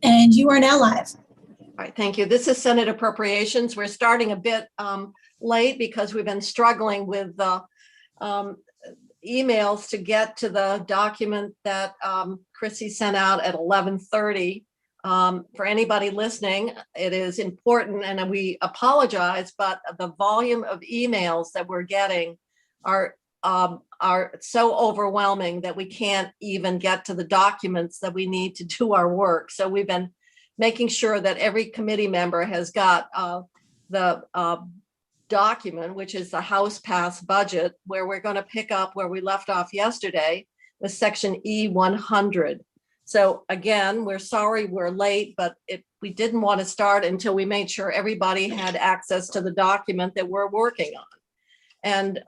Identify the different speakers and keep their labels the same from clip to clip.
Speaker 1: And you are now live.
Speaker 2: All right, thank you. This is Senate Appropriations. We're starting a bit late because we've been struggling with the emails to get to the document that Chrissy sent out at 11:30. For anybody listening, it is important, and we apologize, but the volume of emails that we're getting are so overwhelming that we can't even get to the documents that we need to do our work. So we've been making sure that every committee member has got the document, which is the House passed budget, where we're going to pick up where we left off yesterday with section E100. So again, we're sorry we're late, but we didn't want to start until we made sure everybody had access to the document that we're working on. And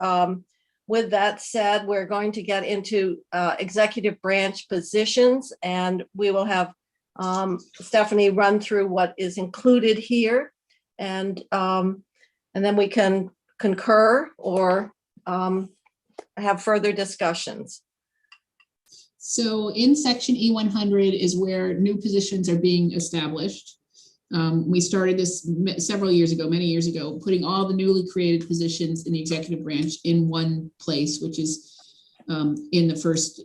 Speaker 2: with that said, we're going to get into executive branch positions, and we will have Stephanie run through what is included here, and then we can concur or have further discussions.
Speaker 3: So in section E100 is where new positions are being established. We started this several years ago, many years ago, putting all the newly created positions in the executive branch in one place, which is in the first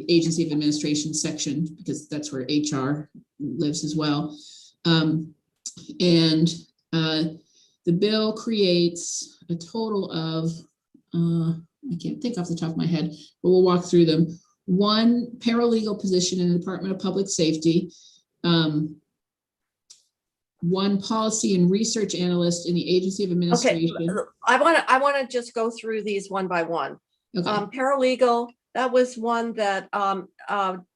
Speaker 3: agency of administration section, because that's where HR lives as well. And the bill creates a total of, I can't think off the top of my head, but we'll walk through them. One paralegal position in the Department of Public Safety, one policy and research analyst in the Agency of Administration.
Speaker 2: Okay, I want to just go through these one by one. Okay. Paralegal, that was one that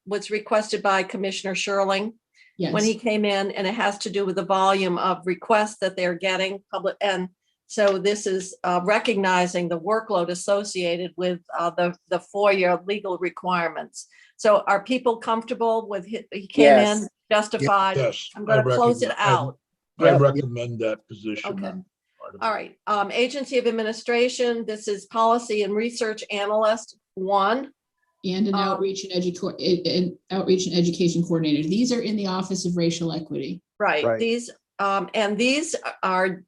Speaker 2: was requested by Commissioner Sherling. Yes. When he came in, and it has to do with the volume of requests that they're getting public. And so this is recognizing the workload associated with the FOIA legal requirements. So are people comfortable with he came in justified?
Speaker 4: Yes.
Speaker 2: I'm going to close it out.
Speaker 4: I recommend that position.
Speaker 2: Okay. All right. Agency of Administration. This is policy and research analyst 1.
Speaker 3: And an outreach and education coordinator. These are in the Office of Racial Equity.
Speaker 2: Right. These and these are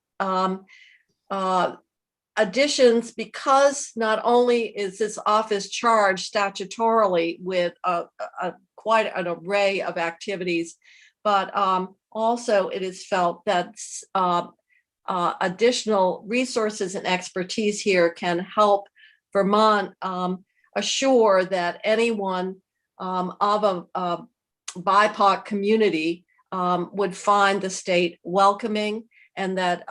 Speaker 2: additions, because not only is this office charged statutorily with quite an array of activities, but also it is felt that additional resources and expertise here can help Vermont assure that anyone of a BIPOC community would find the state welcoming, and that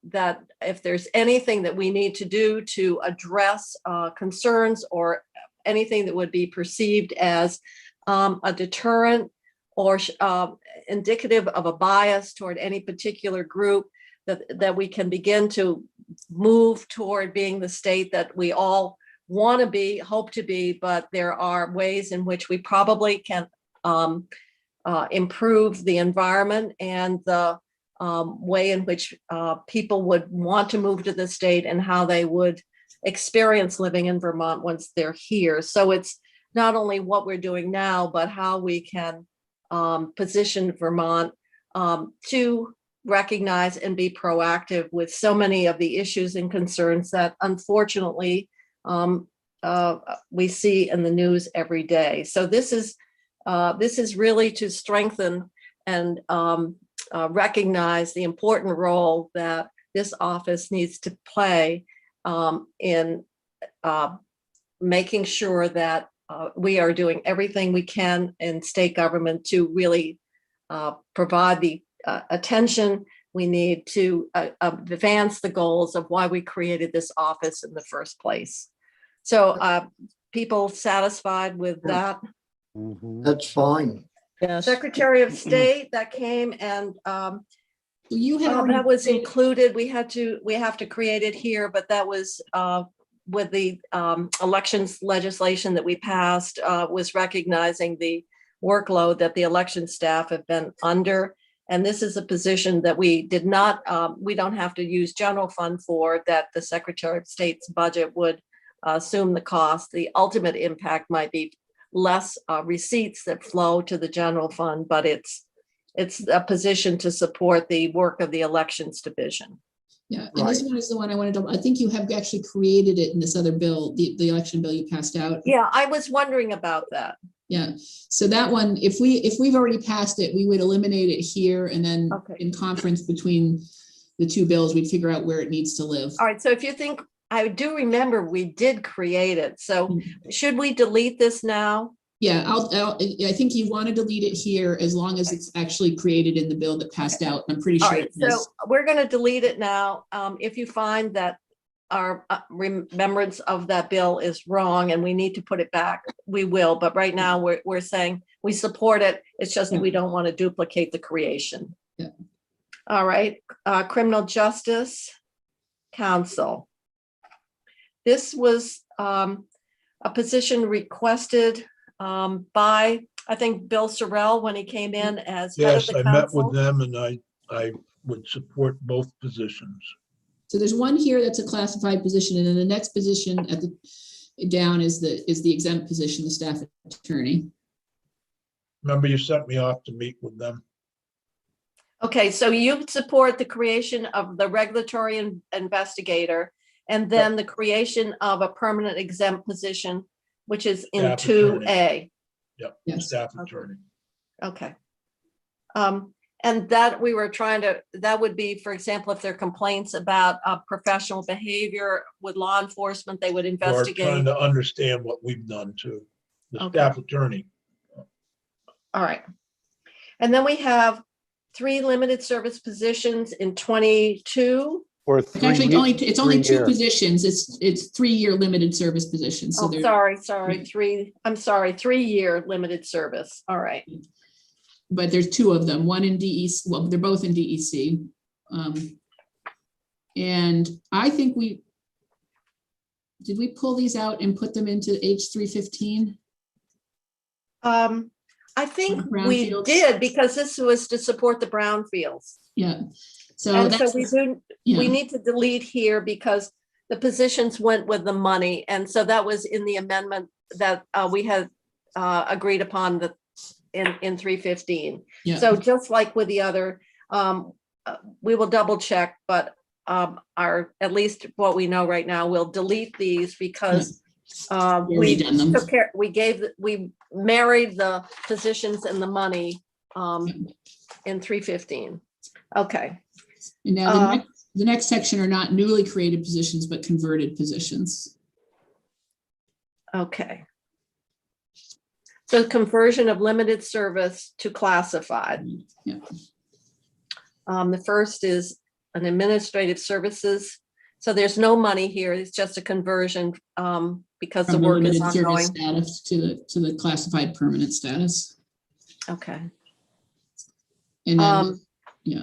Speaker 2: that if there's anything that we need to do to address concerns or anything that would be perceived as a deterrent or indicative of a bias toward any particular group, that we can begin to move toward being the state that we all want to be, hope to be, but there are ways in which we probably can improve the environment and the way in which people would want to move to the state and how they would experience living in Vermont once they're here. So it's not only what we're doing now, but how we can position Vermont to recognize and be proactive with so many of the issues and concerns that unfortunately we see in the news every day. So this is really to strengthen and recognize the important role that this office needs to play in making sure that we are doing everything we can in state government to really provide the attention we need to advance the goals of why we created this office in the first place. So people satisfied with that?
Speaker 5: That's fine.
Speaker 2: Yes. Secretary of State, that came, and
Speaker 3: you had
Speaker 2: that was included. We have to create it here, but that was with the elections legislation that we passed, was recognizing the workload that the election staff have been under. And this is a position that we did not, we don't have to use general fund for, that the Secretary of State's budget would assume the cost. The ultimate impact might be less receipts that flow to the general fund, but it's a position to support the work of the elections division.
Speaker 3: Yeah, and this one is the one I wanted to, I think you have actually created it in this other bill, the election bill you passed out.
Speaker 2: Yeah, I was wondering about that.
Speaker 3: Yeah, so that one, if we've already passed it, we would eliminate it here, and then
Speaker 2: Okay.
Speaker 3: in conference between the two bills, we'd figure out where it needs to live.
Speaker 2: All right, so if you think, I do remember we did create it, so should we delete this now?
Speaker 3: Yeah, I think you want to delete it here as long as it's actually created in the bill that passed out. I'm pretty
Speaker 2: All
Speaker 3: sure
Speaker 2: right,
Speaker 3: it is.
Speaker 2: so we're going to delete it now. If you find that our remembrance of that bill is wrong and we need to put it back, we will. But right now we're saying we support it. It's just we don't want to duplicate the creation.
Speaker 3: Yeah.
Speaker 2: All right, Criminal Justice Council. This was a position requested by, I think, Bill Sorrell when he came in as head of
Speaker 4: Yes,
Speaker 2: the
Speaker 4: I met with
Speaker 2: council.
Speaker 4: them and I would support both positions.
Speaker 3: So there's one here that's a classified position, and then the next position at the down is the exempt position, the staff attorney.
Speaker 4: Remember, you sent me off to meet with them.
Speaker 2: Okay, so you support the creation of the regulatory investigator and then the creation of a permanent exempt position, which is in
Speaker 4: Staff attorney.
Speaker 2: 2A.
Speaker 4: Yep,
Speaker 3: Yes.
Speaker 4: staff attorney.
Speaker 2: Okay. And that we were trying to, that would be, for example, if there are complaints about professional behavior with law enforcement, they would
Speaker 4: Or
Speaker 2: investigate.
Speaker 4: trying to understand what we've done too. The
Speaker 2: Okay.
Speaker 4: staff attorney.
Speaker 2: All right. And then we have 3 limited service positions in 22.
Speaker 1: Or
Speaker 3: Actually, it's only 2
Speaker 1: 3-year.
Speaker 3: positions. It's 3-year limited service positions. So
Speaker 2: Oh,
Speaker 3: they're,
Speaker 2: sorry, 3-year limited service. All right.
Speaker 3: but there's 2 of them, one in DEC, well, they're both in DEC. And I think did we pull these out and put them into H315?
Speaker 2: I think we
Speaker 3: Brownfields.
Speaker 2: did because this was to support the brownfields.
Speaker 3: Yeah. So
Speaker 2: And so
Speaker 3: that's,
Speaker 2: we need to delete here because the positions went with the money. And so that was in the amendment that we had agreed upon in 315.
Speaker 3: yeah.
Speaker 2: So just like with the other, we will double check, but at least what we know right now, we'll delete these because we
Speaker 3: done them.
Speaker 2: took care, we married the positions and the money in 315. Okay.
Speaker 3: And now the next section are not newly created positions, but converted positions.
Speaker 2: Okay. So conversion of limited service to classified.
Speaker 3: Yeah.
Speaker 2: The first is an administrative services. So there's no money here. It's just a conversion because the
Speaker 3: From
Speaker 2: work is
Speaker 3: limited service
Speaker 2: ongoing.
Speaker 3: status to the classified permanent status.
Speaker 2: Okay.
Speaker 3: And then, yeah.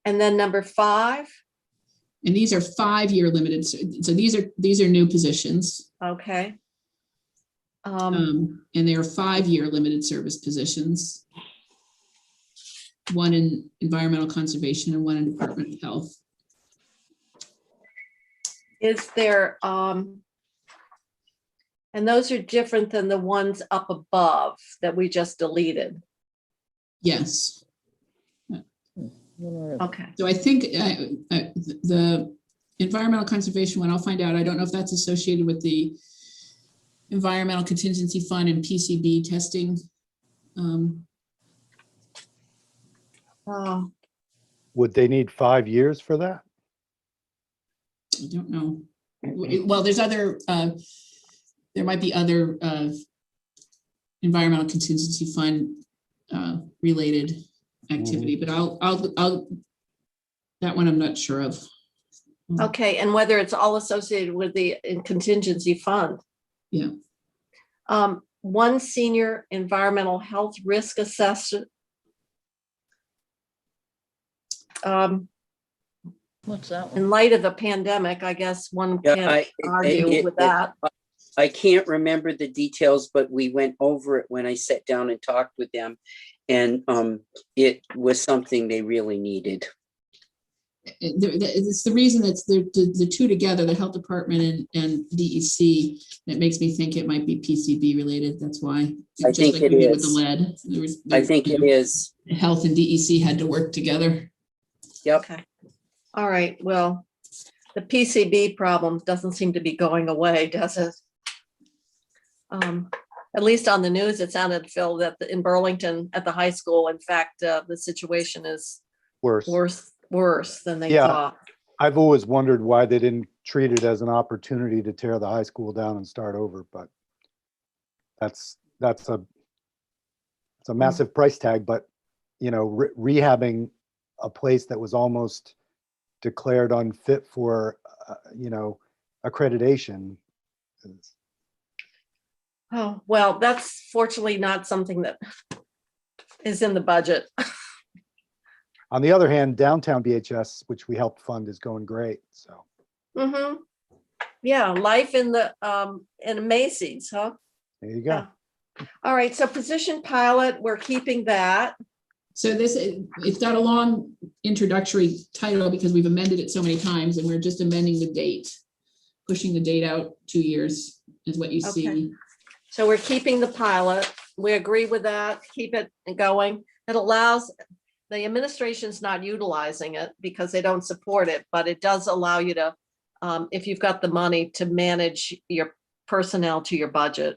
Speaker 2: And then number 5.
Speaker 3: And these are 5-year limited. So these are new positions.
Speaker 2: Okay.
Speaker 3: And they are 5-year limited service positions. One in environmental conservation and one in Department of Health.
Speaker 2: Is there, and those are different than the ones up above that we just deleted.
Speaker 3: Yes.
Speaker 2: Okay.
Speaker 3: So I think the environmental conservation one, I'll find out. I don't know if that's associated with the environmental contingency fund and PCB testing.
Speaker 1: Would they need 5 years for that?
Speaker 3: I don't know. Well, there's other, there might be other environmental contingency fund related activity, but I'll, that one I'm not sure of.
Speaker 2: Okay, and whether it's all associated with the contingency fund.
Speaker 3: Yeah.
Speaker 2: One senior environmental health risk assessment.
Speaker 6: What's that one?
Speaker 2: In light of the pandemic, I guess one can't argue with that.
Speaker 6: I can't remember the details, but we went over it when I sat down and talked with them. And it was something they really needed.
Speaker 3: It's the reason that's the two together, the health department and DEC, that makes me think it might be PCB related. That's why.
Speaker 6: I
Speaker 3: Just
Speaker 6: think
Speaker 3: like
Speaker 6: it
Speaker 3: we did with the
Speaker 6: is.
Speaker 3: lead.
Speaker 6: I think it is.
Speaker 3: Health and DEC had to work together.
Speaker 6: Yep.
Speaker 2: Okay. All right, well, the PCB problem doesn't seem to be going away, does it? At least on the news, it sounded, Phil, that in Burlington at the high school, in fact, the situation is
Speaker 1: Worse.
Speaker 2: worse than they
Speaker 1: Yeah.
Speaker 2: thought.
Speaker 1: I've always wondered why they didn't treat it as an opportunity to tear the high school down and start over, but that's a massive price tag. But you know, rehabbing a place that was almost declared unfit for you know, accreditation.
Speaker 2: Oh, well, that's fortunately not something that is in the budget.
Speaker 1: On the other hand, downtown BHS, which we helped fund, is going great. So
Speaker 2: Mm-hmm. Yeah, life in the in Macy's, huh?
Speaker 1: there you go.
Speaker 2: Yeah. All right, so position pilot, we're keeping that.
Speaker 3: So it's got a long introductory title because we've amended it so many times, and we're just amending the date, pushing the date out 2 years is what you
Speaker 2: Okay.
Speaker 3: see.
Speaker 2: So we're keeping the pilot. We agree with that. Keep it going. It allows, the administration's not utilizing it because they don't support it, but it does allow you to, if you've got the money, to manage your personnel to your budget.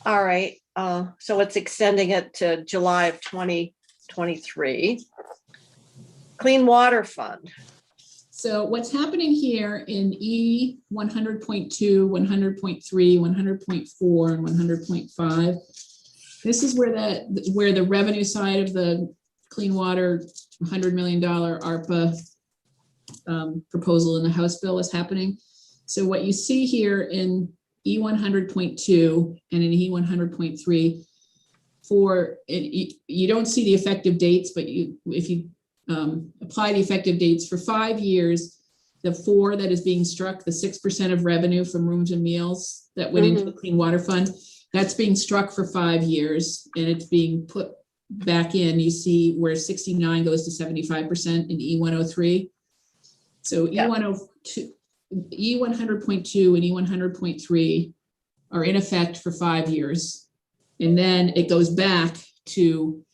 Speaker 2: All right, so it's extending it to July of 2023. Clean Water Fund.
Speaker 3: So what's happening here in E 100.2, 100.3, 100.4, and 100.5, this is where the revenue side of the clean water $100 million ARPA proposal in the House bill is happening. So what you see here in E 100.2 and in E 100.3, you don't see the effective dates, but if you apply the effective dates for 5 years, the 4 that is being struck, the 6% of revenue from rooms and meals that went into the Clean Water Fund, that's being struck for 5 years and it's being put back in. You see where 69 goes to 75% in E103. So
Speaker 2: Yeah.
Speaker 3: E102, E100.2 and E100.3 are in effect for 5 years. And then it goes back to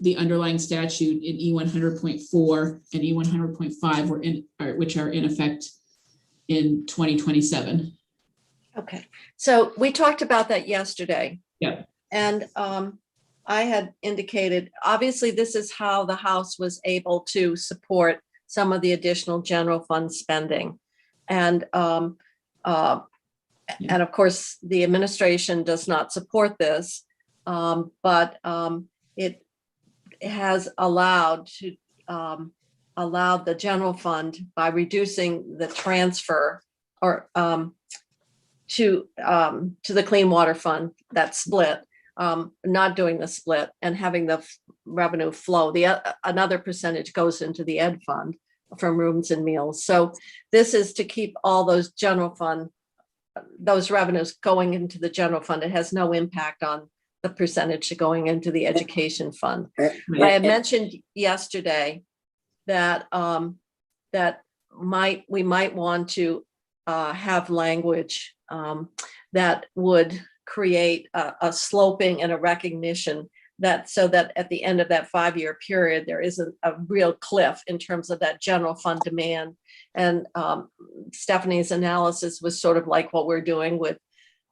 Speaker 3: the underlying statute in E100.4 and E100.5 which are in effect in 2027.
Speaker 2: Okay, so we talked about that yesterday.
Speaker 3: Yeah.
Speaker 2: And I had indicated, obviously, this is how the House was able to support some of the additional general fund spending. And of course, the administration does not support this, but it has allowed the general fund by reducing the transfer or to the Clean Water Fund, that split, not doing the split and having the revenue flow. Another percentage goes into the ed fund from rooms and meals. So this is to keep all those general fund, those revenues going into the general fund. It has no impact on the percentage going into the education fund. I had mentioned yesterday that we might want to have language that would create a sloping and a recognition that, so that at the end of that 5-year period, there isn't a real cliff in terms of that general fund demand. And Stephanie's analysis was sort of like what we're doing with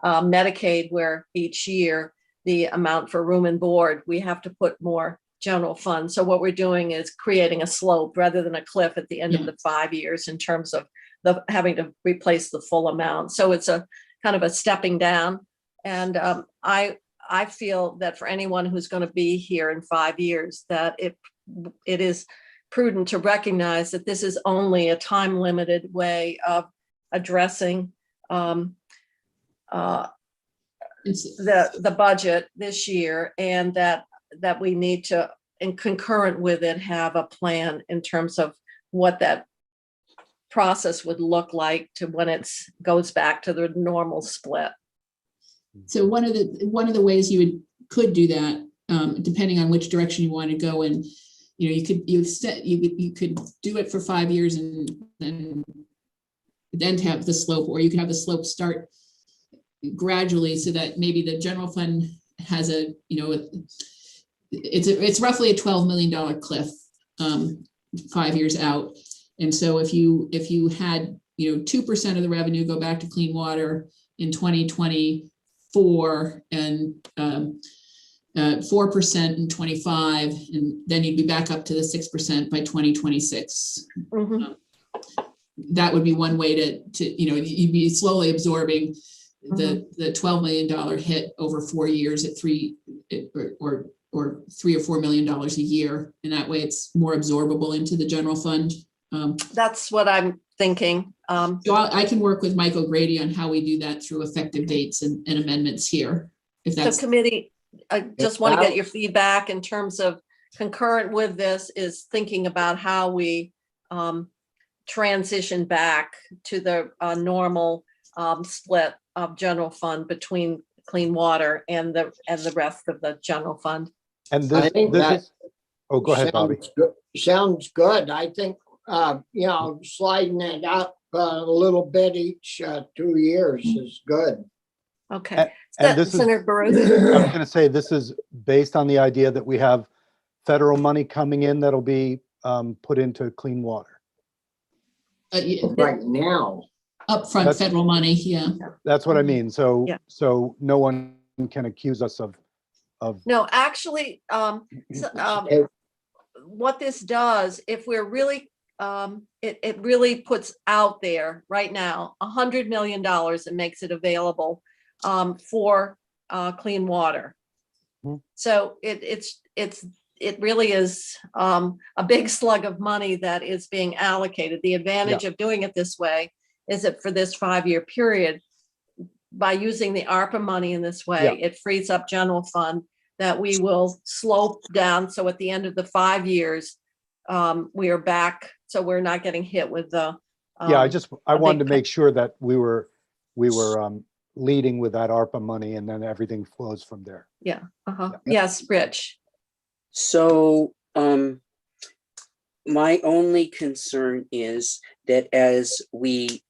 Speaker 2: Medicaid, where each year the amount for room and board, we have to put more general fund. So what we're doing is creating a slope rather than a cliff at the end of the 5 years in terms of having to replace the full amount. So it's a kind of a stepping down. And I feel that for anyone who's going to be here in 5 years, that it is prudent to recognize that this is only a time limited way of addressing the budget this year, and that we need to, and concurrent with it, have a plan in terms of what that process would look like to when it goes back to the normal split.
Speaker 3: So one of the ways you could do that, depending on which direction you want to go in, you could do it for 5 years and then have the slope, or you could have the slope start gradually so that maybe the general fund has it's roughly a $12 million cliff 5 years out. And so if you had 2% of the revenue go back to clean water in 2024 and 4% in 25, and then you'd be back up to the 6% by 2026.
Speaker 2: Mhm.
Speaker 3: That would be one way to you'd be slowly absorbing the $12 million hit over 4 years at or $3 or $4 million a year, and that way it's more absorbable into the general fund.
Speaker 2: That's what I'm thinking.
Speaker 3: So I can work with Mike O'Grady on how we do that through effective dates and amendments here, if
Speaker 2: So
Speaker 3: that's.
Speaker 2: committee, I just want to get your feedback in terms of concurrent with this is thinking about how we transition back to the normal split of general fund between clean water and the rest of the general fund.
Speaker 1: And
Speaker 5: I
Speaker 1: this,
Speaker 5: think
Speaker 1: this
Speaker 5: that
Speaker 1: is, oh, go ahead, Bobby.
Speaker 5: Sounds good. I think, sliding it up a little bit each 2 years is good.
Speaker 2: Okay.
Speaker 1: And this is,
Speaker 2: Senator
Speaker 1: I
Speaker 2: Burrows.
Speaker 1: was gonna say, this is based on the idea that we have federal money coming in that'll be put into clean water.
Speaker 5: Right now,
Speaker 3: Upfront
Speaker 1: That's-
Speaker 3: federal money, yeah.
Speaker 1: That's what I mean. So,
Speaker 2: Yeah.
Speaker 1: so no one can accuse us of,
Speaker 2: No, actually, what this does, if we're really, it really puts out there right now, $100 million and makes it available for clean water.
Speaker 1: Mhm.
Speaker 2: So it really is a big slug of money that is being allocated. The advantage of doing it this way is that for this 5-year period, by using the ARPA money in this way, it frees up general fund that we will slope down. So at the end of the 5 years, we are back. So we're not getting hit with the.
Speaker 1: I wanted to make sure that we were leading with that ARPA money, and then everything flows from there.
Speaker 2: Yeah. Yes, Rich.
Speaker 6: So, my only concern is that as we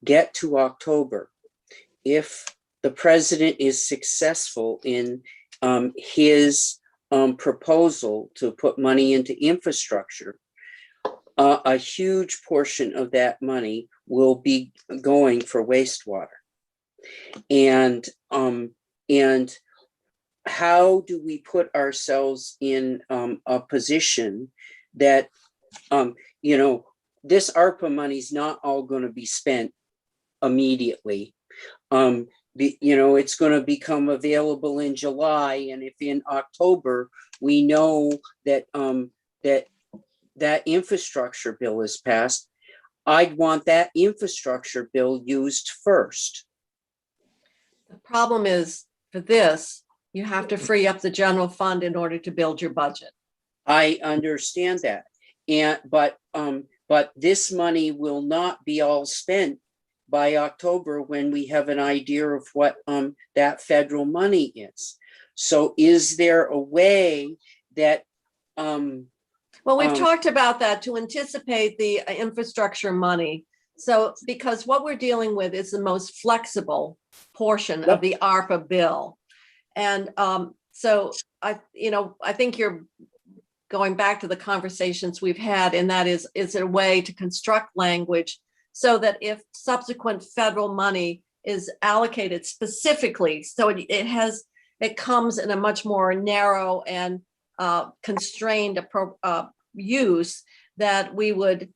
Speaker 6: get to October, if the president is successful in his proposal to put money into infrastructure, a huge portion of that money will be going for wastewater. And how do we put ourselves in a position that, this ARPA money is not all going to be spent immediately. It's going to become available in July, and if in October we know that that infrastructure bill is passed, I'd want that infrastructure bill used first.
Speaker 2: The problem is for this, you have to free up the general fund in order to build your budget.
Speaker 6: I understand that, but this money will not be all spent by October when we have an idea of what that federal money is. So is there a way that
Speaker 2: well, we've talked about that to anticipate the infrastructure money. So because what we're dealing with is the most flexible portion of the ARPA bill. And so I think you're going back to the conversations we've had, and that is it a way to construct language so that if subsequent federal money is allocated specifically, so it comes in a much more narrow and constrained use, that we would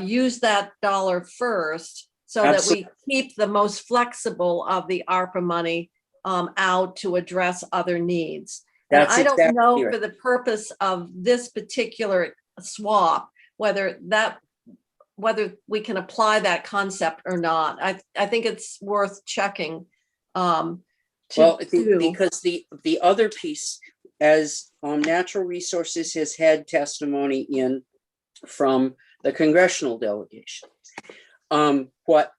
Speaker 2: use that dollar first so that we keep the most flexible of the ARPA money out to address other needs. And I don't know for the purpose of this particular swap, whether we can apply that concept or not. I think it's worth checking.
Speaker 6: Because the other piece, as Natural Resources has had testimony in from the congressional delegation, what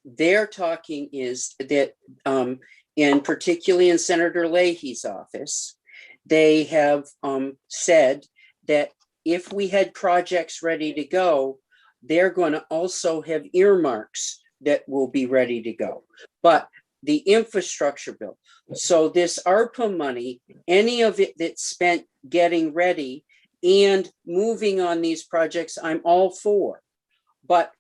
Speaker 6: they're talking is that, and particularly in Senator Leahy's office, they have said that if we had projects ready to go, they're going to also have earmarks that will be ready to go. But the infrastructure bill, so this ARPA money, any of it that's spent getting ready and moving on these projects, I'm all for. But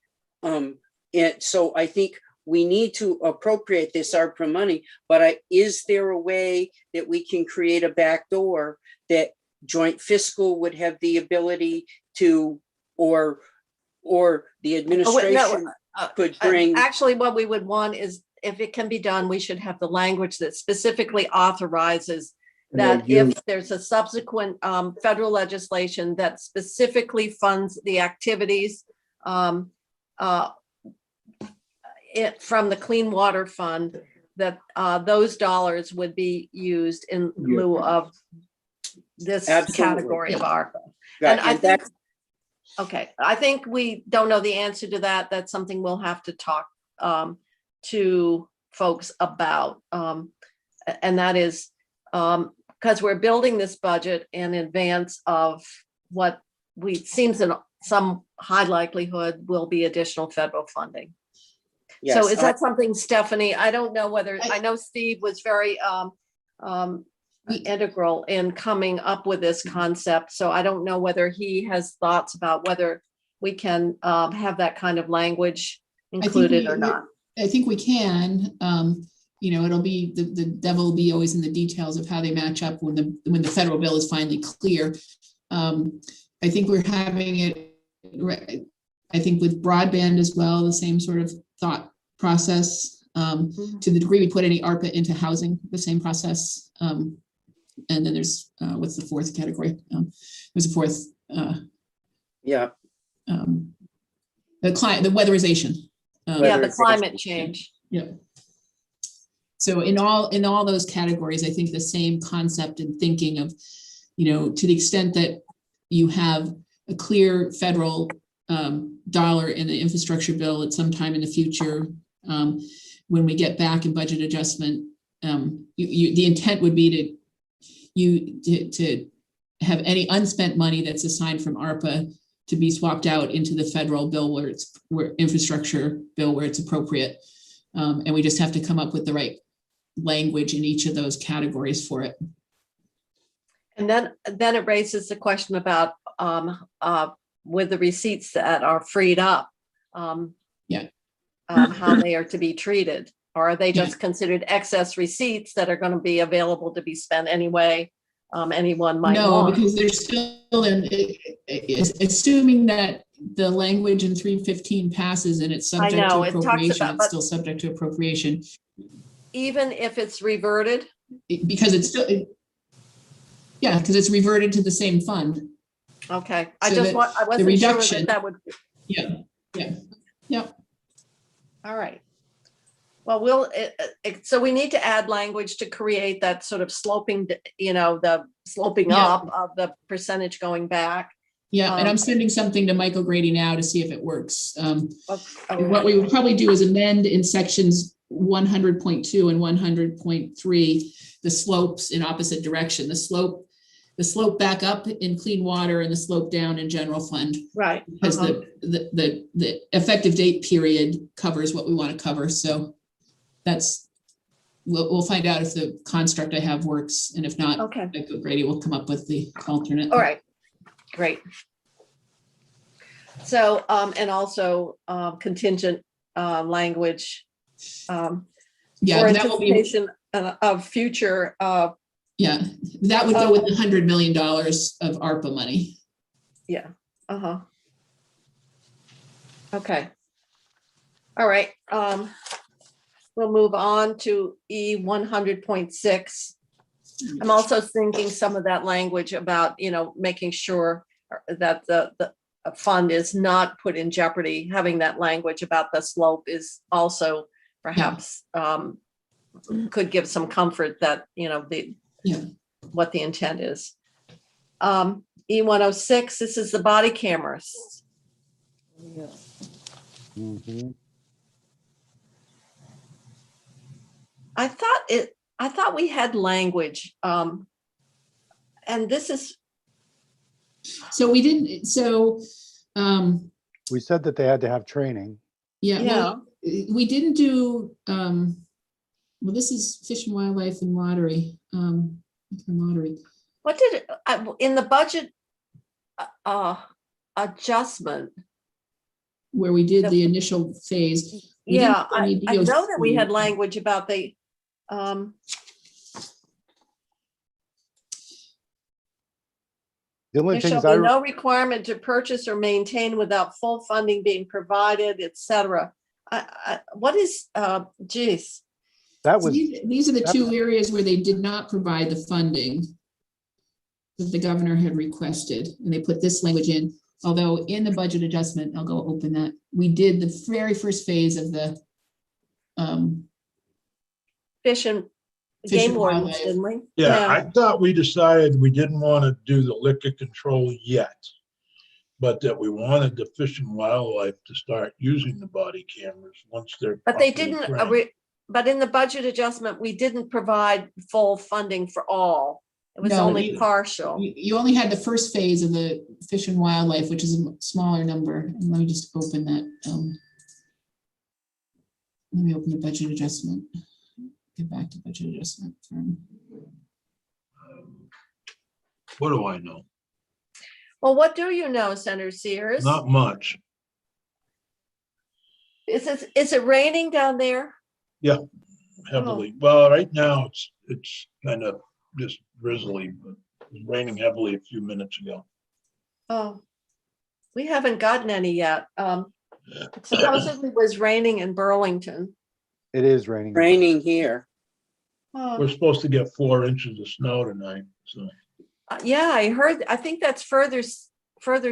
Speaker 6: so I think we need to appropriate this ARPA money, but is there a way that we can create a backdoor that joint fiscal would have the ability to, or the administration could bring?
Speaker 2: Actually, what we would want is, if it can be done, we should have the language that specifically authorizes that if there's a subsequent federal legislation that specifically funds the activities from the Clean Water Fund, that those dollars would be used in lieu of this category of ARPA. And I think, okay, I think we don't know the answer to that. That's something we'll have to talk to folks about. And that is because we're building this budget in advance of what seems in some high likelihood will be additional federal funding.
Speaker 6: Yes,
Speaker 2: so is that something, Stephanie? I don't know whether, I know Steve was very integral in coming up with this concept. So I don't know whether he has thoughts about whether we can have that kind of language included or not.
Speaker 3: I think we can. It'll be the devil will be always in the details of how they match up when the federal bill is finally clear. I think we're having it. I think with broadband as well, the same sort of thought process. To the degree we put any ARPA into housing, the same process. And then there's what's the fourth category? There's a fourth. The weatherization.
Speaker 2: The climate change.
Speaker 3: Yeah. So in all those categories, I think the same concept and thinking of, to the extent that you have a clear federal dollar in the infrastructure bill at some time in the future, when we get back in budget adjustment, the intent would be to have any unspent money that's assigned from ARPA to be swapped out into the federal bill where infrastructure bill where it's appropriate. And we just have to come up with the right language in each of those categories for it.
Speaker 2: And then it raises the question about with the receipts that are freed up, how they are to be treated. Or are they just considered excess receipts that are going to be available to be spent anyway? Anyone might want.
Speaker 3: Because they're still assuming that the language in 315 passes and it's subject to appropriation. It's still subject to appropriation.
Speaker 2: Even if it's reverted?
Speaker 3: Because it's still, because it's reverted to the same fund.
Speaker 2: Okay,
Speaker 3: I
Speaker 2: wasn't
Speaker 3: reduction,
Speaker 2: sure that would.
Speaker 3: Yeah.
Speaker 2: All right. Well, so we need to add language to create that sort of sloping, the sloping up of the percentage going back.
Speaker 3: Yeah, and I'm sending something to Michael Grady now to see if it works. What we would probably do is amend in sections 100.2 and 100.3 the slopes in opposite direction. The slope back up in clean water and the slope down in general fund.
Speaker 2: Right.
Speaker 3: Because the effective date period covers what we want to cover. So we'll find out if the construct I have works, and if not, Michael Grady will come up with the alternate.
Speaker 2: All right, great. So, and also contingent language. For anticipation of future.
Speaker 3: That would go with the $100 million of ARPA money.
Speaker 2: Yeah. Okay. All right. We'll move on to E100.6. I'm also thinking some of that language about, making sure that the fund is not put in jeopardy. Having that language about the slope is also perhaps could give some comfort that, what the intent is. E106, this is the body cameras. I thought we had language, and this is
Speaker 3: So we didn't, so,
Speaker 1: We said that they had to have training.
Speaker 3: yeah, well, we didn't do, well, this is Fish and Wildlife and Lottery, lottery.
Speaker 2: What did, in the budget adjustment?
Speaker 3: Where we did the initial phase. We didn't
Speaker 2: Yeah,
Speaker 3: do any
Speaker 2: I know that we
Speaker 3: DOC.
Speaker 2: had language about the,
Speaker 1: The only
Speaker 2: there shall
Speaker 1: things
Speaker 2: be no requirement to purchase or maintain without full funding being provided, et cetera. What is, geez,
Speaker 1: that
Speaker 3: So
Speaker 1: was,
Speaker 3: these are the two areas where they did not provide the funding that the governor had requested, and they put this language in. Although in the budget adjustment, I'll go open that, we did the very first phase of the
Speaker 2: fish and
Speaker 3: Fish
Speaker 2: game
Speaker 3: and
Speaker 2: wardens,
Speaker 3: wildlife.
Speaker 2: didn't we?
Speaker 4: Yeah, I thought we decided we didn't want to do the liquor control yet. But that we wanted the Fish and Wildlife to start using the body cameras once they're.
Speaker 2: But they
Speaker 4: properly
Speaker 2: didn't,
Speaker 4: trained.
Speaker 2: but in the budget adjustment, we didn't provide full funding for all. It was
Speaker 3: No,
Speaker 2: only partial.
Speaker 3: You only had the first phase of the Fish and Wildlife, which is a smaller number. And let me just open that. Let me open the budget adjustment. Get back to budget adjustment.
Speaker 4: What do I know?
Speaker 2: Well, what do you know, Senator Sears?
Speaker 4: Not much.
Speaker 2: Is it raining down there?
Speaker 4: Heavily. Well, right now it's kind of just drizzly, but it was raining heavily a few minutes ago.
Speaker 2: Oh, we haven't gotten any yet. It supposedly was raining in Burlington.
Speaker 1: it is raining.
Speaker 6: Raining here.
Speaker 2: Oh,
Speaker 4: We're supposed to get 4 inches of snow tonight, so.
Speaker 2: yeah, I heard, I think that's further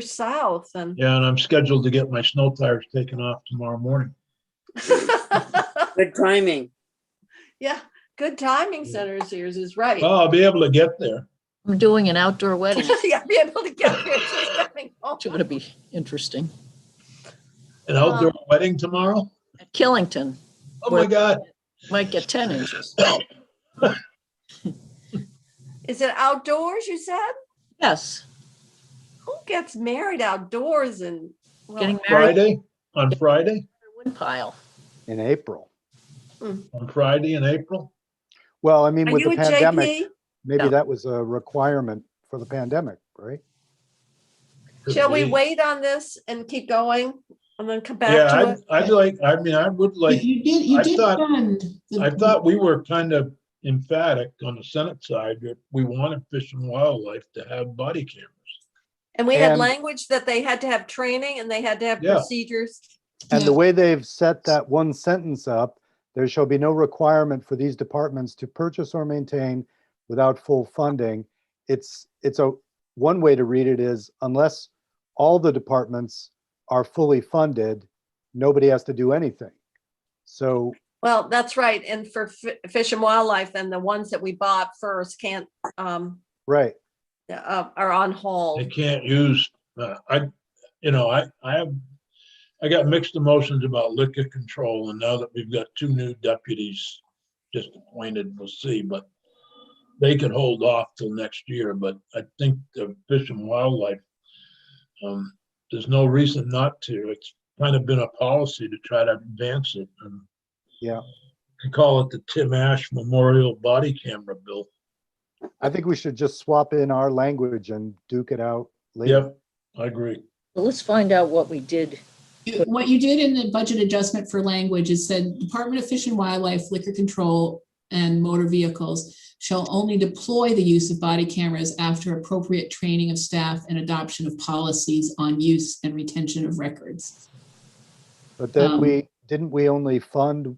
Speaker 2: south and.
Speaker 4: Yeah, and I'm scheduled to get my snow tires taken off tomorrow morning.
Speaker 6: Good timing.
Speaker 2: Yeah, good timing, Senator Sears is right.
Speaker 4: Well, I'll be able to get there.
Speaker 7: I'm doing an outdoor wedding.
Speaker 2: Yeah, be able to get there. She's coming home.
Speaker 7: It's going to be interesting.
Speaker 4: An outdoor wedding tomorrow?
Speaker 7: At Killington,
Speaker 4: Oh my God.
Speaker 7: might get 10 inches.
Speaker 2: Is it outdoors, you said?
Speaker 7: Yes,
Speaker 2: Who gets married outdoors and? well,
Speaker 7: getting married
Speaker 4: Friday? On Friday?
Speaker 7: in a woodpile.
Speaker 1: In April.
Speaker 4: On Friday in April?
Speaker 1: Well, I mean,
Speaker 2: Are
Speaker 1: with
Speaker 2: you
Speaker 1: the
Speaker 2: a
Speaker 1: pandemic,
Speaker 2: JP?
Speaker 1: maybe
Speaker 7: No.
Speaker 1: that was a requirement for the pandemic, right?
Speaker 2: Shall we
Speaker 4: Could be.
Speaker 2: wait on this and keep going and then come back to
Speaker 4: Yeah,
Speaker 2: it?
Speaker 4: I'd like, I mean, I would like,
Speaker 3: You
Speaker 4: I
Speaker 3: did
Speaker 4: thought-
Speaker 3: fund.
Speaker 4: I thought we were kind of emphatic on the Senate side that we wanted Fish and Wildlife to have body cameras.
Speaker 2: And we had
Speaker 1: And-
Speaker 2: language that they had to have training and they had to have
Speaker 4: Yeah.
Speaker 2: procedures.
Speaker 1: And the
Speaker 3: Yeah.
Speaker 1: way they've set that one sentence up, there shall be no requirement for these departments to purchase or maintain without full funding. It's one way to read it is unless all the departments are fully funded, nobody has to do anything. So,
Speaker 2: Well, that's right. And for Fish and Wildlife, then the ones that we bought first can't,
Speaker 1: right.
Speaker 2: are on
Speaker 4: They
Speaker 2: hold.
Speaker 4: can't use, I got mixed emotions about liquor control, and now that we've got 2 new deputies just appointed, we'll see, but they could hold off till next year, but I think the Fish and Wildlife, there's no reason not to. It's kind of been a policy to try to advance it, and
Speaker 1: Yeah.
Speaker 4: you call it the Tim Ash Memorial Body Camera Bill.
Speaker 1: I think we should just swap in our language and duke it out later.
Speaker 4: Yep, I agree.
Speaker 7: Well, let's find out what we did.
Speaker 3: What you did in the budget adjustment for language is said Department of Fish and Wildlife, Liquor Control, and Motor Vehicles shall only deploy the use of body cameras after appropriate training of staff and adoption of policies on use and retention of records.
Speaker 1: But then
Speaker 3: Um,
Speaker 1: didn't we only fund,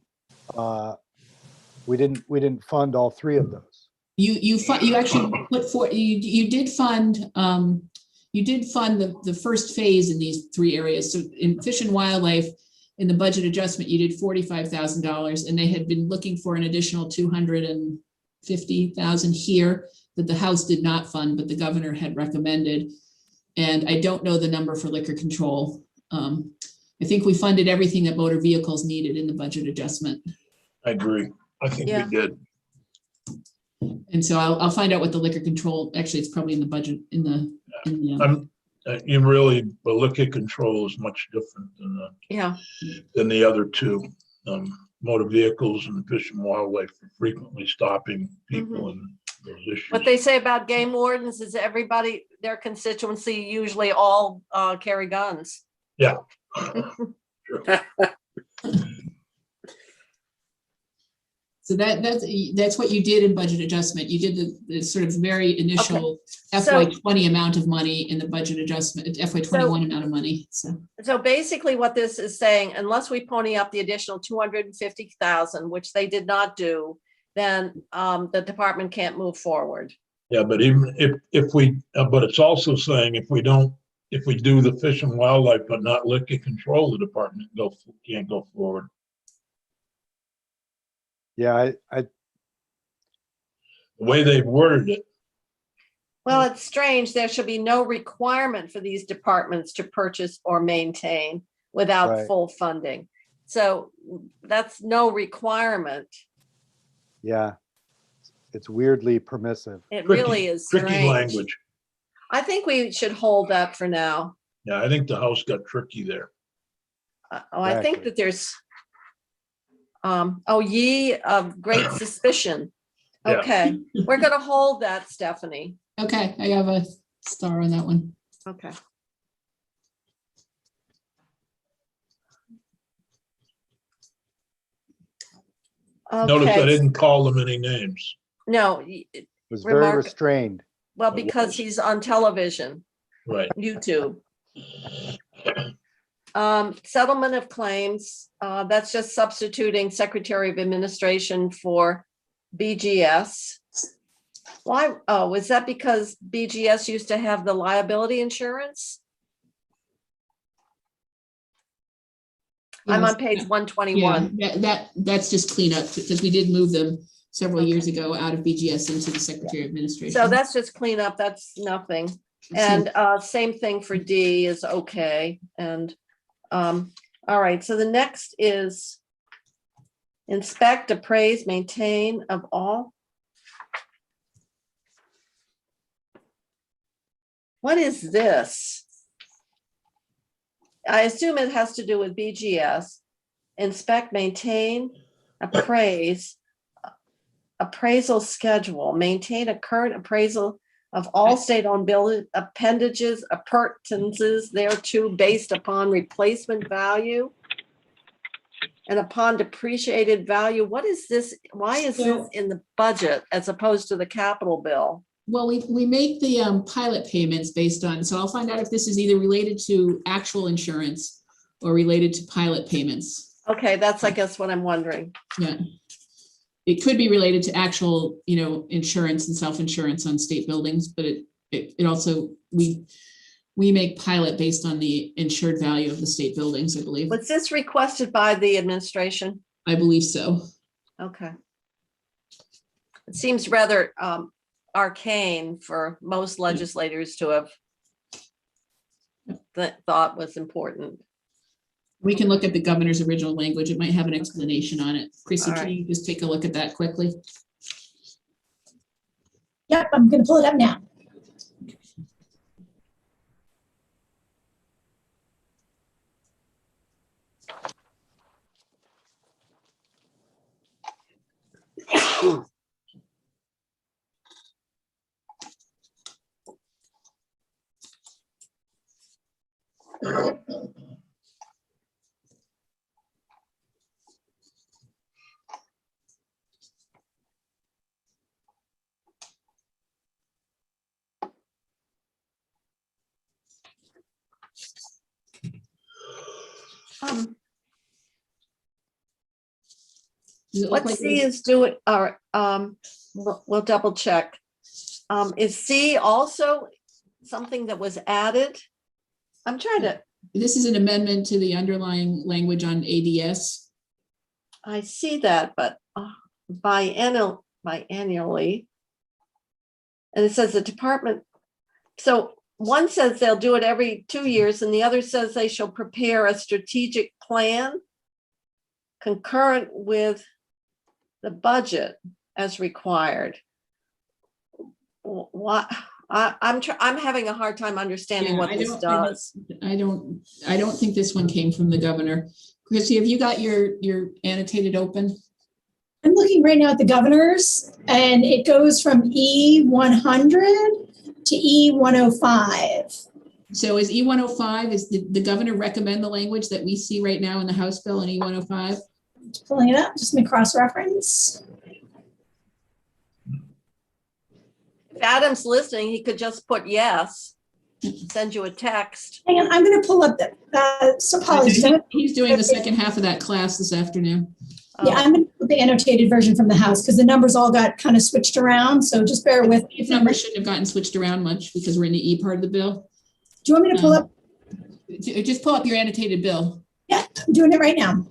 Speaker 1: we didn't fund all 3 of those.
Speaker 3: You actually put for, you did fund the first phase in these 3 areas. So in Fish and Wildlife, in the budget adjustment, you did $45,000, and they had been looking for an additional $250,000 here that the House did not fund, but the governor had recommended. And I don't know the number for liquor control. I think we funded everything that motor vehicles needed in the budget adjustment.
Speaker 4: I agree. I think
Speaker 2: Yeah.
Speaker 4: we did.
Speaker 3: And so I'll find out what the liquor control, actually, it's probably in the budget, in the
Speaker 4: You really, the liquor control is much different
Speaker 2: Yeah,
Speaker 4: than the other two. Motor vehicles and Fish and Wildlife are frequently stopping people in those issues.
Speaker 2: what they say about game wardens is everybody, their constituency usually all carry guns.
Speaker 4: Yeah.
Speaker 3: So that's what you did in budget adjustment. You did the sort of very initial FY 20 amount of money in the budget adjustment, FY 21 amount of money.
Speaker 2: So basically what this is saying, unless we pony up the additional 250,000, which they did not do, then the department can't move forward.
Speaker 4: Yeah, but even if we, but it's also saying if we do the Fish and Wildlife but not liquor control, the department can't go forward.
Speaker 1: Yeah,
Speaker 4: The way they've worded it.
Speaker 2: Well, it's strange. There should be no requirement for these departments to purchase or maintain without
Speaker 1: Right.
Speaker 2: full funding. So that's no requirement.
Speaker 1: yeah. It's weirdly permissive.
Speaker 2: It really is
Speaker 4: Tricky
Speaker 2: strange.
Speaker 4: language.
Speaker 2: I think we should hold that for now.
Speaker 4: Yeah, I think the house got tricky there.
Speaker 2: I think
Speaker 1: Exactly.
Speaker 2: that there's, ye of great suspicion.
Speaker 4: Yeah.
Speaker 2: Okay, we're gonna hold that, Stephanie.
Speaker 3: Okay, I have a star on that one.
Speaker 2: Okay.
Speaker 4: Notice I
Speaker 2: Okay,
Speaker 4: didn't call them any names.
Speaker 2: no,
Speaker 1: It was very
Speaker 2: Remark-
Speaker 1: restrained.
Speaker 2: well, because he's on television,
Speaker 4: Right.
Speaker 2: YouTube. Settlement of claims, that's just substituting Secretary of Administration for BGS. Why, oh, is that because BGS used to have the liability insurance? I'm on page
Speaker 3: Yeah,
Speaker 2: 121.
Speaker 3: that's just cleanup because we did move them several years ago out of BGS into the Secretary of Administration.
Speaker 2: So that's just cleanup, that's nothing. And same thing for D is okay. And all right, so the next is inspect, appraise, maintain of all. What is this? I assume it has to do with BGS. Inspect, maintain, appraise, appraisal schedule, maintain a current appraisal of all state-owned building appendages, appurtenances thereto based upon replacement value and upon depreciated value. What is this? Why is this in the budget as opposed to the capital bill?
Speaker 3: Well, we make the pilot payments based on, so I'll find out if this is either related to actual insurance or related to pilot payments.
Speaker 2: Okay, that's, I guess, what I'm wondering.
Speaker 3: Yeah. It could be related to actual, insurance and self-insurance on state buildings, but it also, we make pilot based on the insured value of the state buildings, I believe.
Speaker 2: Was this requested by the administration?
Speaker 3: I believe so.
Speaker 2: Okay. It seems rather arcane for most legislators to have thought was important.
Speaker 3: We can look at the governor's original language. It might have an explanation on it. Chrissy,
Speaker 2: All
Speaker 3: can
Speaker 2: right.
Speaker 3: you just take a look at that quickly?
Speaker 8: Yep, I'm gonna pull it up now.
Speaker 3: Does it look
Speaker 2: What
Speaker 3: like
Speaker 2: C is doing, or we'll double check. Is C also something that was added? I'm trying to,
Speaker 3: this is an amendment to the underlying language on ADS.
Speaker 2: I see that, but biennially. And it says the department, so one says they'll do it every 2 years and the other says they shall prepare a strategic plan concurrent with the budget as required. What, I'm having a hard time understanding
Speaker 3: Yeah,
Speaker 2: what this does.
Speaker 3: I don't think this one came from the governor. Chrissy, have you got your annotated open?
Speaker 8: I'm looking right now at the governor's, and it goes from E100 to E105.
Speaker 3: So is E105, is the governor recommend the language that we see right now in the House bill in E105?
Speaker 8: Just pulling it up, just let me cross-reference.
Speaker 2: If Adam's listening, he could just put yes, send you a text.
Speaker 8: Hang on, I'm going to pull up so apologies.
Speaker 3: He's doing the second half of that class this afternoon.
Speaker 8: Yeah, I'm going to put the annotated version from the House because the numbers all got kind of switched around. So just bear with me.
Speaker 3: These numbers shouldn't have gotten switched around much because we're in the E part of the bill.
Speaker 8: Do you want me to pull up?
Speaker 3: Just pull up your annotated bill.
Speaker 8: Yeah, I'm doing it right now.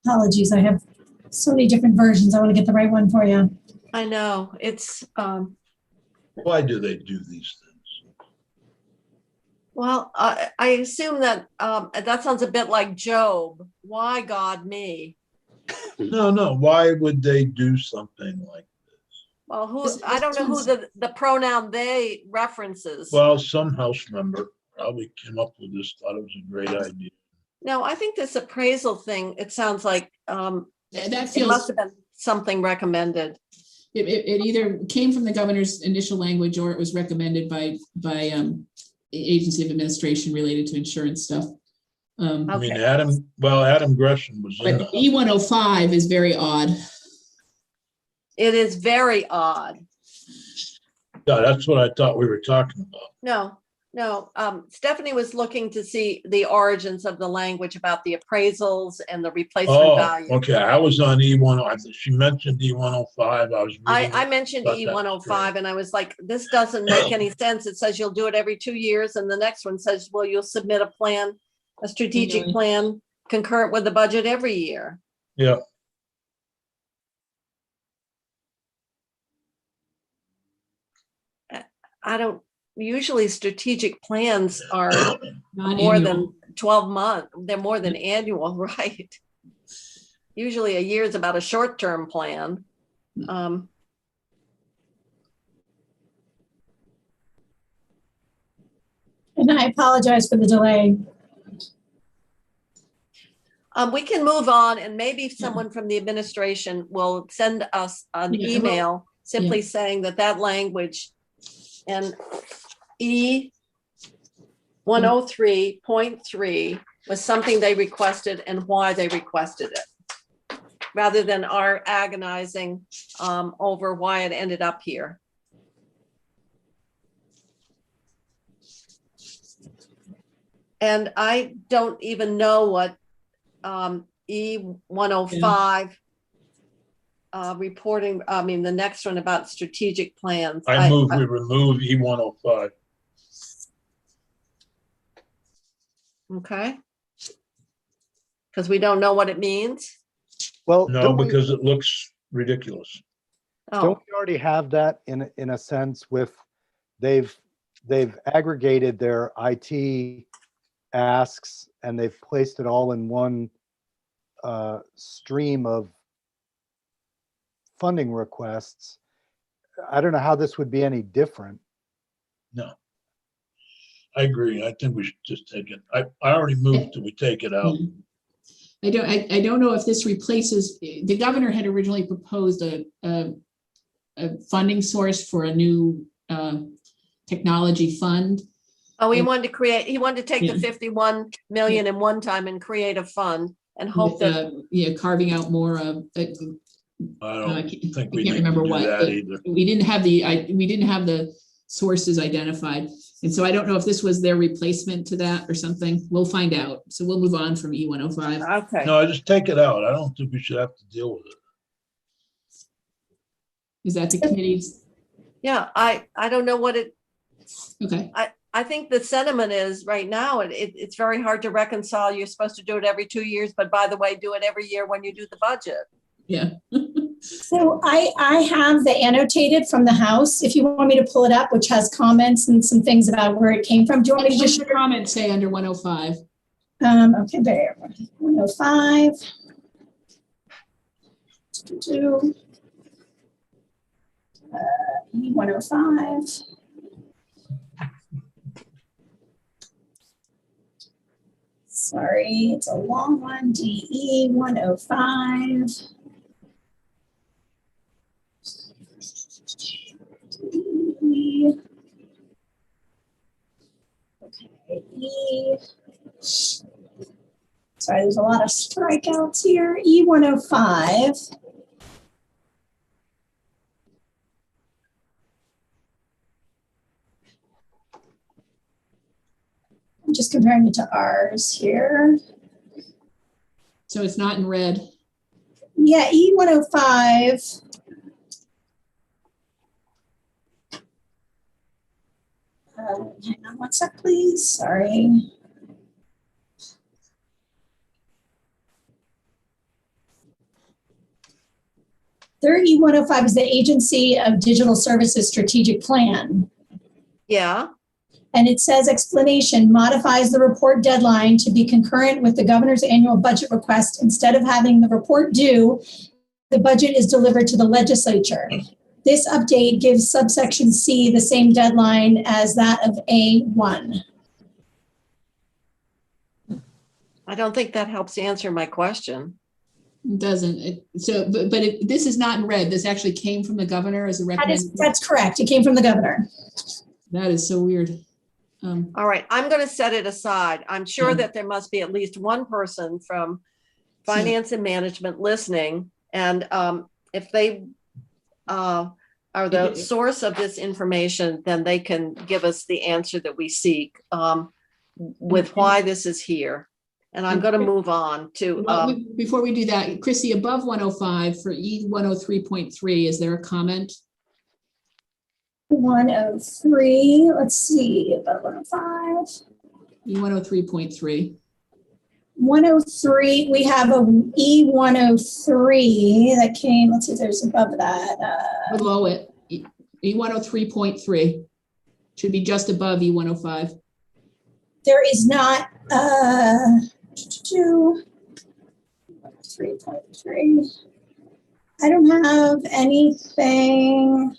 Speaker 8: Apologies, I have so many different versions. I want to get the right one for you.
Speaker 2: I know, it's,
Speaker 4: Why do they do these things?
Speaker 2: well, I assume that, that sounds a bit like Job. Why God me?
Speaker 4: No, why would they do something like this?
Speaker 2: Well, I don't know who the pronoun they references.
Speaker 4: Well, some House member probably came up with this, thought it was a great idea.
Speaker 2: No, I think this appraisal thing, it sounds like,
Speaker 3: That
Speaker 2: it must
Speaker 3: feels,
Speaker 2: have been something recommended.
Speaker 3: it either came from the governor's initial language or it was recommended by agency of administration related to insurance stuff.
Speaker 4: I mean,
Speaker 2: Okay.
Speaker 4: Adam Gresham was in
Speaker 3: But
Speaker 4: the
Speaker 3: E105 is very odd.
Speaker 2: It is very odd.
Speaker 4: Yeah, that's what I thought we were talking about.
Speaker 2: No. Stephanie was looking to see the origins of the language about the appraisals and the replacement
Speaker 4: Oh,
Speaker 2: value.
Speaker 4: okay, I was on E1. She mentioned E105. I was reading.
Speaker 2: I mentioned
Speaker 4: thought that was
Speaker 2: E105 and I was like, this doesn't make any sense. It says you'll do it every 2 years. And the next one says, well, you'll submit a plan, a strategic
Speaker 3: Really?
Speaker 2: plan concurrent with the budget every year.
Speaker 4: Yeah,
Speaker 2: I don't, usually strategic plans are
Speaker 3: Not
Speaker 2: more
Speaker 3: annual.
Speaker 2: than 12 months. They're more than annual, right? Usually a year is about a short-term plan.
Speaker 8: And I apologize for the delay.
Speaker 2: We can move on and maybe someone from the administration will send us an
Speaker 3: Yeah,
Speaker 2: email simply saying that language in E103.3 was something they requested and why they requested it, rather than our agonizing over why it ended up here. And I don't even know what E105 reporting, I mean, the next one about strategic plans.
Speaker 4: I move we remove E105.
Speaker 2: Okay. Because we don't know what it means.
Speaker 1: Well,
Speaker 4: No, because it looks ridiculous.
Speaker 2: Oh,
Speaker 1: don't we already have that in a sense with, they've aggregated their IT asks and they've placed it all in one stream of funding requests. I don't know how this would be any different.
Speaker 4: No. I agree. I think we should just take it. I already moved till we take it out.
Speaker 3: I don't know if this replaces, the governor had originally proposed a funding source for a new technology fund.
Speaker 2: oh, he wanted to take
Speaker 3: Yeah.
Speaker 2: the 51 million in one time and create a fund and hope
Speaker 3: with,
Speaker 2: that,
Speaker 3: carving out more of.
Speaker 4: I don't think we
Speaker 3: can't
Speaker 4: need to
Speaker 3: remember
Speaker 4: do
Speaker 3: what,
Speaker 4: that
Speaker 3: but
Speaker 4: either.
Speaker 3: we didn't have the sources identified. And so I don't know if this was their replacement to that or something. We'll find out. So we'll move on from E105.
Speaker 2: okay.
Speaker 4: No, I just take it out. I don't think we should have to deal with it.
Speaker 3: Is that the committee's?
Speaker 2: Yeah, I don't know what it,
Speaker 3: Okay.
Speaker 2: I think the sentiment is right now, it's very hard to reconcile. You're supposed to do it every 2 years, but by the way, do it every year when you do the budget.
Speaker 3: Yeah.
Speaker 8: So I have the annotated from the House, if you want me to pull it up, which has comments and some things about where it came from. Do you want me to
Speaker 3: What
Speaker 8: just
Speaker 3: does the comment say under 105?
Speaker 8: Okay, there. 105. Do 105. Sorry, it's a long one. DE 105. DE. Okay, E. Sorry, there's a lot of strikeouts here. E105. I'm just comparing it to ours here.
Speaker 3: So it's not in red.
Speaker 8: Yeah, E105. Hang on one sec, please. Sorry. Their E105 is the Agency of Digital Services Strategic Plan.
Speaker 2: Yeah.
Speaker 8: And it says explanation modifies the report deadline to be concurrent with the governor's annual budget request. Instead of having the report due, the budget is delivered to the legislature. This update gives subsection C the same deadline as that of A1.
Speaker 2: I don't think that helps answer my question.
Speaker 3: It doesn't. This is not in red. This actually came from the governor as a recommendation.
Speaker 8: That's correct. It came from the governor.
Speaker 3: That is so weird.
Speaker 2: All right, I'm going to set it aside. I'm sure that there must be at least one person from finance and management listening. And if they are the source of this information, then they can give us the answer that we seek with why this is here. And I'm going to move on to.
Speaker 3: Before we do that, Chrissy, above 105 for E103.3, is there a comment?
Speaker 8: 103, let's see, about 105.
Speaker 3: E103.3.
Speaker 8: 103, we have a E103 that came, let's see if there's above that.
Speaker 3: Below it, E103.3. Should be just above E105.
Speaker 8: There is not 3.3. I don't have anything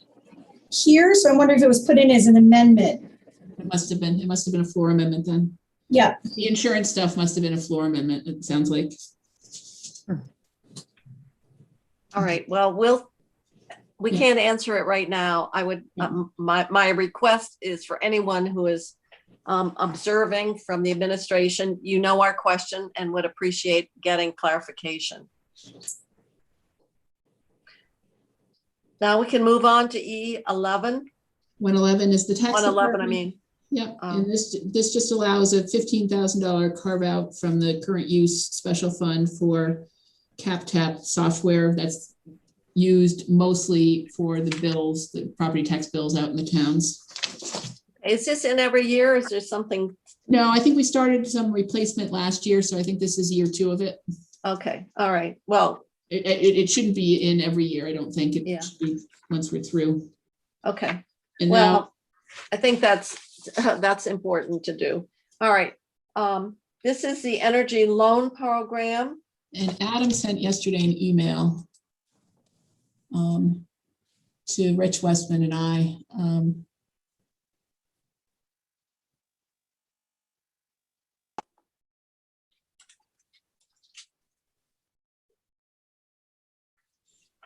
Speaker 8: here, so I'm wondering if it was put in as an amendment.
Speaker 3: It must have been a floor amendment then.
Speaker 8: Yeah.
Speaker 3: The insurance stuff must have been a floor amendment, it sounds like.
Speaker 2: All right, well, we can't answer it right now. I would, my request is for anyone who is observing from the administration, you know our question and would appreciate getting clarification. Now we can move on to E11.
Speaker 3: 111 is the tax.
Speaker 2: 111, I mean.
Speaker 3: Yep, and this just allows a $15,000 carve out from the current use special fund for CapTap software that's used mostly for the bills, the property tax bills out in the towns.
Speaker 2: Is this in every year? Or is there something?
Speaker 3: No, I think we started some replacement last year, so I think this is year 2 of it.
Speaker 2: Okay, all right. Well,
Speaker 3: it shouldn't be in every year. I don't think it should be once we're through.
Speaker 2: Okay.
Speaker 3: And
Speaker 2: well,
Speaker 3: now,
Speaker 2: I think that's important to do. All right. This is the energy loan program.
Speaker 3: and Adam sent yesterday an email to Rich Westman and I.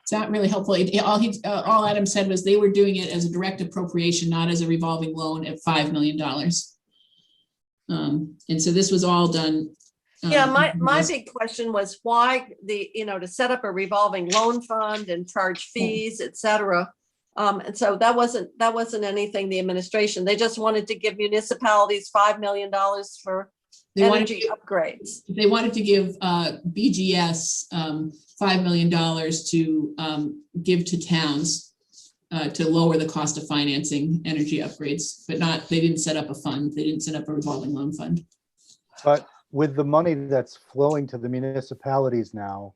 Speaker 3: It's not really helpful. All Adam said was they were doing it as a direct appropriation, not as a revolving loan at $5 million. And so this was all done.
Speaker 2: Yeah, my big question was why to set up a revolving loan fund and charge fees, et cetera. And so that wasn't anything the administration, they just wanted to give municipalities $5 million for energy upgrades.
Speaker 3: They wanted to give BGS $5 million to give to towns to lower the cost of financing energy upgrades, but they didn't set up a fund. They didn't set up a revolving loan fund.
Speaker 1: But with the money that's flowing to the municipalities now,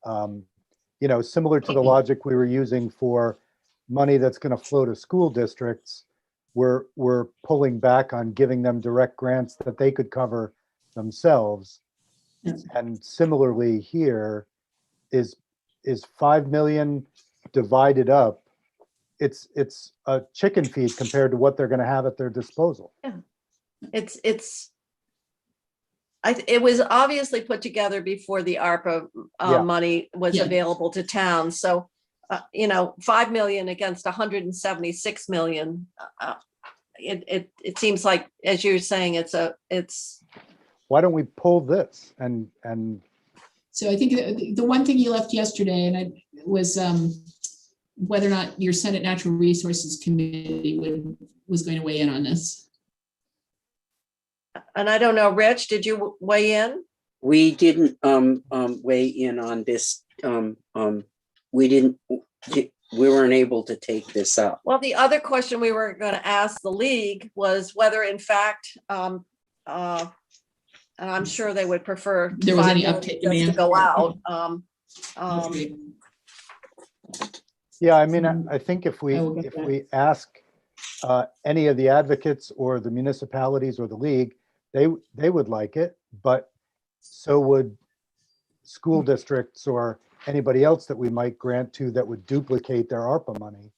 Speaker 1: similar to the logic we were using for money that's going to flow to school districts, we're pulling back on giving them direct grants that they could cover themselves.
Speaker 3: Yes.
Speaker 1: And similarly here, is 5 million divided up? It's a chicken feed compared to what they're going to have at their disposal.
Speaker 2: It was obviously put together before the ARPA
Speaker 1: Yeah.
Speaker 2: money was
Speaker 3: Yeah.
Speaker 2: available to towns. So, 5 million against 176 million. It seems like, as you're saying, it's.
Speaker 1: Why don't we pull this and
Speaker 3: So I think the one thing you left yesterday, and was whether or not your Senate Natural Resources Committee was going to weigh in on this.
Speaker 2: And I don't know, Rich, did you weigh in?
Speaker 6: We didn't weigh in on this. We weren't able to take this up.
Speaker 2: Well, the other question we were going to ask the league was whether, in fact, and I'm sure they would prefer
Speaker 3: There was
Speaker 2: 5
Speaker 3: any
Speaker 2: million
Speaker 3: uptake
Speaker 2: just to
Speaker 3: demand.
Speaker 2: go out.
Speaker 1: yeah, I mean, I think if
Speaker 3: I will get that.
Speaker 1: we ask any of the advocates or the municipalities or the league, they would like it, but so would school districts or anybody else that we might grant to that would duplicate their ARPA money.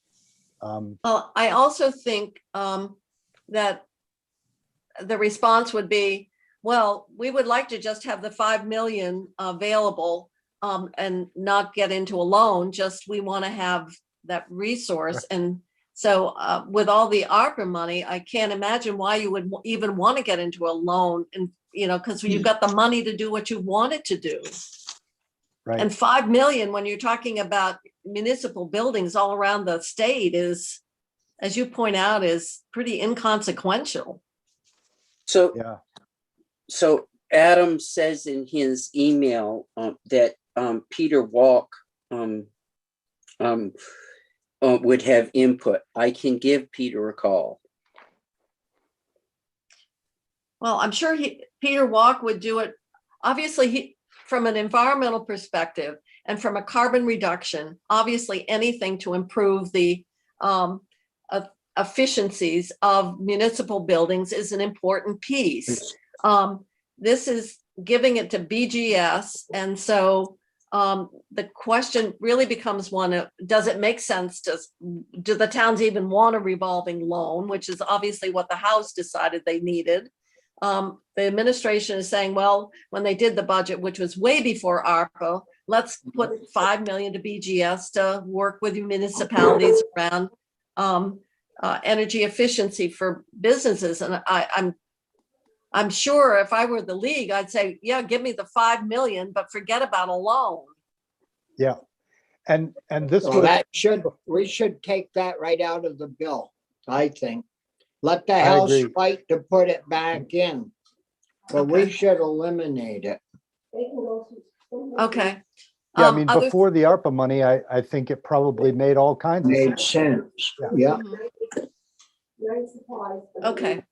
Speaker 2: Well, I also think that the response would be, well, we would like to just have the 5 million available and not get into a loan, just we want to have that resource. And so with all the ARPA money, I can't imagine why you would even want to get into a loan, and because you've got the money to do what you wanted to do.
Speaker 1: Right.
Speaker 2: And 5 million, when you're talking about municipal buildings all around the state, is, as you point out, is pretty inconsequential.
Speaker 6: So,
Speaker 1: Yeah.
Speaker 6: so Adam says in his email that Peter Walk would have input. I can give Peter a call.
Speaker 2: Well, I'm sure Peter Walk would do it. Obviously, from an environmental perspective and from a carbon reduction, obviously anything to improve the efficiencies of municipal buildings is an important piece. This is giving it to BGS. And so the question really becomes one of, does it make sense? Do the towns even want a revolving loan, which is obviously what the House decided they needed. The administration is saying, well, when they did the budget, which was way before ARPA, let's put 5 million to BGS to work with municipalities around energy efficiency for businesses. And I'm sure if I were the league, I'd say, yeah, give me the 5 million, but forget about a loan.
Speaker 1: Yeah. And this
Speaker 5: Well,
Speaker 1: would,
Speaker 5: we should take that right out of the bill, I think. Let the
Speaker 1: I
Speaker 5: House
Speaker 1: agree.
Speaker 5: fight to put it back in. But we
Speaker 2: Okay.
Speaker 5: should eliminate it.
Speaker 2: Okay.
Speaker 1: yeah, I mean,
Speaker 2: Other-
Speaker 1: before the ARPA money, I think it probably made all kinds of
Speaker 5: Made
Speaker 1: sense.
Speaker 5: sense.
Speaker 1: Yeah.
Speaker 5: Yeah.
Speaker 2: Okay.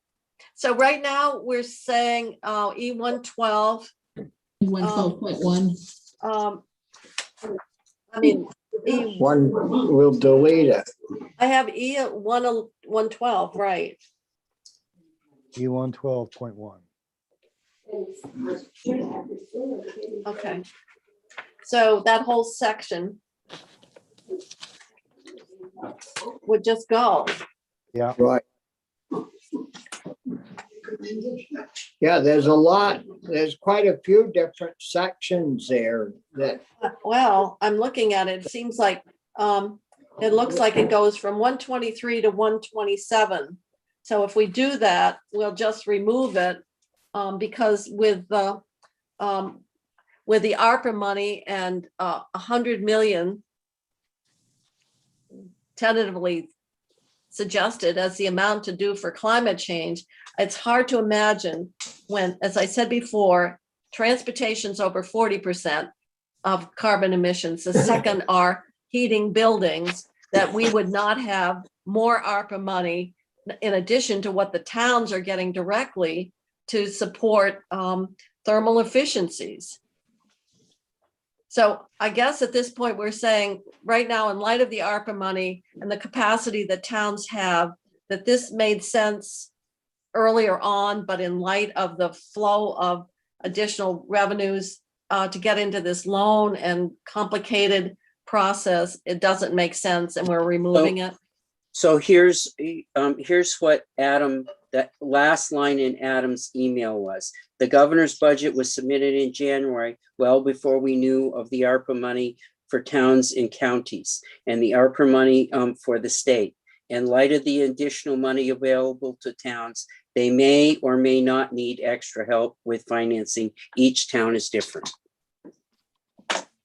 Speaker 2: So right now we're saying E112.
Speaker 3: 112.1.
Speaker 2: I mean,
Speaker 5: One, we'll delete it.
Speaker 2: I have E112, right?
Speaker 1: E112.1.
Speaker 2: Okay. So that whole section would just go.
Speaker 1: Yeah.
Speaker 5: Right. Yeah, there's quite a few different sections there that,
Speaker 2: Well, I'm looking at it. It seems like it looks like it goes from 123 to 127. So if we do that, we'll just remove it because with the ARPA money and 100 million tentatively suggested as the amount to do for climate change, it's hard to imagine when, as I said before, transportation's over 40% of carbon emissions. The second are heating buildings, that we would not have more ARPA money in addition to what the towns are getting directly to support thermal efficiencies. So I guess at this point, we're saying right now, in light of the ARPA money and the capacity that towns have, that this made sense earlier on, but in light of the flow of additional revenues to get into this loan and complicated process, it doesn't make sense and we're removing it.
Speaker 6: So here's what Adam, that last line in Adam's email was. The governor's budget was submitted in January, well before we knew of the ARPA money for towns and counties and the ARPA money for the state. In light of the additional money available to towns, they may or may not need extra help with financing. Each town is different.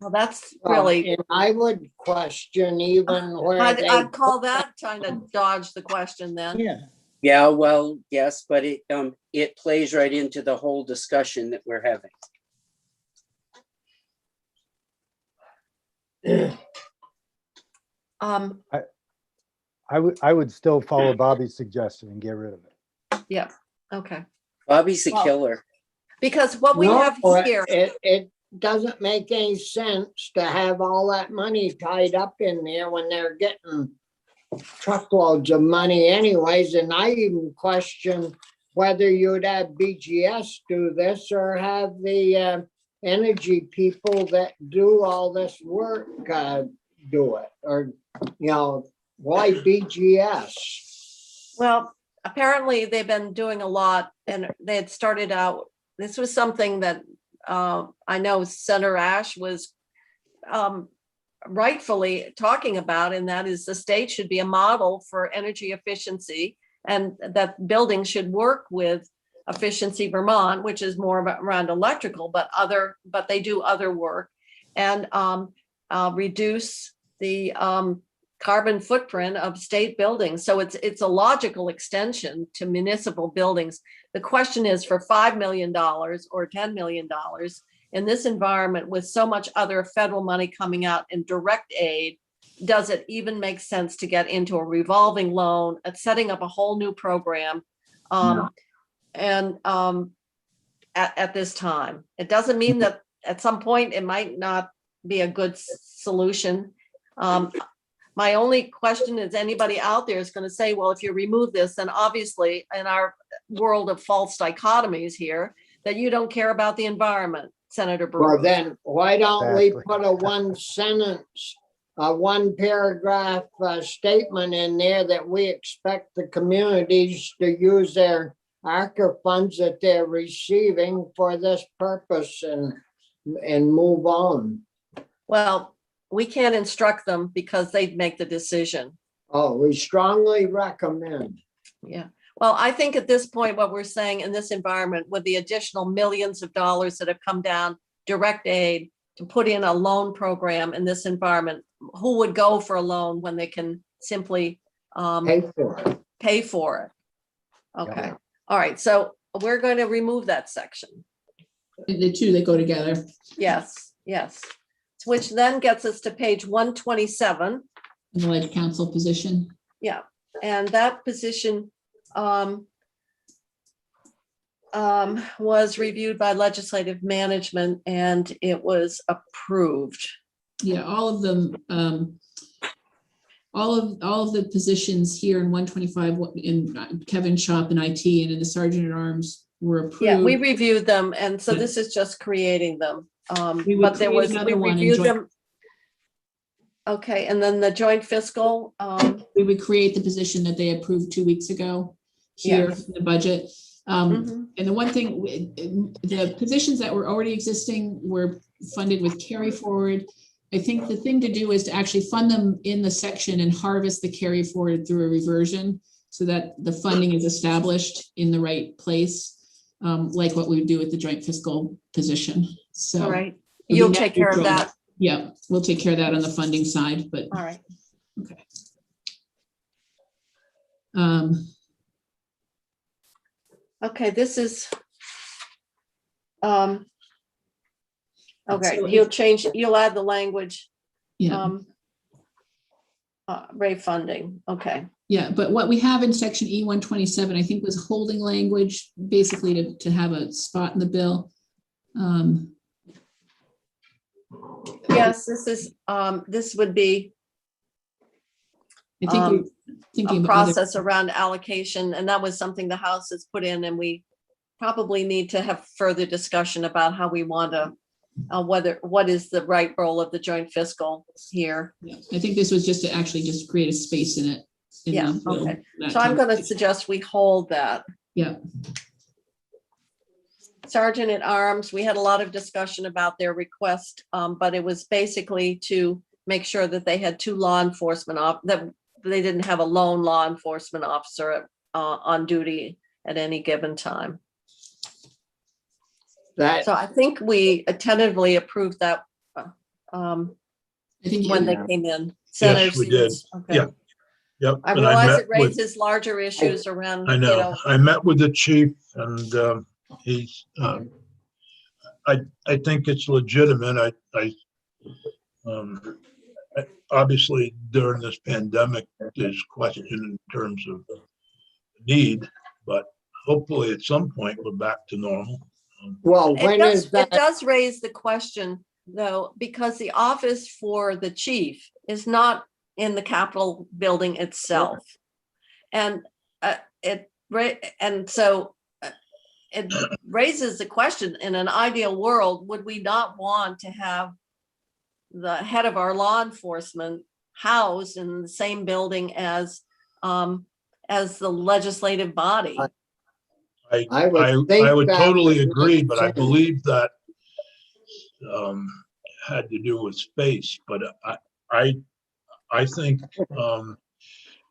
Speaker 2: Well, that's really,
Speaker 5: And I would question even where
Speaker 2: I'd call that trying to dodge the question then.
Speaker 7: Yeah.
Speaker 6: Yeah, well, yes, but it plays right into the whole discussion that we're having.
Speaker 1: I would still follow Bobby's suggestion and get rid of it.
Speaker 2: Yeah, okay.
Speaker 6: Bobby's the
Speaker 2: Well,
Speaker 6: killer.
Speaker 2: Because what we have here,
Speaker 5: it doesn't make any sense to have all that money tied up in there when they're getting truckloads of money anyways. And I even question whether you'd have BGS do this or have the energy people that do all this work do it, or, why BGS?
Speaker 2: well, apparently they've been doing a lot and they had started out, this was something that I know Senator Ash was rightfully talking about, and that is the state should be a model for energy efficiency and that buildings should work with Efficiency Vermont, which is more about around electrical, but they do other work, and reduce the carbon footprint of state buildings. So it's a logical extension to municipal buildings. The question is, for $5 million or $10 million in this environment with so much other federal money coming out in direct aid, does it even make sense to get into a revolving loan at setting up a whole new program? And at this time, it doesn't mean that at some point it might not be a good solution. My only question is, anybody out there is going to say, well, if you remove this, then obviously in our world of false dichotomies here, that you don't care about the environment, Senator Brewer.
Speaker 5: Well, then why don't we
Speaker 1: Exactly.
Speaker 5: put a one sentence, a one paragraph statement in there that we expect the communities to use their ARCA funds that they're receiving for this purpose and move on.
Speaker 2: Well, we can't instruct them because they'd make the decision.
Speaker 5: Oh, we strongly recommend.
Speaker 2: Yeah. Well, I think at this point, what we're saying in this environment with the additional millions of dollars that have come down, direct aid to put in a loan program in this environment, who would go for a loan when they can simply
Speaker 5: Pay for it.
Speaker 2: pay for it? Okay.
Speaker 1: Yeah.
Speaker 2: All right. So we're going to remove that section.
Speaker 3: The two that go together.
Speaker 2: Yes. Yes. Which then gets us to page 127.
Speaker 3: In the lead council position.
Speaker 2: Yeah. And that position was reviewed by legislative management and it was approved.
Speaker 3: Yeah, all of them, all of the positions here in 125 in Kevin Shop in IT and in the Sergeant at Arms were approved.
Speaker 2: Yeah, we reviewed them, and so this is just creating them.
Speaker 3: We would
Speaker 2: But there
Speaker 3: create
Speaker 2: was,
Speaker 3: another
Speaker 2: we
Speaker 3: one and
Speaker 2: reviewed
Speaker 3: join-
Speaker 2: them. Okay, and then the joint fiscal,
Speaker 3: We would create the position that they approved 2 weeks ago here
Speaker 2: Yes.
Speaker 3: in the budget.
Speaker 2: mhm.
Speaker 3: And the one thing, the positions that were already existing were funded with carry forward. I think the thing to do is to actually fund them in the section and harvest the carry forward through a reversion so that the funding is established in the right place, like what we would do with the joint fiscal position. So.
Speaker 2: All right,
Speaker 3: it'll be
Speaker 2: you'll
Speaker 3: net
Speaker 2: take care of
Speaker 3: neutral.
Speaker 2: that.
Speaker 3: Yeah, we'll take care of that on the funding side, but.
Speaker 2: All right.
Speaker 3: Okay.
Speaker 2: Okay, this is. Okay,
Speaker 3: So
Speaker 2: you'll add the language.
Speaker 3: Yeah,
Speaker 2: rate funding, okay.
Speaker 3: Yeah, but what we have in section E127, I think, was holding language, basically to have a spot in the bill.
Speaker 2: Yes, this would be
Speaker 3: I think you're thinking
Speaker 2: a
Speaker 3: about other-
Speaker 2: process around allocation, and that was something the House has put in, and we probably need to have further discussion about how we want to, what is the right role of the joint fiscal here.
Speaker 3: Yeah, I think this was just to actually just create a space in it. in
Speaker 2: Yeah,
Speaker 3: the bill,
Speaker 2: okay.
Speaker 3: that
Speaker 2: So I'm
Speaker 3: time.
Speaker 2: going to suggest we hold that.
Speaker 3: Yeah,
Speaker 2: Sergeant at Arms, we had a lot of discussion about their request, but it was basically to make sure that they had two law enforcement that they didn't have a lone law enforcement officer on duty at any given time.
Speaker 5: That,
Speaker 2: So I think we tentatively approved that
Speaker 3: I think
Speaker 2: when they
Speaker 5: Yeah.
Speaker 2: came in.
Speaker 4: Yes, we did.
Speaker 2: Okay.
Speaker 4: Yeah. Yep.
Speaker 2: I
Speaker 4: and
Speaker 2: realize
Speaker 4: met
Speaker 2: it
Speaker 4: with-
Speaker 2: raises larger issues around,
Speaker 4: I
Speaker 2: you
Speaker 4: know.
Speaker 2: know,
Speaker 4: I met with the chief and he's, I think it's legitimate. Obviously during this pandemic, there's question in terms of need, but hopefully at some point we're back to normal.
Speaker 5: well,
Speaker 2: it
Speaker 5: when is
Speaker 2: does,
Speaker 5: that?
Speaker 2: it does raise the question, though, because the office for the chief is not in the Capitol building itself. And so it raises the question, in an ideal world, would we not want to have the head of our law enforcement housed in the same building as the legislative body?
Speaker 5: I would think
Speaker 4: I would
Speaker 5: that
Speaker 4: totally
Speaker 5: would
Speaker 4: agree,
Speaker 5: make
Speaker 4: but I
Speaker 5: sense.
Speaker 4: believe that had to do with space, but I think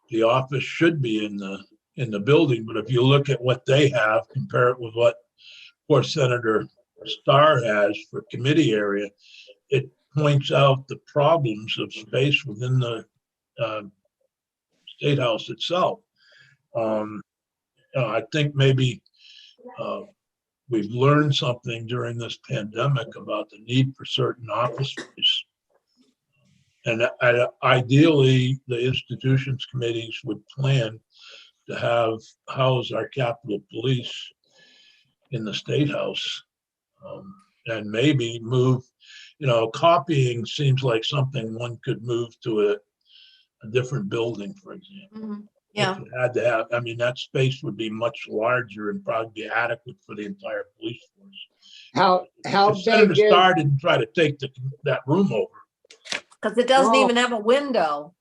Speaker 4: the office should be in the building, but if you look at what they have, compare it with what poor Senator Starr has for committee area, it points out the problems of space within the State House itself. I think maybe we've learned something during this pandemic about the need for certain office space. And ideally, the institutions committees would plan to house our Capitol Police in the State House. And maybe move, copying seems like something one could move to a different building, for example.
Speaker 2: Mhm. Yeah,
Speaker 4: If it had to have, that space would be much larger and probably be adequate for the entire police force.
Speaker 5: How
Speaker 4: If Senator
Speaker 5: big
Speaker 4: Starr
Speaker 5: is,
Speaker 4: didn't try to take that room over.
Speaker 2: because it doesn't
Speaker 5: Well-
Speaker 2: even have a window.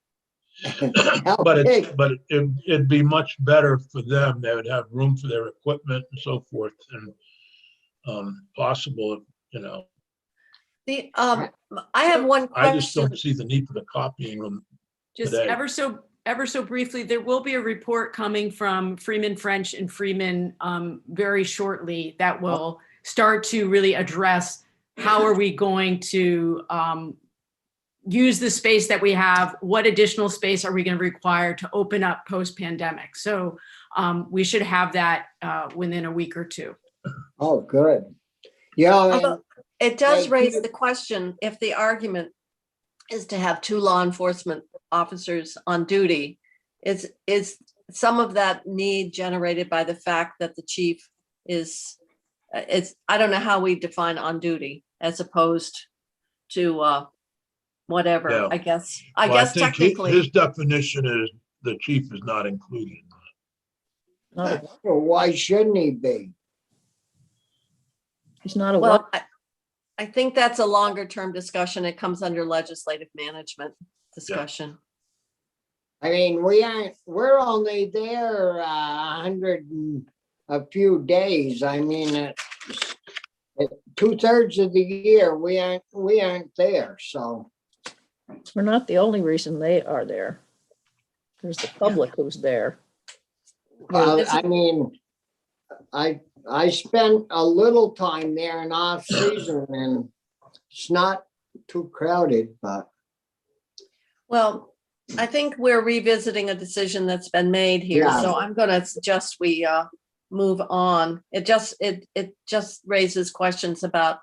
Speaker 5: how
Speaker 4: But
Speaker 5: big?
Speaker 4: it'd be much better for them. They would have room for their equipment and so forth, and possible,
Speaker 2: The I have one
Speaker 4: I just
Speaker 2: question.
Speaker 4: don't see the need for the copying room.
Speaker 9: Just
Speaker 4: today.
Speaker 9: ever so briefly, there will be a report coming from Freeman French and Freeman very shortly that will start to really address how are we going to use the space that we have, what additional space are we going to require to open up post-pandemic. So we should have that within a week or two.
Speaker 5: Oh, good. Yeah,
Speaker 2: Although it does
Speaker 5: Like,
Speaker 2: raise
Speaker 5: you-
Speaker 2: the question, if the argument is to have two law enforcement officers on duty, is some of that need generated by the fact that the chief is, I don't know how we define on duty as opposed to whatever,
Speaker 4: Yeah.
Speaker 2: I guess
Speaker 4: Well, I think
Speaker 2: technically.
Speaker 4: his definition is the chief is not included.
Speaker 7: Not a-
Speaker 5: well, why shouldn't he be?
Speaker 7: He's not a
Speaker 2: Well,
Speaker 7: what?
Speaker 2: I think that's a longer term discussion. It comes under legislative management discussion.
Speaker 5: I mean, we're only there 100 and a few days. I mean, 2/3 of the year, we aren't there, so.
Speaker 7: We're not the only reason they are there. There's the public who's there.
Speaker 5: I mean, I spent a little time there in off season and it's not too crowded, but
Speaker 2: Well, I think we're revisiting a decision that's been made here,
Speaker 5: Yeah.
Speaker 2: so I'm gonna suggest we move on. It just raises questions about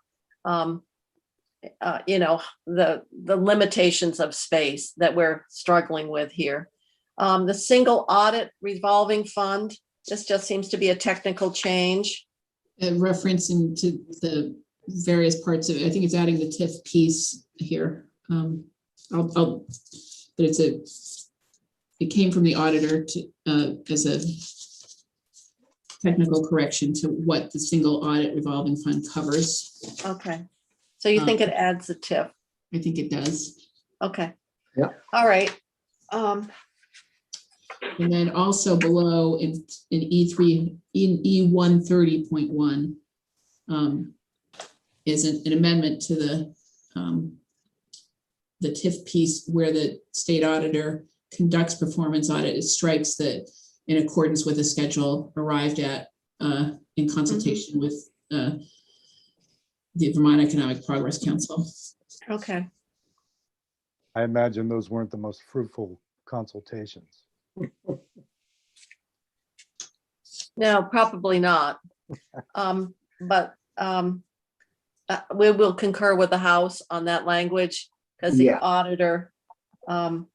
Speaker 2: the limitations of space that we're struggling with here. The single audit revolving fund, this just seems to be a technical change.
Speaker 3: Referencing to the various parts of it. I think it's adding the TIF piece here. But it came from the auditor to as a technical correction to what the single audit revolving fund covers.
Speaker 2: Okay. So you think it adds a TIF?
Speaker 3: I think it does.
Speaker 2: Okay.
Speaker 5: Yeah.
Speaker 2: All right.
Speaker 3: And then also below in E3, in E130.1 is an amendment to the TIF piece where the state auditor conducts performance audit. It strikes that in accordance with the schedule arrived at in consultation with the Vermont Economic Progress Council.
Speaker 2: Okay.
Speaker 1: I imagine those weren't the most fruitful consultations.
Speaker 2: No, probably not. But we will concur with the House on that language because the
Speaker 5: Yeah.
Speaker 2: auditor,
Speaker 7: How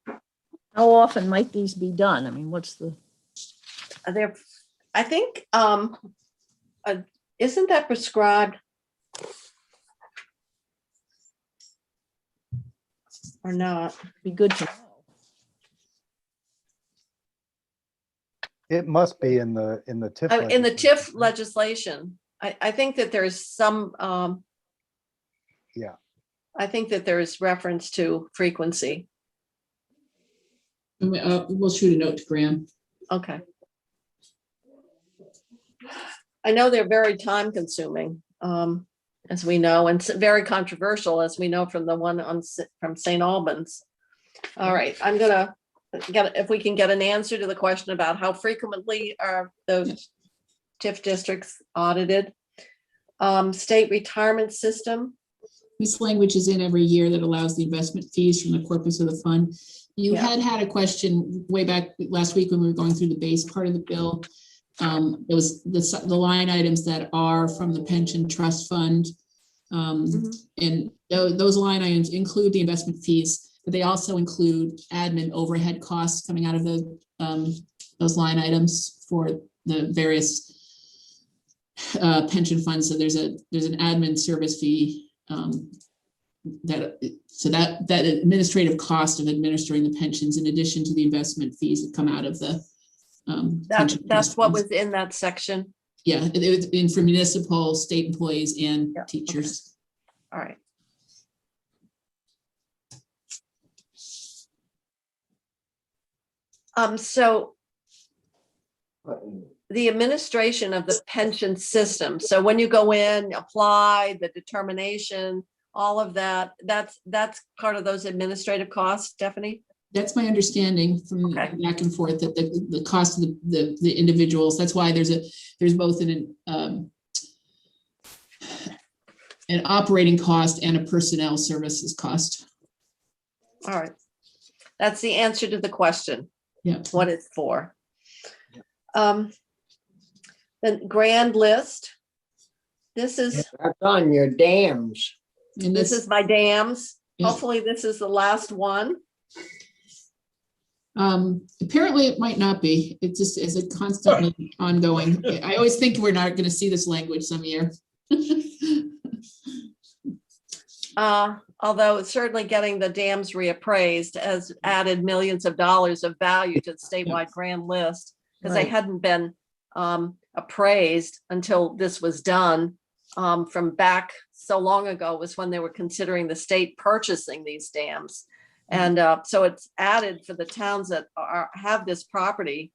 Speaker 7: often might these be done? I mean, what's the,
Speaker 2: there, I think, isn't that prescribed? Or not?
Speaker 7: be good to know.
Speaker 1: It must be in the TIF.
Speaker 2: In the
Speaker 1: legislation.
Speaker 2: TIF legislation, I think that there's some,
Speaker 1: Yeah.
Speaker 2: I think that there is reference to frequency.
Speaker 3: And we'll shoot a note to Graham.
Speaker 2: Okay. I know they're very time consuming, as we know, and very controversial, as we know from the one from St. Albans. All right, I'm gonna if we can get an answer to the question about how frequently are those TIF districts audited. State retirement system.
Speaker 3: This language is in every year that allows the investment fees from the corpus of the fund. You
Speaker 2: Yeah.
Speaker 3: had a question way back last week when we were going through the base part of the bill. It was the line items that are from the pension trust fund. And those line items include the investment fees, but they also include admin overhead costs coming out of those line items for the various pension funds. So there's an admin service fee that administrative cost of administering the pensions in addition to the investment fees that come out of the pension
Speaker 2: That's
Speaker 3: trust
Speaker 2: what
Speaker 3: funds.
Speaker 2: was in that section.
Speaker 3: Yeah, it was in for municipal, state employees and
Speaker 2: Yeah,
Speaker 3: teachers.
Speaker 2: All right. So the administration of the pension system. So when you go in, apply, the determination, all of that, that's part of those administrative costs, Stephanie?
Speaker 3: That's my understanding from
Speaker 2: Okay.
Speaker 3: back and forth, that the cost of the individuals, that's why there's both an operating cost and a personnel services cost.
Speaker 2: All right. That's the answer to the question.
Speaker 3: Yeah.
Speaker 2: What it's for. The grand list. This is
Speaker 5: That's on your dams.
Speaker 3: And
Speaker 2: this is my dams.
Speaker 3: Yeah.
Speaker 2: Hopefully this is the last one.
Speaker 3: Apparently it might not be. It just is a constantly ongoing. I always think we're not going to see this language some year.
Speaker 2: Although it's certainly getting the dams reappraised has added millions of dollars of value to the statewide grand list because they
Speaker 7: Right.
Speaker 2: hadn't been appraised until this was done. From back so long ago was when they were considering the state purchasing these dams. And so it's added for the towns that have this property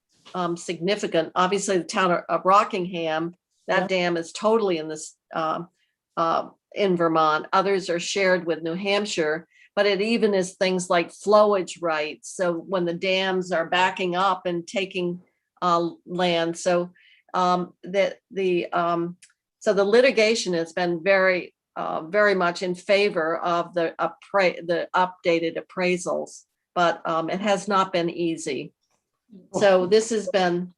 Speaker 2: significant. Obviously, the town of Rockingham, that
Speaker 7: Yeah.
Speaker 2: dam is totally in this in Vermont. Others are shared with New Hampshire, but it even is things like flowage rights. So when the dams are backing up and taking land, so so the litigation has been very much in favor of the updated appraisals, but it has not been easy. So this has been,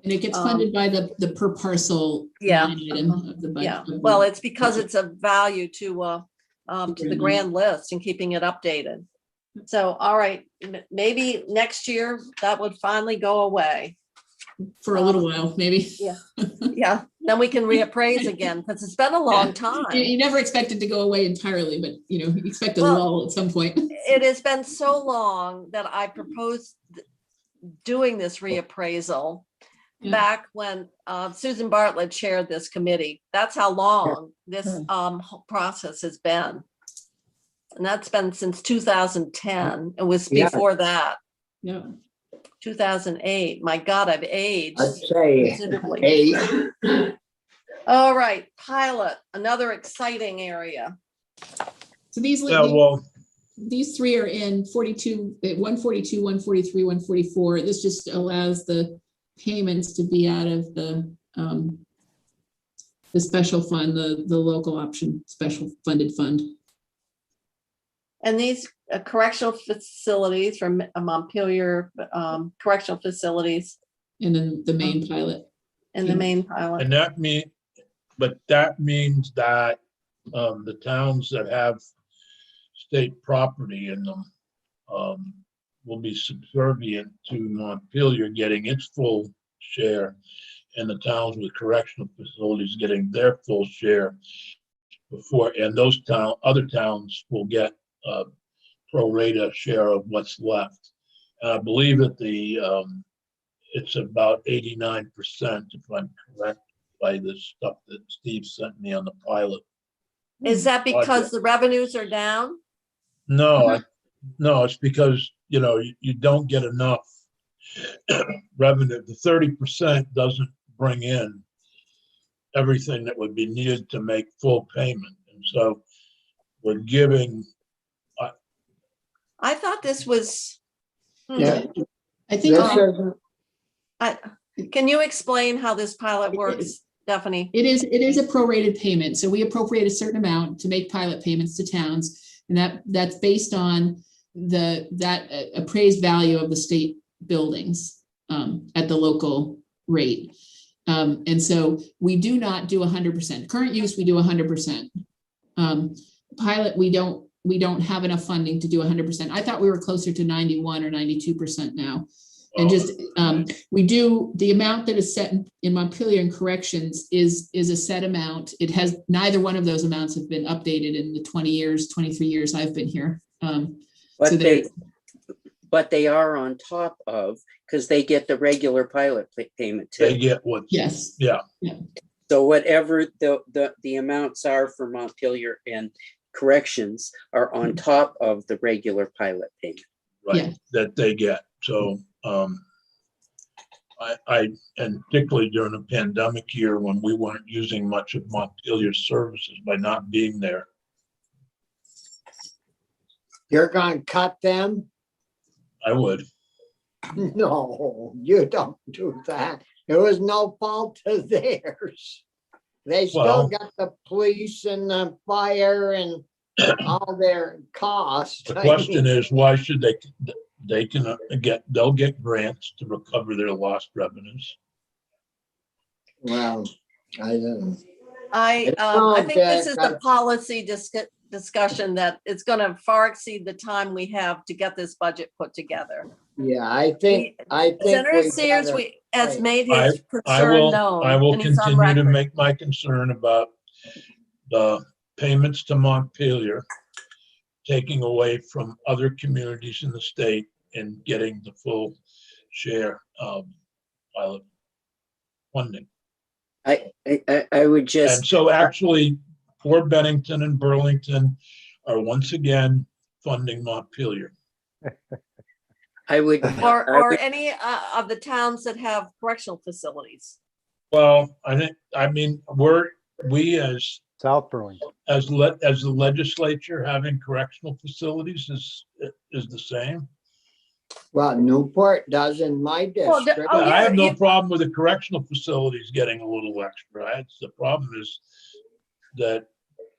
Speaker 3: And it gets funded by the per parcel
Speaker 2: Yeah.
Speaker 3: line item of the budget.
Speaker 2: yeah, well, it's because it's of value to to the grand list and keeping it updated. So, all right, maybe next year that would finally go away.
Speaker 3: For a little while, maybe.
Speaker 2: Yeah. Yeah, then we can reappraise again, because it's been a long time.
Speaker 3: You never expect it to go away entirely, but you expect a
Speaker 2: Well,
Speaker 3: lull at some point.
Speaker 2: It has been so long that I proposed doing this reappraisal
Speaker 3: Yeah.
Speaker 2: back when Susan Bartlett chaired this committee. That's how long this whole process has been. And that's been since 2010. It was
Speaker 5: Yeah.
Speaker 2: before that,
Speaker 3: Yeah.
Speaker 2: 2008. My God, I've aged
Speaker 5: I'd say
Speaker 2: considerably.
Speaker 5: 8.
Speaker 2: All right, pilot, another exciting area.
Speaker 3: So these
Speaker 4: Yeah, well,
Speaker 3: these three are in 42, 142, 143, 144. This just allows the payments to be out of the special fund, the local option special funded fund.
Speaker 2: And these correctional facilities from Montpelier correctional facilities
Speaker 3: And then the main pilot.
Speaker 2: and the main pilot.
Speaker 4: and that means that the towns that have state property in them will be subservient to Montpelier getting its full share, and the towns with correctional facilities getting their full share before, and those other towns will get a pro rata share of what's left. And I believe that it's about 89%, if I'm correct, by the stuff that Steve sent me on the pilot.
Speaker 2: Is that because the revenues are down?
Speaker 4: No, no, it's because, you don't get enough revenue. The 30% doesn't bring in everything that would be needed to make full payment. And so we're giving.
Speaker 2: I thought this was.
Speaker 5: Yeah.
Speaker 3: I think
Speaker 5: This isn't,
Speaker 2: Can you explain how this pilot works, Stephanie?
Speaker 3: it is a prorated payment. So we appropriate a certain amount to make pilot payments to towns. And that's based on that appraised value of the state buildings at the local rate. And so we do not do 100%. Current use, we do 100%. Pilot, we don't have enough funding to do 100%. I thought we were closer to 91 or 92% now. And just, we do, the amount that is set in Montpelier and corrections is a set amount. It has, neither one of those amounts have been updated in the 23 years I've been here.
Speaker 6: But they are on top of, because they get the regular pilot payment too.
Speaker 4: They get what?
Speaker 3: Yes.
Speaker 4: Yeah.
Speaker 6: So whatever the amounts are for Montpelier and corrections are on top of the regular pilot payment.
Speaker 4: Right,
Speaker 3: Yeah.
Speaker 4: that they get. So and particularly during the pandemic year when we weren't using much of Montpelier's services by not being there.
Speaker 5: you're gonna cut them?
Speaker 4: I would.
Speaker 5: No, you don't do that. It was no fault of theirs. They still
Speaker 4: Well-
Speaker 5: got the police and the fire and all their costs.
Speaker 4: The question is, why should they'll get grants to recover their lost revenues.
Speaker 5: Well, I don't.
Speaker 2: I
Speaker 5: not
Speaker 2: think this
Speaker 5: that
Speaker 2: is the
Speaker 5: that's-
Speaker 2: policy discussion that it's going to far exceed the time we have to get this budget put together.
Speaker 5: Yeah, I think.
Speaker 2: Senator
Speaker 5: we
Speaker 2: Sears
Speaker 5: better-
Speaker 2: has made
Speaker 4: I
Speaker 2: his concern known.
Speaker 4: I will
Speaker 2: and he's on
Speaker 4: continue to
Speaker 2: record.
Speaker 4: make my concern about the payments to Montpelier, taking away from other communities in the state and getting the full share of pilot funding.
Speaker 6: I would
Speaker 4: And
Speaker 6: just,
Speaker 4: so actually, poor Bennington and Burlington are once again funding Montpelier.
Speaker 6: I would.
Speaker 2: Or any of the towns that have correctional facilities.
Speaker 4: Well, I mean, we as
Speaker 1: South Burlington.
Speaker 4: as the legislature having correctional facilities is the same.
Speaker 5: Well, Newport does in my
Speaker 2: Well,
Speaker 5: district.
Speaker 2: Oh,
Speaker 4: I have no
Speaker 2: yeah.
Speaker 4: problem with the correctional facilities getting a little extra. The problem is that,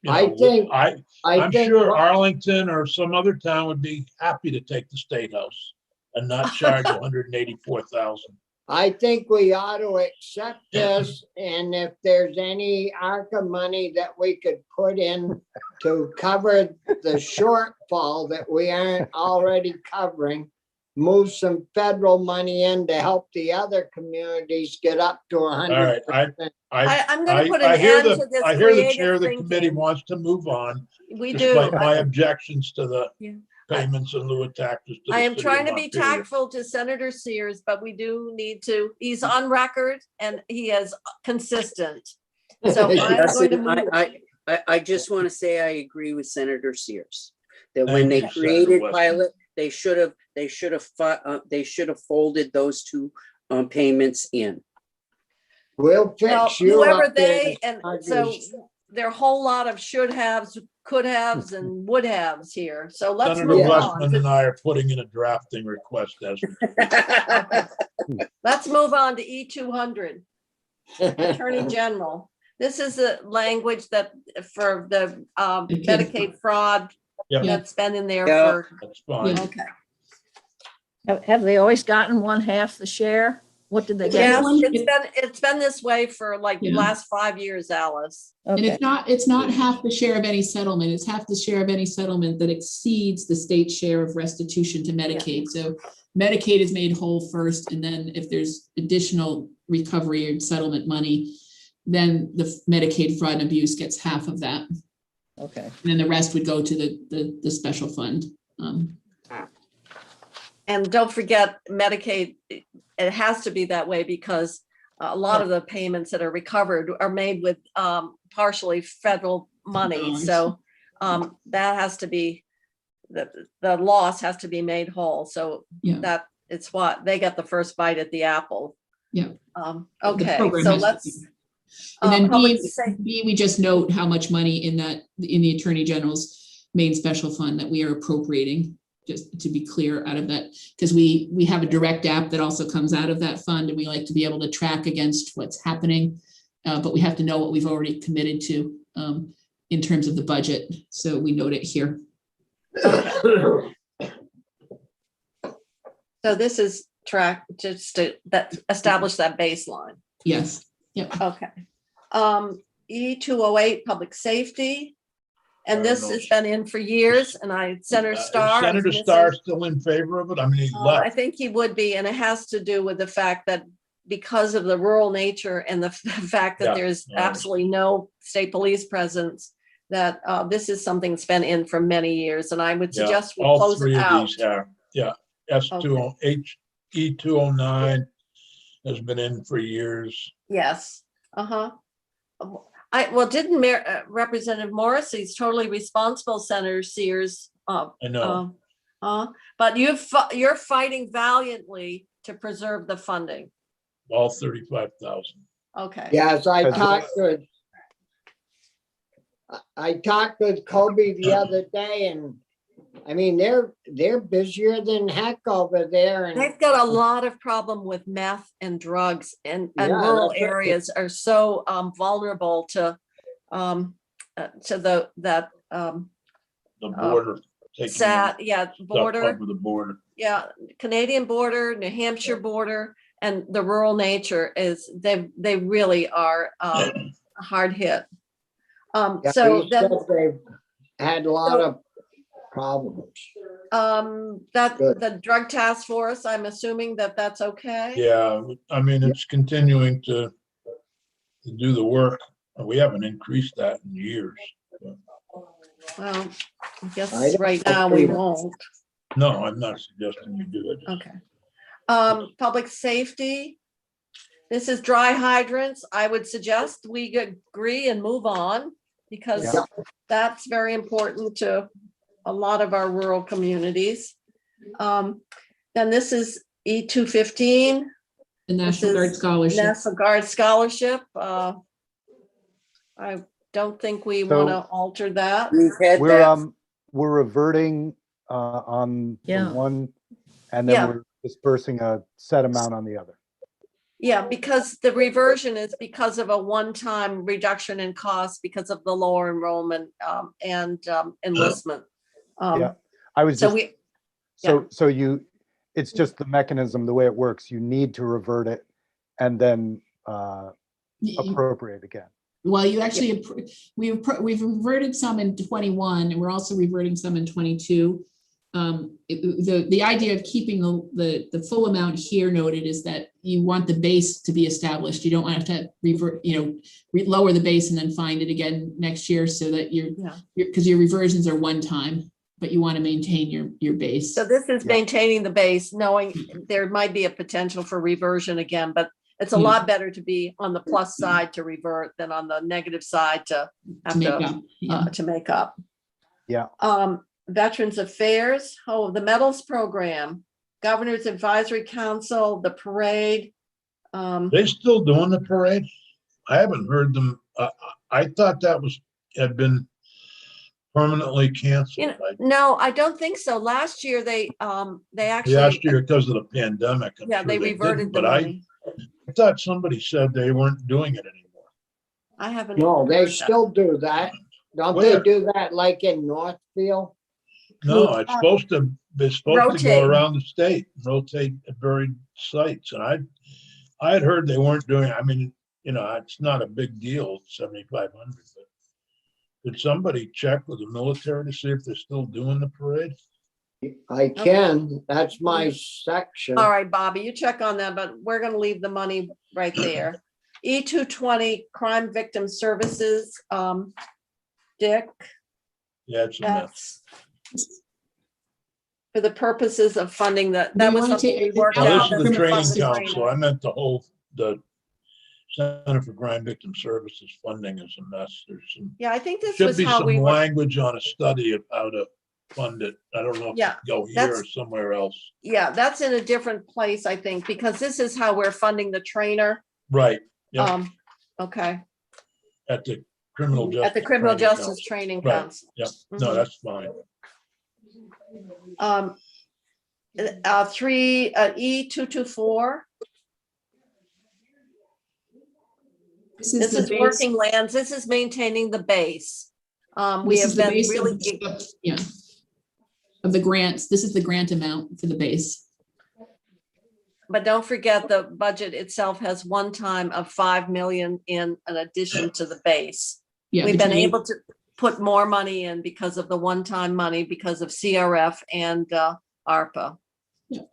Speaker 5: I think-
Speaker 4: I'm
Speaker 5: think
Speaker 4: sure
Speaker 5: what-
Speaker 4: Arlington or some other town would be happy to take the State House and not charge 184,000.
Speaker 5: I think we ought to accept this, and if there's any ARCA money that we could put in to cover the shortfall that we aren't already covering, move some federal money in to help the other communities get up to
Speaker 4: All right,
Speaker 5: 100%.
Speaker 2: I'm going to put
Speaker 4: I
Speaker 2: an
Speaker 4: hear
Speaker 2: end
Speaker 4: the,
Speaker 2: to this
Speaker 4: I hear the chair
Speaker 2: creative
Speaker 4: of the committee
Speaker 2: thinking.
Speaker 4: wants to move on,
Speaker 2: We do.
Speaker 4: despite my objections to the
Speaker 2: Yeah.
Speaker 4: payments in lieu of taxes. to the
Speaker 2: I am
Speaker 4: city
Speaker 2: trying
Speaker 4: of
Speaker 2: to be
Speaker 4: Montpelier.
Speaker 2: tactful to Senator Sears, but we do need to, he's on record and he is consistent. So I'm going to
Speaker 6: Justin,
Speaker 2: move.
Speaker 6: I just want to say I agree with Senator Sears. That when
Speaker 4: Thank
Speaker 6: they
Speaker 4: you,
Speaker 6: created
Speaker 4: Senator Weston.
Speaker 6: pilot, they should have folded those two payments in.
Speaker 5: We'll
Speaker 2: Well,
Speaker 5: fix you
Speaker 2: whoever
Speaker 5: up there.
Speaker 2: they, and so there are a whole lot of should haves, could haves and would haves here. So let's
Speaker 4: Senator
Speaker 2: move
Speaker 4: Westman
Speaker 2: on.
Speaker 4: and I are putting in a drafting request as
Speaker 2: Let's move on to E200, Attorney General. This is the language that for the Medicaid fraud
Speaker 4: Yep.
Speaker 2: that's been in there
Speaker 6: Yeah.
Speaker 2: for,
Speaker 4: That's fine.
Speaker 3: Yeah.
Speaker 2: okay.
Speaker 7: Have they always gotten 1/2 the share? What did they
Speaker 2: Yes,
Speaker 7: get?
Speaker 2: it's been this way for like the
Speaker 3: Yeah.
Speaker 2: last 5 years, Alice.
Speaker 3: And
Speaker 7: Okay,
Speaker 3: it's not half the share of any settlement, it's half the share of any settlement that exceeds the state share of restitution to Medicaid. So Medicaid is made whole first, and then if there's additional recovery or settlement money, then the Medicaid fraud and abuse gets half of that.
Speaker 7: okay.
Speaker 3: And then the rest would go to the special fund.
Speaker 2: And don't forget Medicaid, it has to be that way because a lot of the payments that are recovered are made with partially federal money. So that has to be, the loss has to be made whole. So
Speaker 3: Yeah.
Speaker 2: that it's what they get the first bite at the apple.
Speaker 3: Yeah. The
Speaker 2: Okay,
Speaker 3: program
Speaker 2: so
Speaker 3: has to
Speaker 2: let's.
Speaker 3: be- And then
Speaker 2: public
Speaker 3: B,
Speaker 2: sa-
Speaker 3: we just note how much money in the Attorney General's main special fund that we are appropriating, just to be clear out of that, because we have a direct app that also comes out of that fund, and we like to be able to track against what's happening. But we have to know what we've already committed to in terms of the budget, so we note it here.
Speaker 2: So this is track just to establish that baseline.
Speaker 3: Yes, yep.
Speaker 2: Okay. E208, public safety. And this has
Speaker 4: knows?
Speaker 2: been in for years, and Senator
Speaker 4: Is
Speaker 2: Starr. is
Speaker 4: Senator
Speaker 2: missing.
Speaker 4: Starr still in favor of it? I mean, he
Speaker 2: I
Speaker 4: left.
Speaker 2: think he would be, and it has to do with the fact that because of the rural nature and the fact that
Speaker 4: Yeah,
Speaker 2: there's
Speaker 4: right.
Speaker 2: absolutely no state police presence, that this is something that's been in for many years, and I would
Speaker 4: Yeah,
Speaker 2: suggest we
Speaker 4: all
Speaker 2: close
Speaker 4: three
Speaker 2: it
Speaker 4: of
Speaker 2: out.
Speaker 4: these are, yeah. S20, E209 has been in for years.
Speaker 2: Yes, well, didn't Representative Morrissey's totally responsible, Senator Sears.
Speaker 4: I know.
Speaker 2: But you're fighting valiantly to preserve the funding.
Speaker 4: All 35,000.
Speaker 2: Okay.
Speaker 5: Yes, I talked with Kobe the other day, and I mean, they're busier than heck over there, and
Speaker 2: They've got a lot of problem with meth and drugs, and
Speaker 5: Yeah,
Speaker 2: rural
Speaker 5: that's right.
Speaker 2: areas are so vulnerable to the
Speaker 4: The border. taking
Speaker 2: sad,
Speaker 4: stuff
Speaker 2: border,
Speaker 4: Over the border.
Speaker 2: Canadian border, New Hampshire border, and the rural nature is, they really are hard hit.
Speaker 5: yeah,
Speaker 2: So
Speaker 5: he
Speaker 2: then,
Speaker 5: said they've had a lot of problems.
Speaker 2: that
Speaker 5: Good.
Speaker 2: the drug task force, I'm assuming that that's okay?
Speaker 4: Yeah, I mean, it's continuing to do the work. We haven't increased that in years.
Speaker 2: Well, I guess
Speaker 5: I don't
Speaker 2: right now we
Speaker 5: agree.
Speaker 2: won't.
Speaker 4: No, I'm not suggesting you do it.
Speaker 2: Okay. Public safety. This is dry hydrants. I would suggest we agree and move on because
Speaker 5: Yeah.
Speaker 2: that's very important to a lot of our rural communities. Then this is E215,
Speaker 3: The National
Speaker 2: is
Speaker 3: Guard Scholarship.
Speaker 2: National Guard Scholarship. I don't think we want to alter that.
Speaker 6: We've had that.
Speaker 1: We're reverting on the
Speaker 7: Yeah.
Speaker 1: one, and
Speaker 2: Yeah.
Speaker 1: then we're dispersing a set amount on the other.
Speaker 2: Yeah, because the reversion is because of a one-time reduction in cost because of the lower enrollment and enlistment.
Speaker 1: Yeah. I was
Speaker 2: So
Speaker 1: just,
Speaker 2: we,
Speaker 1: so you, it's just the mechanism, the way it works. You need to revert it and then appropriate again.
Speaker 3: Well, you actually, we've reverted some in 21, and we're also reverting some in 22. The idea of keeping the full amount here noted is that you want the base to be established. You don't want to have to revert, lower the base and then find it again next year, so that because your reversions are one time, but you want to maintain your base.
Speaker 2: So this is maintaining the base, knowing there might be a potential for reversion again, but it's a lot better to be on the plus side to revert than on the negative side to have to make up.
Speaker 1: Yeah.
Speaker 2: Veterans Affairs, the medals program, Governor's Advisory Council, the parade.
Speaker 4: They still doing the parade? I haven't heard them. I thought that had been permanently canceled.
Speaker 2: No, I don't think so. Last year they actually.
Speaker 4: Last year because of the pandemic. I'm sure
Speaker 2: they reverted the
Speaker 4: but
Speaker 2: money.
Speaker 4: I thought somebody said they weren't doing it anymore.
Speaker 2: I haven't.
Speaker 5: No, they
Speaker 2: heard that.
Speaker 5: still do that. Don't
Speaker 4: Where?
Speaker 5: they do that like in Northfield?
Speaker 4: No, it's supposed to go
Speaker 2: Rotate.
Speaker 4: around the state, rotate at varied sites. And I had heard they weren't doing, I mean, it's not a big deal, 7,500. But could somebody check with the military to see if they're still doing the parade?
Speaker 5: I can, that's my section.
Speaker 2: All right, Bobby, you check on that, but we're gonna leave the money right there. E220 Crime Victim Services, Dick,
Speaker 4: Yeah, it's a mess.
Speaker 2: that's for the purposes of funding that
Speaker 3: Do you
Speaker 2: was
Speaker 3: wanna
Speaker 2: something we
Speaker 3: take-
Speaker 2: worked
Speaker 4: Well,
Speaker 2: out.
Speaker 4: this is
Speaker 2: that's
Speaker 4: the
Speaker 2: to
Speaker 4: training
Speaker 2: fund the
Speaker 4: council.
Speaker 2: training.
Speaker 4: I meant the Center for Crime Victim Services funding is a mess. There's
Speaker 2: Yeah, I think this
Speaker 4: should
Speaker 2: was
Speaker 4: be
Speaker 2: how
Speaker 4: some
Speaker 2: we were,
Speaker 4: language on a study of how to fund it. I don't know if
Speaker 2: Yeah,
Speaker 4: it go here
Speaker 2: that's-
Speaker 4: or somewhere else.
Speaker 2: yeah, that's in a different place, I think, because this is how we're funding the trainer.
Speaker 4: Right, yeah,
Speaker 2: Okay,
Speaker 4: at the criminal justice.
Speaker 2: at the Criminal
Speaker 4: Training
Speaker 2: Justice
Speaker 4: Council.
Speaker 2: Training
Speaker 4: Right.
Speaker 2: Council.
Speaker 4: Yeah, no,
Speaker 2: Mhm.
Speaker 4: that's fine.
Speaker 2: E224,
Speaker 3: This
Speaker 2: this
Speaker 3: the
Speaker 2: is
Speaker 3: base-
Speaker 2: working lands, this is maintaining the base. We
Speaker 3: this
Speaker 2: have
Speaker 3: is the
Speaker 2: been
Speaker 3: base
Speaker 2: really,
Speaker 3: of the grants. This is the grant amount for the base.
Speaker 2: but don't forget the budget itself has one time of 5 million in addition to the base.
Speaker 3: Yeah,
Speaker 2: We've been
Speaker 3: between-
Speaker 2: able to put more money in because of the one-time money, because of CRF and ARPA.
Speaker 3: Yeah.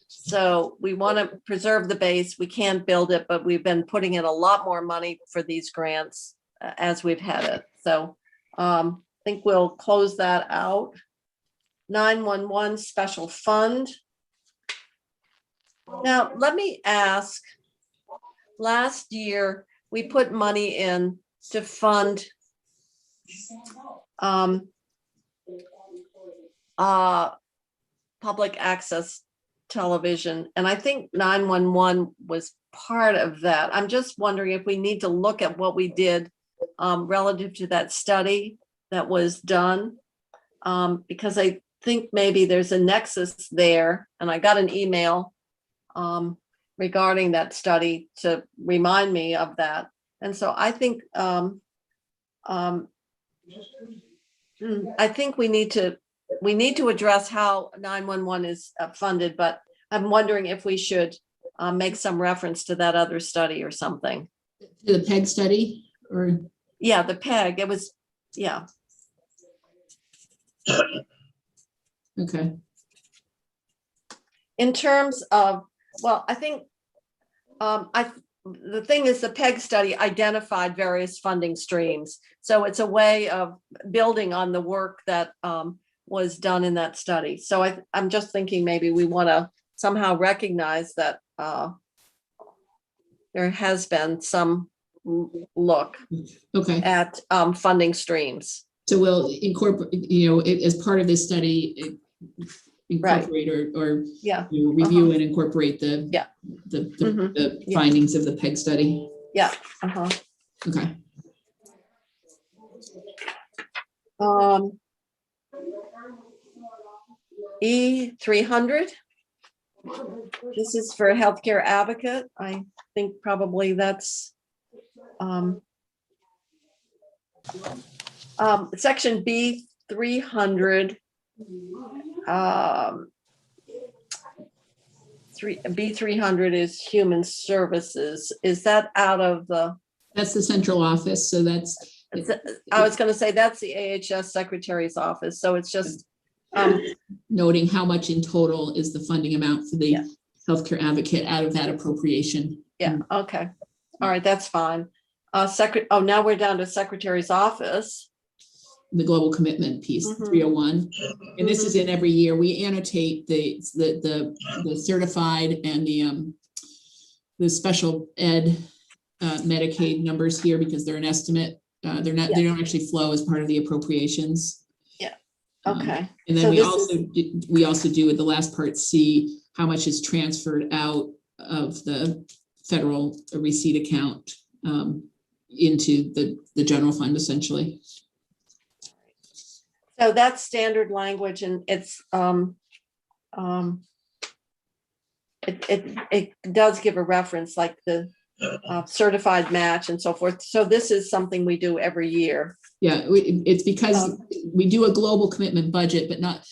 Speaker 2: So we want to preserve the base. We can't build it, but we've been putting in a lot more money for these grants as we've had it. So I think we'll close that out. 911 special fund. Now, let me ask, last year, we put money in to fund public access television, and I think 911 was part of that. I'm just wondering if we need to look at what we did relative to that study that was done, because I think maybe there's a nexus there, and I got an email regarding that study to remind me of that. And so I think we need to address how 911 is funded, but I'm wondering if we should make some reference to that other study or something.
Speaker 3: To the PEG study, or
Speaker 2: Yeah, the PEG, it was, yeah.
Speaker 3: okay.
Speaker 2: In terms of, well, I think the thing is the PEG study identified various funding streams. So it's a way of building on the work that was done in that study. So I'm just thinking maybe we want to somehow recognize that there has been some look
Speaker 3: Okay,
Speaker 2: at funding streams.
Speaker 3: so we'll incorporate, as part of this study, incorporate or
Speaker 2: Yeah,
Speaker 3: review and incorporate the
Speaker 2: Yeah.
Speaker 3: the
Speaker 2: Yeah.
Speaker 3: findings of the PEG study.
Speaker 2: yeah. Uh-huh.
Speaker 3: Okay.
Speaker 2: E300. This is for a healthcare advocate. I think probably that's section B300. B300 is human services. Is that out of the,
Speaker 3: That's the central office, so that's.
Speaker 2: I was gonna say that's the AHS Secretary's office, so it's just,
Speaker 3: Noting how much in total is the funding amount for the
Speaker 2: Yeah.
Speaker 3: healthcare advocate out of that appropriation.
Speaker 2: yeah, okay. All right, that's fine. Now we're down to Secretary's office.
Speaker 3: The global commitment piece,
Speaker 2: Mhm.
Speaker 3: 301. And this is in every year. We annotate the certified and the special ed Medicaid numbers here because they're an estimate. They're not, they don't actually flow as part of the appropriations.
Speaker 2: Okay.
Speaker 3: And then
Speaker 2: So
Speaker 3: we
Speaker 2: this
Speaker 3: also do at the last part see how much is transferred out of the federal receipt account into the general fund essentially.
Speaker 2: So that's standard language and it's, it does give a reference like the certified match and so forth. So this is something we do every year.
Speaker 3: Yeah, it's because we do a global commitment budget, but not,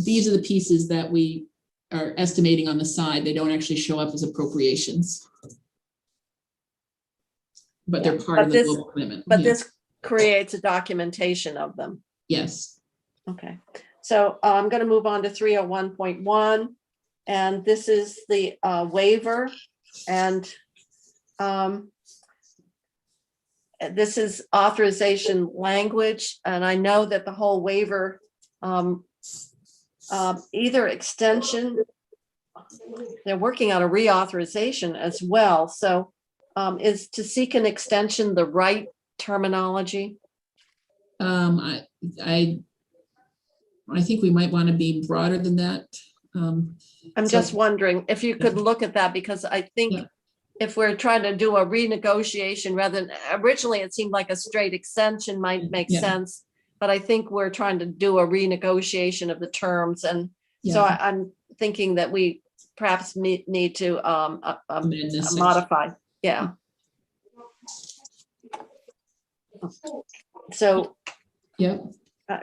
Speaker 3: these are the pieces that we are estimating on the side. They don't actually show up as appropriations. But they're part of the global commitment.
Speaker 2: But
Speaker 3: yeah.
Speaker 2: this creates a documentation of them.
Speaker 3: Yes.
Speaker 2: Okay, so I'm going to move on to 301.1, and this is the waiver, and this is authorization language, and I know that the whole waiver, either extension, they're working on a reauthorization as well. So is to seek an extension the right terminology?
Speaker 3: I think we might want to be broader than that.
Speaker 2: I'm
Speaker 3: So-
Speaker 2: just wondering if you could look at that, because I think
Speaker 3: Yeah.
Speaker 2: if we're trying to do a renegotiation rather than, originally it seemed like a straight extension might make
Speaker 3: Yeah.
Speaker 2: sense, but I think we're trying to do a renegotiation of the terms. And so
Speaker 3: Yeah.
Speaker 2: I'm thinking that we perhaps need to
Speaker 3: Amend this section.
Speaker 2: modify. Yeah. So
Speaker 3: Yep.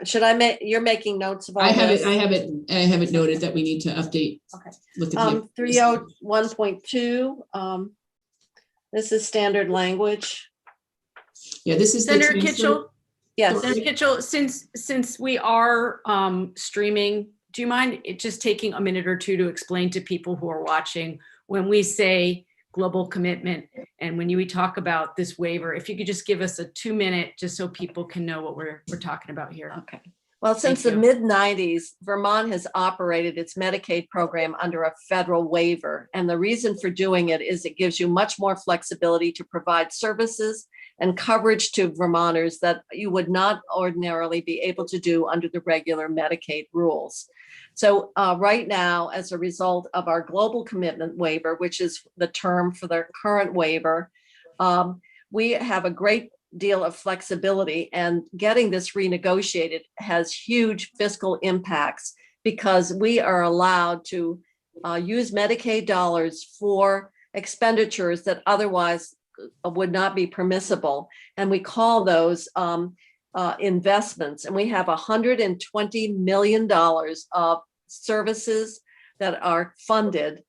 Speaker 2: should I make, you're making notes of all
Speaker 3: I have
Speaker 2: this?
Speaker 3: it noted that we need to update.
Speaker 2: Okay.
Speaker 3: Look at the.
Speaker 2: 301.2, this is standard language.
Speaker 3: Yeah, this is the
Speaker 9: Senator
Speaker 3: transfer.
Speaker 9: Kitchell,
Speaker 2: Yes,
Speaker 9: Senator Kitchell, since we are streaming, do you mind just taking a minute or two to explain to people who are watching when we say global commitment and when we talk about this waiver, if you could just give us a 2-minute just so people can know what we're talking about here.
Speaker 2: okay. Well, since the
Speaker 9: you.
Speaker 2: mid-90s, Vermont has operated its Medicaid program under a federal waiver. And the reason for doing it is it gives you much more flexibility to provide services and coverage to Vermonters that you would not ordinarily be able to do under the regular Medicaid rules. So right now, as a result of our global commitment waiver, which is the term for the current waiver, we have a great deal of flexibility, and getting this renegotiated has huge fiscal impacts because we are allowed to use Medicaid dollars for expenditures that otherwise would not be permissible. And we call those investments. And we have $120 million of services that are funded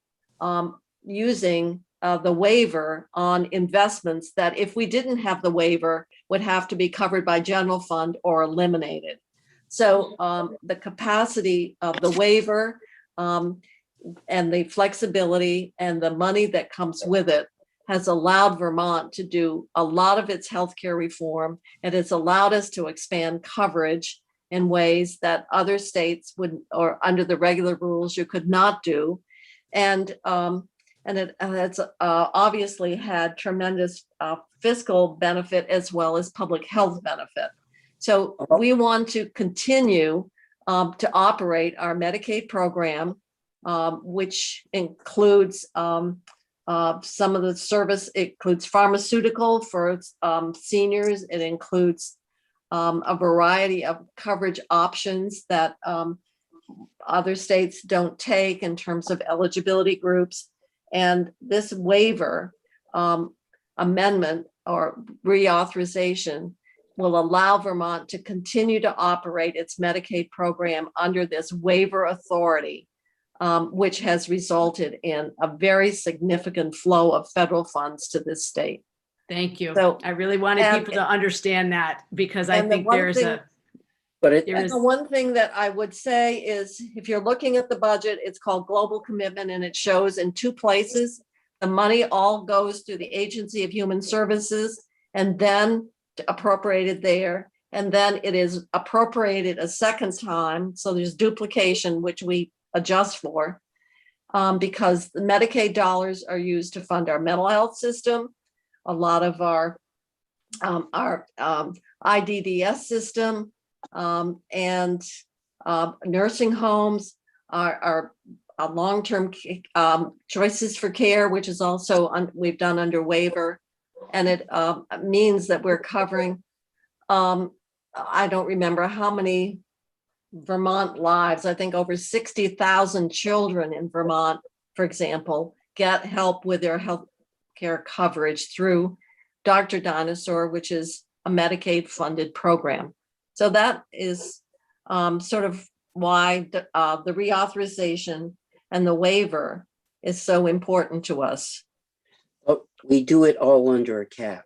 Speaker 2: using the waiver on investments that if we didn't have the waiver would have to be covered by general fund or eliminated. So the capacity of the waiver and the flexibility and the money that comes with it has allowed Vermont to do a lot of its healthcare reform. And it's allowed us to expand coverage in ways that other states would, or under the regular rules, you could not do. And it's obviously had tremendous fiscal benefit as well as public health benefit. So we want to continue to operate our Medicaid program, which includes some of the service. It includes pharmaceutical for seniors. It includes a variety of coverage options that other states don't take in terms of eligibility groups. And this waiver amendment or reauthorization will allow Vermont to continue to operate its Medicaid program under this waiver authority which has resulted in a very significant flow of federal funds to this state.
Speaker 9: Thank you.
Speaker 2: So-
Speaker 9: I really wanted
Speaker 2: and-
Speaker 9: people to understand that because I
Speaker 2: and the
Speaker 9: think
Speaker 2: one
Speaker 9: there's
Speaker 2: thing-
Speaker 6: But it,
Speaker 9: there is,
Speaker 2: The one thing that I would say is if you're looking at the budget, it's called Global Commitment and it shows in two places. The money all goes through the Agency of Human Services and then appropriated there. And then it is appropriated a second time. So there's duplication, which we adjust for because the Medicaid dollars are used to fund our mental health system, a lot of our IDDS system, and nursing homes, our long-term choices for care, which is also we've done under waiver, and it means that we're covering. I don't remember how many Vermont lives. I think over 60,000 children in Vermont, for example, get help with their health care coverage through Dr. Dinosaur, which is a Medicaid-funded program. So that is sort of why the reauthorization and the waiver is so important to us.
Speaker 6: we do it all under a cap.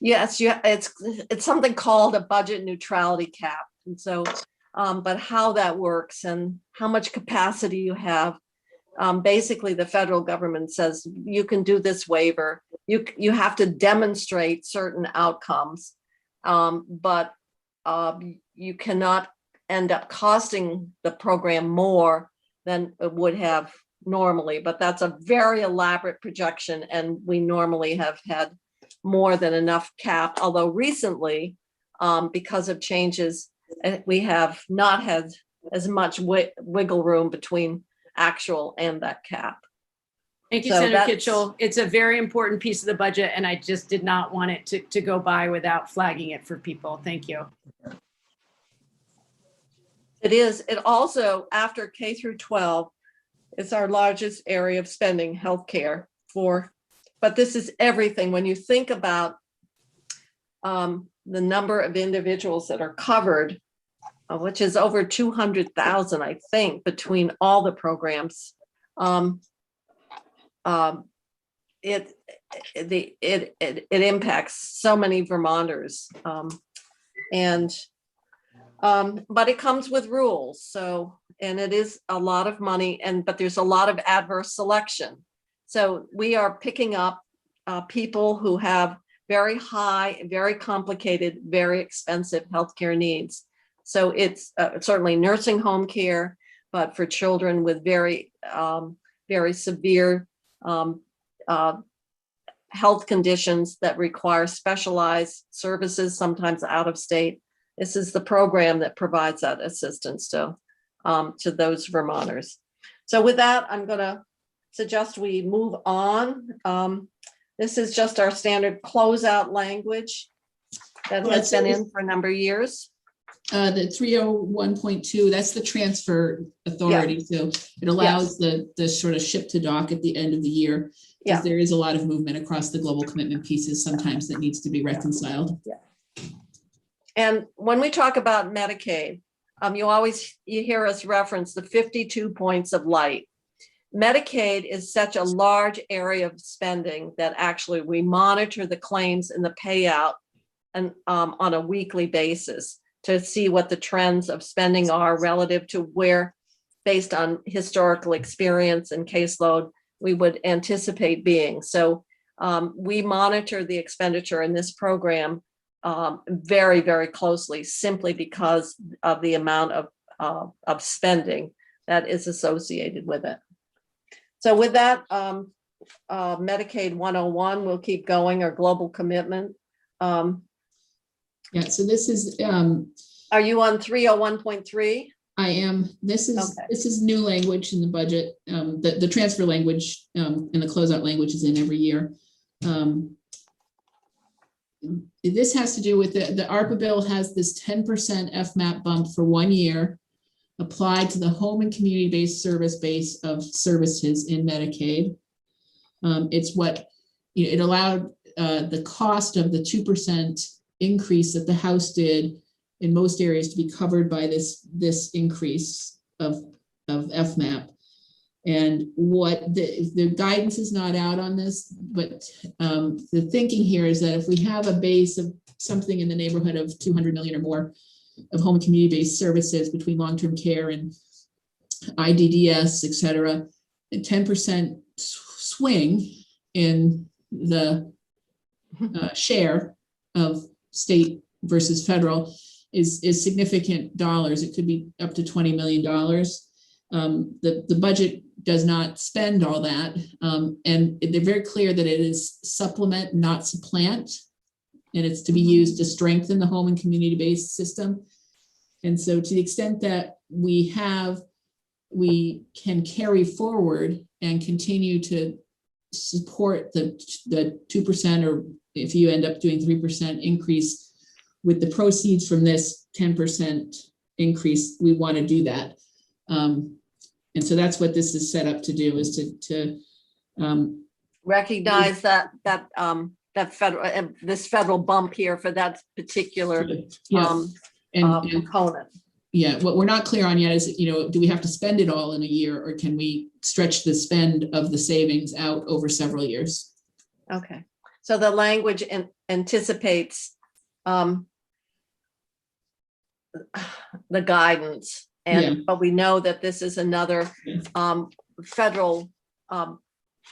Speaker 2: Yes, it's something called a budget neutrality cap. And so, but how that works and how much capacity you have, basically the federal government says you can do this waiver. You have to demonstrate certain outcomes, but you cannot end up costing the program more than it would have normally. But that's a very elaborate projection, and we normally have had more than enough cap. Although recently, because of changes, we have not had as much wiggle room between actual and that cap.
Speaker 9: thank you,
Speaker 2: So
Speaker 9: Senator
Speaker 2: that's-
Speaker 9: Kitchell. It's a very important piece of the budget and I just did not want it to go by without flagging it for people. Thank you.
Speaker 2: It is. It also, after K through 12, it's our largest area of spending, healthcare but this is everything. When you think about the number of individuals that are covered, which is over 200,000, I think, between all the programs, it impacts so many Vermonters. But it comes with rules. So, and it is a lot of money, but there's a lot of adverse selection. So we are picking up people who have very high, very complicated, very expensive healthcare needs. So it's certainly nursing home care, but for children with very, very severe health conditions that require specialized services, sometimes out of state. This is the program that provides that assistance to those Vermonters. So with that, I'm going to suggest we move on. This is just our standard closeout language that has been in for a number of years.
Speaker 3: The 301.2, that's the transfer authority. So it allows the sort of ship to dock at the end of the year.
Speaker 2: Yeah.
Speaker 3: Because there is a lot of movement across the global commitment pieces sometimes that needs to be reconciled.
Speaker 2: And when we talk about Medicaid, you hear us reference the 52 points of light. Medicaid is such a large area of spending that actually we monitor the claims and the payout and on a weekly basis to see what the trends of spending are relative to where, based on historical experience and caseload, we would anticipate being. So we monitor the expenditure in this program very, very closely, simply because of the amount of spending that is associated with it. So with that, Medicaid 101, we'll keep going, our global commitment.
Speaker 3: Yeah, so this is,
Speaker 2: Are you on 301.3?
Speaker 3: I am, this is new language in the budget. The transfer language and the closeout language is in every year. This has to do with the ARPA bill has this 10% FMAP bump for 1 year applied to the home and community-based service base of services in Medicaid. It's what, it allowed the cost of the 2% increase that the House did in most areas to be covered by this increase of FMAP. And what the guidance is not out on this, but the thinking here is that if we have a base of something in the neighborhood of 200 million or more of home and community-based services between long-term care and IDDS, et cetera, a 10% swing in the share of state versus federal is significant dollars. It could be up to $20 million. The budget does not spend all that. And they're very clear that it is supplement, not supplant. And it's to be used to strengthen the home and community-based system. And so to the extent that we can carry forward and continue to support the 2%, or if you end up doing 3% increase with the proceeds from this 10% increase, we want to do that. And so that's what this is set up to do, is to
Speaker 2: Recognize that federal, this federal bump here for that particular component.
Speaker 3: Yeah, what we're not clear on yet is, do we have to spend it all in a year, or can we stretch the spend of the savings out over several years?
Speaker 2: Okay, so the language anticipates the guidance, but we know that this is another federal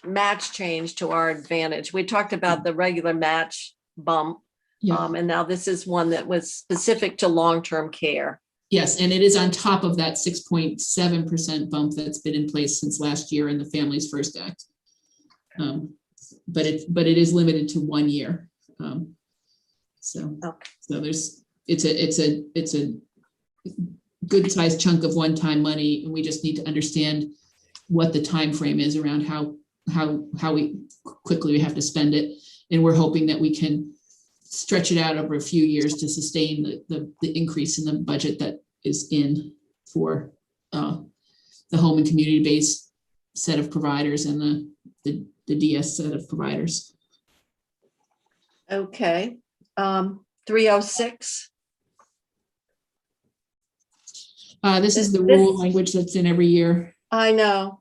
Speaker 2: match change to our advantage. We talked about the regular match bump, and now this is one that was specific to long-term care.
Speaker 3: Yes, and it is on top of that 6.7% bump that's been in place since last year in the Families First Act. But it is limited to 1 year. So it's a good sized chunk of one-time money, and we just need to understand what the time frame is around how quickly we have to spend it. And we're hoping that we can stretch it out over a few years to sustain the increase in the budget that is in for the home and community-based set of providers and the DS set of providers.
Speaker 2: Okay, 306.
Speaker 3: This is the rule language that's in every year.
Speaker 2: I know.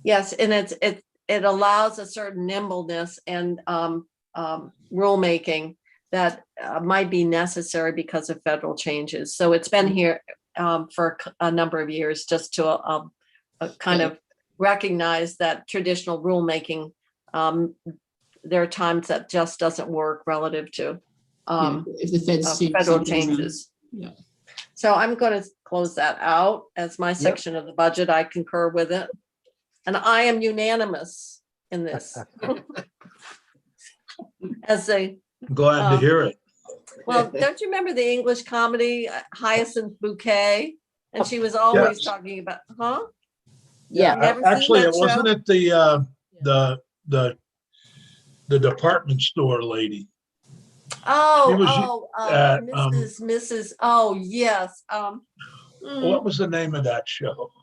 Speaker 2: Yes, and it allows a certain nimbleness and rulemaking that might be necessary because of federal changes. So it's been here for a number of years, just to kind of recognize that traditional rulemaking, there are times that just doesn't work relative to
Speaker 3: if the Fed's
Speaker 2: federal changes.
Speaker 3: Yeah.
Speaker 2: So I'm going to close that out as my section of the budget. I concur with it. And I am unanimous in this.
Speaker 4: Glad to hear it.
Speaker 2: Well, don't you remember the English comedy Hyacinth Bouquet? And she was always talking about,
Speaker 7: Yeah.
Speaker 4: Actually, it wasn't it the department store lady.
Speaker 2: Mrs. Oh, yes.
Speaker 4: What was the name of that show?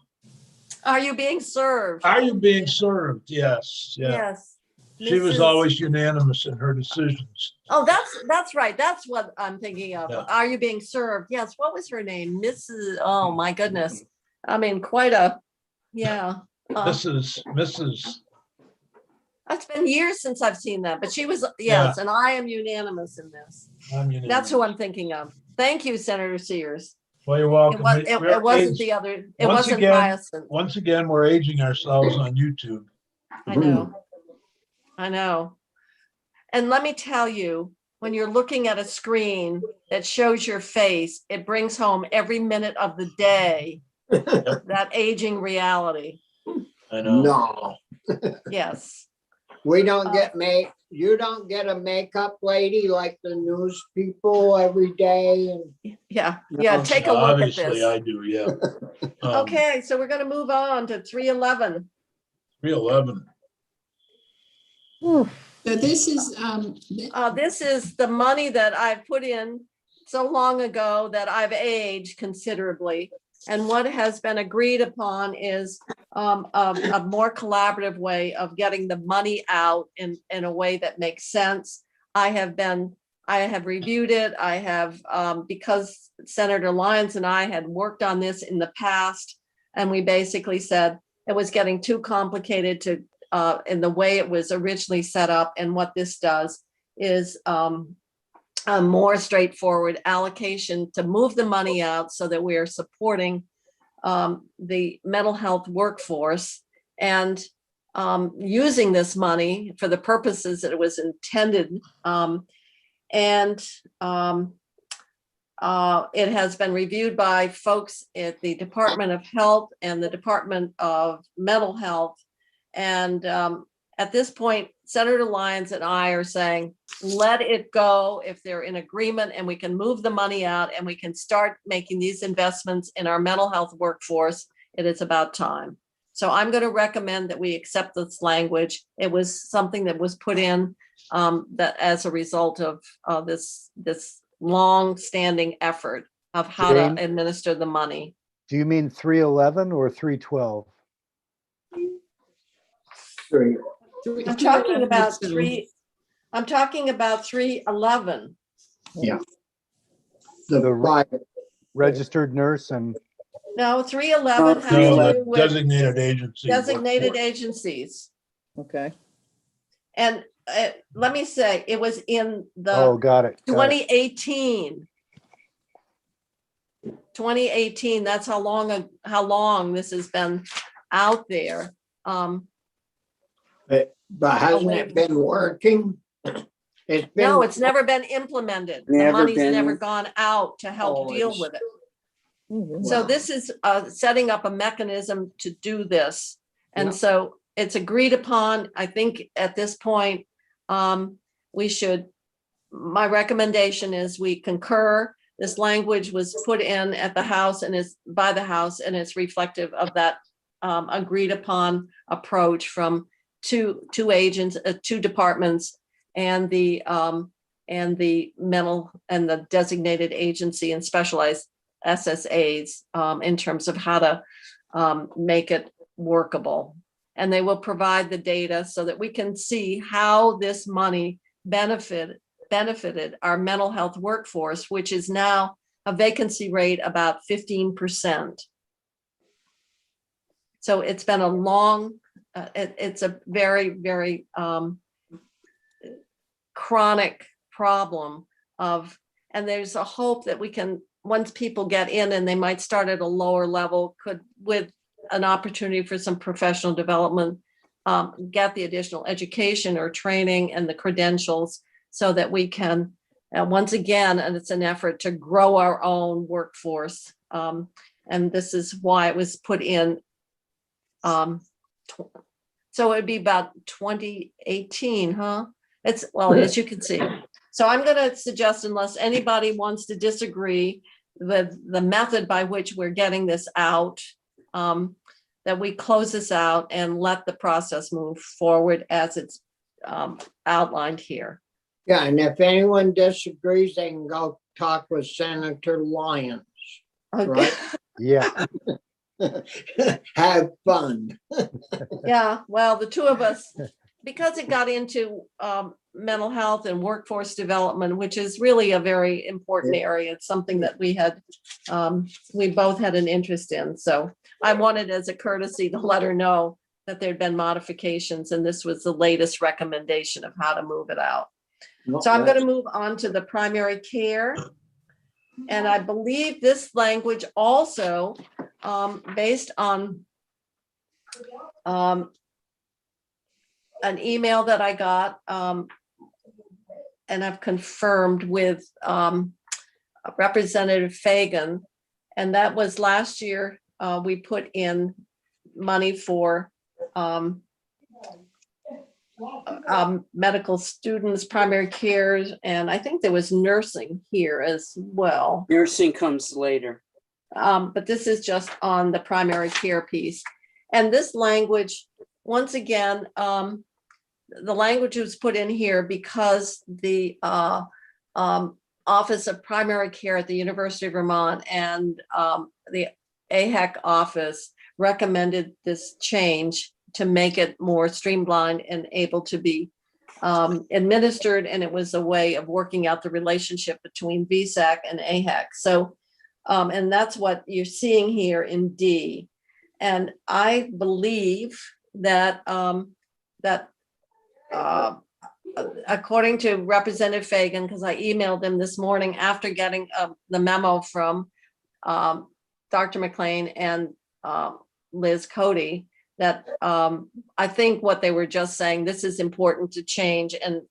Speaker 2: Are You Being Served?
Speaker 4: Are You Being Served? Yes. Yeah.
Speaker 2: Yes.
Speaker 4: She was always unanimous in her decisions.
Speaker 2: Oh, that's right. That's what I'm thinking of.
Speaker 4: Yeah.
Speaker 2: Are You Being Served? Yes. What was her name? Mrs. Oh my goodness. I mean, quite a,
Speaker 4: Mrs.
Speaker 2: It's been years since I've seen that, but she was, yes, and I am unanimous in this.
Speaker 4: I'm unanimous.
Speaker 2: That's who I'm thinking of. Thank you, Senator Sears.
Speaker 4: Well, you're welcome.
Speaker 2: It wasn't the other, it wasn't Hyacinth.
Speaker 4: Once again, we're aging ourselves on YouTube.
Speaker 2: I know. And let me tell you, when you're looking at a screen that shows your face, it brings home every minute of the day, that aging reality.
Speaker 4: I know.
Speaker 5: No,
Speaker 2: Yes.
Speaker 5: we don't get you don't get a makeup lady like the news people every day. And
Speaker 2: Yeah.
Speaker 5: No.
Speaker 2: Take a look at
Speaker 4: Obviously,
Speaker 2: this.
Speaker 4: I do. Yeah.
Speaker 2: Okay, so we're going to move on to 311.
Speaker 4: 311.
Speaker 3: So this is
Speaker 2: This is the money that I've put in so long ago that I've aged considerably. And what has been agreed upon is a more collaborative way of getting the money out in a way that makes sense. I have been I have reviewed it. I have, because Senator Lyons and I had worked on this in the past, and we basically said it was getting too complicated to, in the way it was originally set up. And what this does is a more straightforward allocation to move the money out so that we are supporting the mental health workforce and using this money for the purposes that it was intended. It has been reviewed by folks at the Department of Health and the Department of Mental Health. And at this point, Senator Lyons and I are saying, let it go if they're in agreement, and we can move the money out and we can start making these investments in our mental health workforce. It is about time. So I'm going to recommend that we accept this language. It was something that was put in that as a result of this long-standing effort of how
Speaker 1: Jane?
Speaker 2: to administer the money.
Speaker 1: Do you mean 311 or 312?
Speaker 2: I'm talking about I'm talking about 311.
Speaker 5: Yeah.
Speaker 1: The
Speaker 5: The private,
Speaker 1: Registered nurse and,
Speaker 2: No, 311 has
Speaker 6: No,
Speaker 2: to
Speaker 4: No,
Speaker 2: do
Speaker 4: the
Speaker 2: with
Speaker 4: designated agency.
Speaker 2: designated
Speaker 4: workforce.
Speaker 2: agencies.
Speaker 7: Okay.
Speaker 2: And let me say, it was in
Speaker 1: oh,
Speaker 2: the
Speaker 1: got it. got it.
Speaker 2: 2018. 2018, that's how long this has been out there.
Speaker 5: but hasn't it been working? It's been.
Speaker 2: No, it's never been implemented. The
Speaker 6: Never
Speaker 2: money's
Speaker 6: been.
Speaker 2: never gone out to help
Speaker 5: Oh,
Speaker 2: deal
Speaker 5: it's-
Speaker 2: with it.
Speaker 7: Mhm.
Speaker 2: So
Speaker 5: Wow.
Speaker 2: this is setting up a mechanism to do this. And
Speaker 5: Yeah.
Speaker 2: so it's agreed upon. I think at this point, we should, my recommendation is we concur. This language was put in at the House and is by the House, and it's reflective of that agreed upon approach from two agents, two departments, and the mental and the designated agency and specialized SSAs in terms of how to make it workable. And they will provide the data so that we can see how this money benefited our mental health workforce, which is now a vacancy rate about 15%. So it's been a long, it's a very, very chronic problem of, and there's a hope that we can, once people get in and they might start at a lower level, could, with an opportunity for some professional development, get the additional education or training and the credentials so that we can, once again, and it's an effort to grow our own workforce. And this is why it was put in. So it'd be about 2018, huh? It's, well, as you can see. So I'm going to suggest, unless anybody wants to disagree with the method by which we're getting this out, that we close this out and let the process move forward as it's outlined here.
Speaker 5: Yeah, and if anyone disagrees, they can go talk with Senator Lyons,
Speaker 2: Okay.
Speaker 5: right?
Speaker 1: Yeah,
Speaker 5: Have fun.
Speaker 2: Yeah, well, the two of us, because it got into mental health and workforce development, which is really a very important area. It's something that we had, we both had an interest in. So I wanted, as a courtesy, to let her know that there'd been modifications, and this was the latest recommendation of how to move it out. So I'm going to move on to the primary care. And I believe this language also, based on an email that I got, and I've confirmed with Representative Fagan, and that was last year, we put in money for medical students, primary care, and I think there was nursing here as well.
Speaker 6: Nursing comes later.
Speaker 2: But this is just on the primary care piece. And this language, once again, the language was put in here because the Office of Primary Care at the University of Vermont and the AHEC office recommended this change to make it more streamlined and able to be administered, and it was a way of working out the relationship between VSAC and AHEC. So, and that's what you're seeing here in D. And I believe that according to Representative Fagan, because I emailed him this morning after getting the memo from Dr. McLean and Liz Cody, that I think what they were just saying, this is important to change, and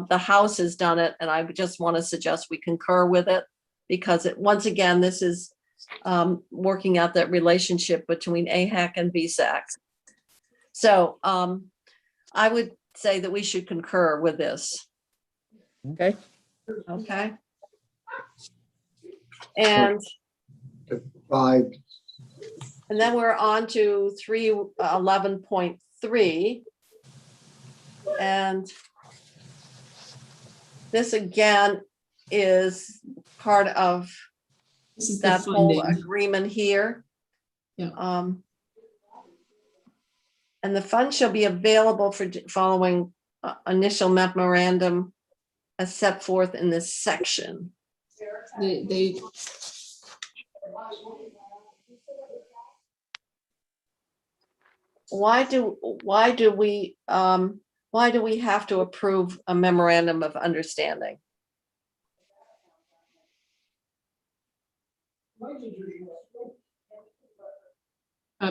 Speaker 2: the House has done it, and I just want to suggest we concur with it, because once again, this is working out that relationship between AHEC and VSAC. So I would say that we should concur with this.
Speaker 7: Okay.
Speaker 2: Okay. And then we're on to 311.3. And this again is part of
Speaker 3: This is the
Speaker 2: that whole
Speaker 3: funding.
Speaker 2: agreement here.
Speaker 3: Yeah.
Speaker 2: And the fund shall be available for following initial memorandum as set forth in this section.
Speaker 3: They
Speaker 2: Why do we have to approve a memorandum of understanding?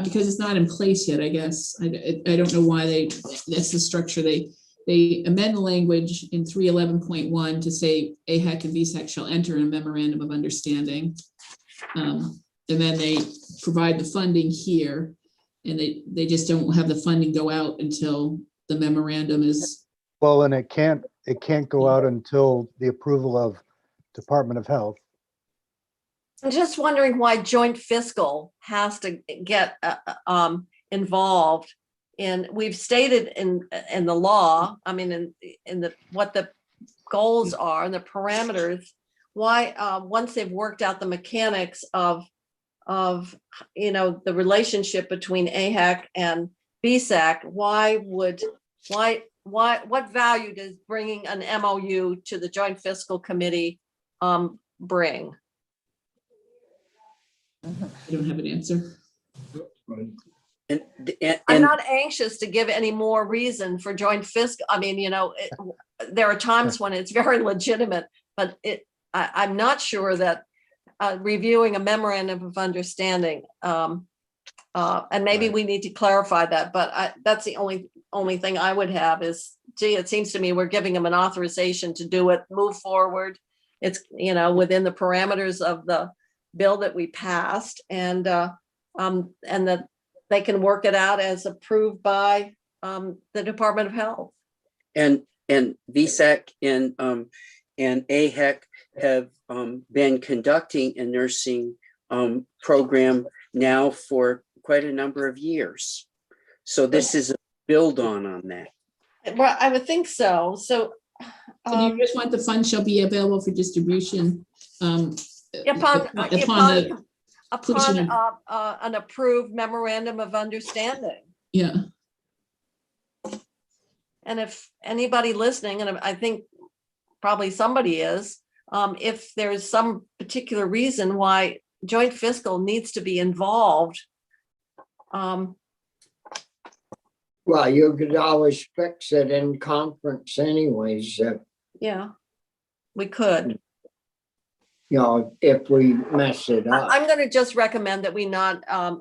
Speaker 3: because it's not in place yet, I guess. I don't know why that's the structure. They amend the language in 311.1 to say AHEC and VSAC shall enter a memorandum of understanding. And then they provide the funding here, and they just don't have the funding go out until the memorandum is.
Speaker 1: Well, and it can't go out until the approval of Department of Health.
Speaker 2: I'm just wondering why joint fiscal has to get involved in. We've stated in the law, I mean, in the what the goals are and the parameters. Why once they've worked out the mechanics of the relationship between AHEC and VSAC, what value does bringing an MOU to the Joint Fiscal Committee bring?
Speaker 3: I don't have an answer.
Speaker 6: And
Speaker 2: I'm not anxious to give any more reason for joint fiscal. I mean, there are times when it's very legitimate, but I'm not sure that reviewing a memorandum of understanding, and maybe we need to clarify that, but that's the only thing I would have is, gee, it seems to me we're giving them an authorization to do it, move forward. It's, within the parameters of the bill that we passed, and that they can work it out as approved by the Department of Health.
Speaker 6: And VSAC and AHEC have been conducting a nursing program now for quite a number of years. So this is a build on that.
Speaker 2: Well, I would think so. So
Speaker 3: So you just want the fund shall be available for distribution
Speaker 2: upon
Speaker 3: completion
Speaker 2: an approved memorandum of understanding.
Speaker 3: Yeah.
Speaker 2: And if anybody listening, and I think probably somebody is, if there's some particular reason why joint fiscal needs to be involved.
Speaker 5: Well, you could always fix it in conference anyways,
Speaker 2: Yeah, we could.
Speaker 5: if we mess it up.
Speaker 2: I'm going to just recommend that we not have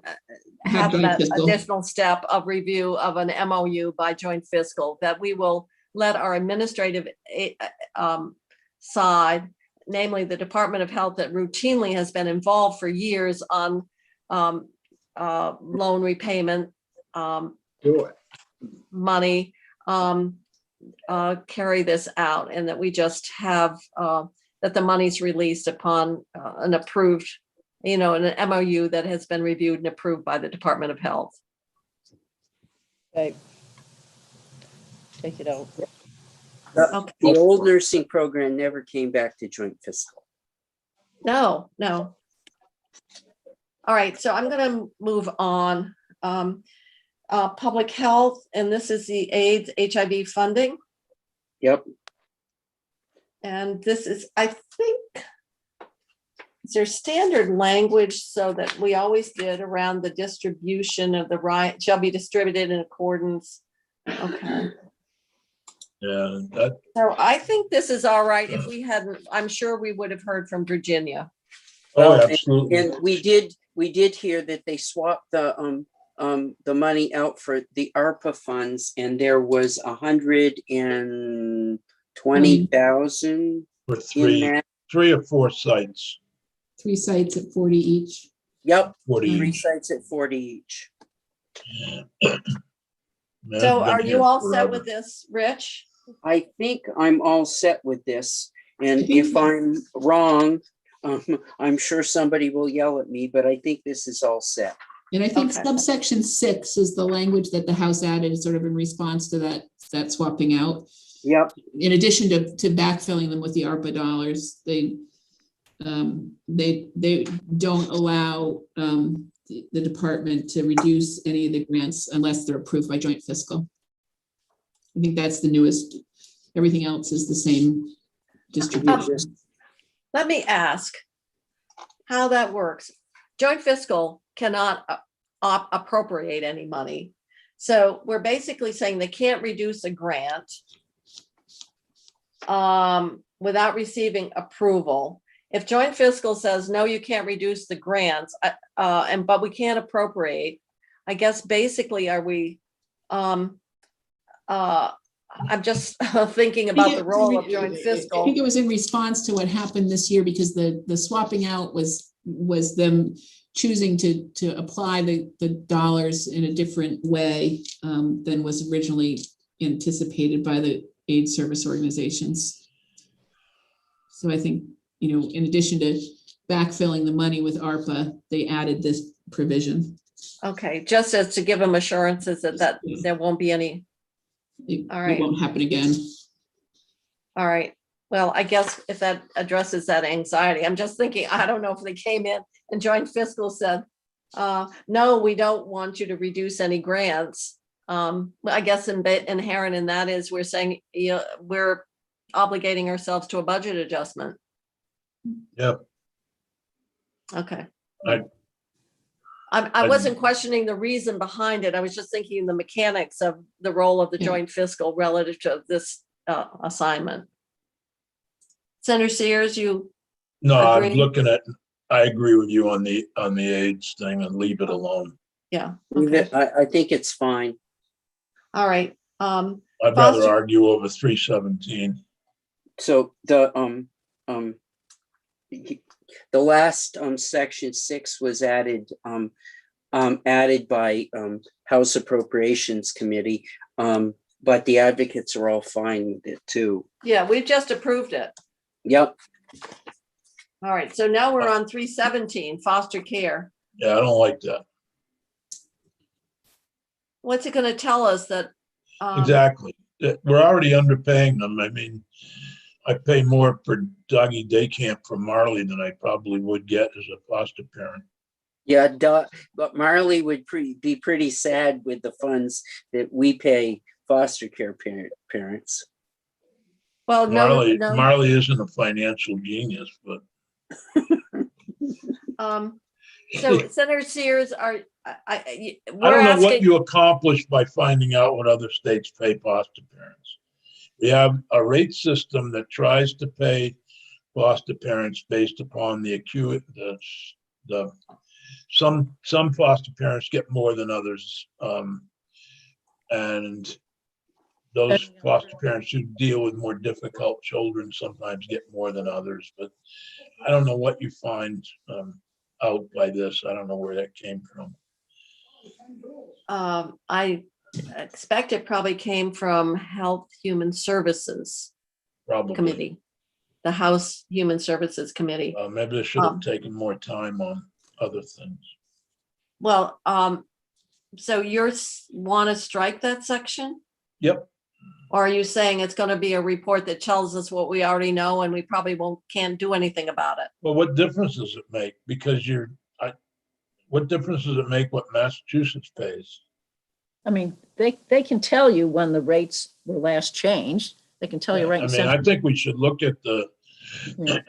Speaker 3: joint
Speaker 2: that
Speaker 3: fiscal.
Speaker 2: additional step of review of an MOU by joint fiscal, that we will let our administrative side, namely the Department of Health, that routinely has been involved for years on loan repayment
Speaker 5: Do it.
Speaker 2: money, carry this out, and that we just have that the money's released upon an approved, an MOU that has been reviewed and approved by the Department of Health.
Speaker 7: Okay. Take it out.
Speaker 2: Okay.
Speaker 6: The old nursing program never came back to joint fiscal.
Speaker 2: No. All right, so I'm going to move on. Public health, and this is the AIDS HIV funding.
Speaker 6: Yep.
Speaker 2: And this is, I think, is there standard language so that we always did around the distribution of the right shall be distributed in accordance? Okay.
Speaker 4: Yeah, that,
Speaker 2: So I think this is all right. If we hadn't, I'm sure we would have heard from Virginia.
Speaker 4: oh,
Speaker 6: Well,
Speaker 4: absolutely.
Speaker 6: And we did hear that they swapped the money out for the ARPA funds, and there was 120,000
Speaker 4: For
Speaker 6: in
Speaker 4: three,
Speaker 6: that.
Speaker 4: 3 or 4 sites,
Speaker 3: 3 sites at 40 each.
Speaker 6: Yep,
Speaker 4: 40
Speaker 6: 3
Speaker 4: each.
Speaker 6: sites at 40 each.
Speaker 4: Man,
Speaker 2: So
Speaker 4: I've been
Speaker 2: are
Speaker 4: here
Speaker 2: you all set
Speaker 4: forever.
Speaker 2: with this, Rich?
Speaker 6: I think I'm all set with this, and
Speaker 3: I think-
Speaker 6: if I'm wrong, I'm sure somebody will yell at me, but I think this is all set.
Speaker 3: And I think
Speaker 2: Okay.
Speaker 3: subsection 6 is the language that the House added sort of in response to that swapping out.
Speaker 6: Yep,
Speaker 3: In addition to backfilling them with the ARPA dollars, they don't allow the department to reduce any of the grants unless they're approved by joint fiscal. I think that's the newest. Everything else is the same distribution.
Speaker 2: Let me ask how that works. Joint fiscal cannot appropriate any money. So we're basically saying they can't reduce a grant without receiving approval. If joint fiscal says, no, you can't reduce the grants, but we can't appropriate, I guess basically are we, I'm just thinking about the role of joint
Speaker 3: I
Speaker 2: fiscal.
Speaker 3: think it was in response to what happened this year because the swapping out was them choosing to apply the dollars in a different way than was originally anticipated by the aid service organizations. So I think, in addition to backfilling the money with ARPA, they added this provision.
Speaker 2: Okay, just as to give them assurances that there won't be any.
Speaker 3: It
Speaker 2: All right.
Speaker 3: won't happen again.
Speaker 2: All right. Well, I guess if that addresses that anxiety, I'm just thinking, I don't know if they came in and joint fiscal said, no, we don't want you to reduce any grants. I guess inherent in that is we're saying we're obligating ourselves to a budget adjustment.
Speaker 4: Yep.
Speaker 2: Okay.
Speaker 4: I
Speaker 2: wasn't questioning the reason behind it. I was just thinking the mechanics of the role of the
Speaker 3: Yeah.
Speaker 2: joint fiscal relative to this assignment. Senator Sears, you
Speaker 4: No,
Speaker 2: agree?
Speaker 4: I'm looking at, I agree with you on the AIDS thing and leave it alone.
Speaker 2: Yeah.
Speaker 6: leave
Speaker 2: Okay.
Speaker 6: it. I think it's fine.
Speaker 2: All right.
Speaker 4: I'd
Speaker 2: Foster-
Speaker 4: rather argue over 317.
Speaker 6: So the last section 6 was added by House Appropriations Committee, but the advocates are all fine with it too.
Speaker 2: Yeah, we've just approved it.
Speaker 6: Yep.
Speaker 2: All right. So now we're on 317, foster care.
Speaker 4: Yeah, I don't like that.
Speaker 2: What's it going to tell us that?
Speaker 4: Exactly. We're already underpaying them. I mean, I pay more for doggy day camp from Marley than I probably would get as a foster parent.
Speaker 6: Yeah, but Marley would be pretty sad with the funds that we pay foster care parents.
Speaker 2: Well,
Speaker 4: Marley,
Speaker 2: no.
Speaker 4: Marley isn't a financial genius, but
Speaker 2: So Senator Sears,
Speaker 4: I
Speaker 2: we're
Speaker 4: don't know what
Speaker 2: asking.
Speaker 4: you accomplished by finding out what other states pay foster parents. We have a rate system that tries to pay foster parents based upon the some foster parents get more than others. And those foster parents who deal with more difficult children sometimes get more than others, but I don't know what you find out by this. I don't know where that came from.
Speaker 2: I expect it probably came from Health Human Services
Speaker 4: Probably.
Speaker 2: Committee, the House Human Services Committee.
Speaker 4: Maybe they should have taken more time on other things.
Speaker 2: Well, so you want to strike that section?
Speaker 4: Yep.
Speaker 2: Or are you saying it's going to be a report that tells us what we already know and we probably can't do anything about it?
Speaker 4: Well, what difference does it make? Because what difference does it make what Massachusetts pays?
Speaker 7: I mean, they can tell you when the rates were last changed. They can tell you right
Speaker 4: I
Speaker 7: in
Speaker 4: mean, I
Speaker 7: Central.
Speaker 4: think we should look at
Speaker 7: Yeah.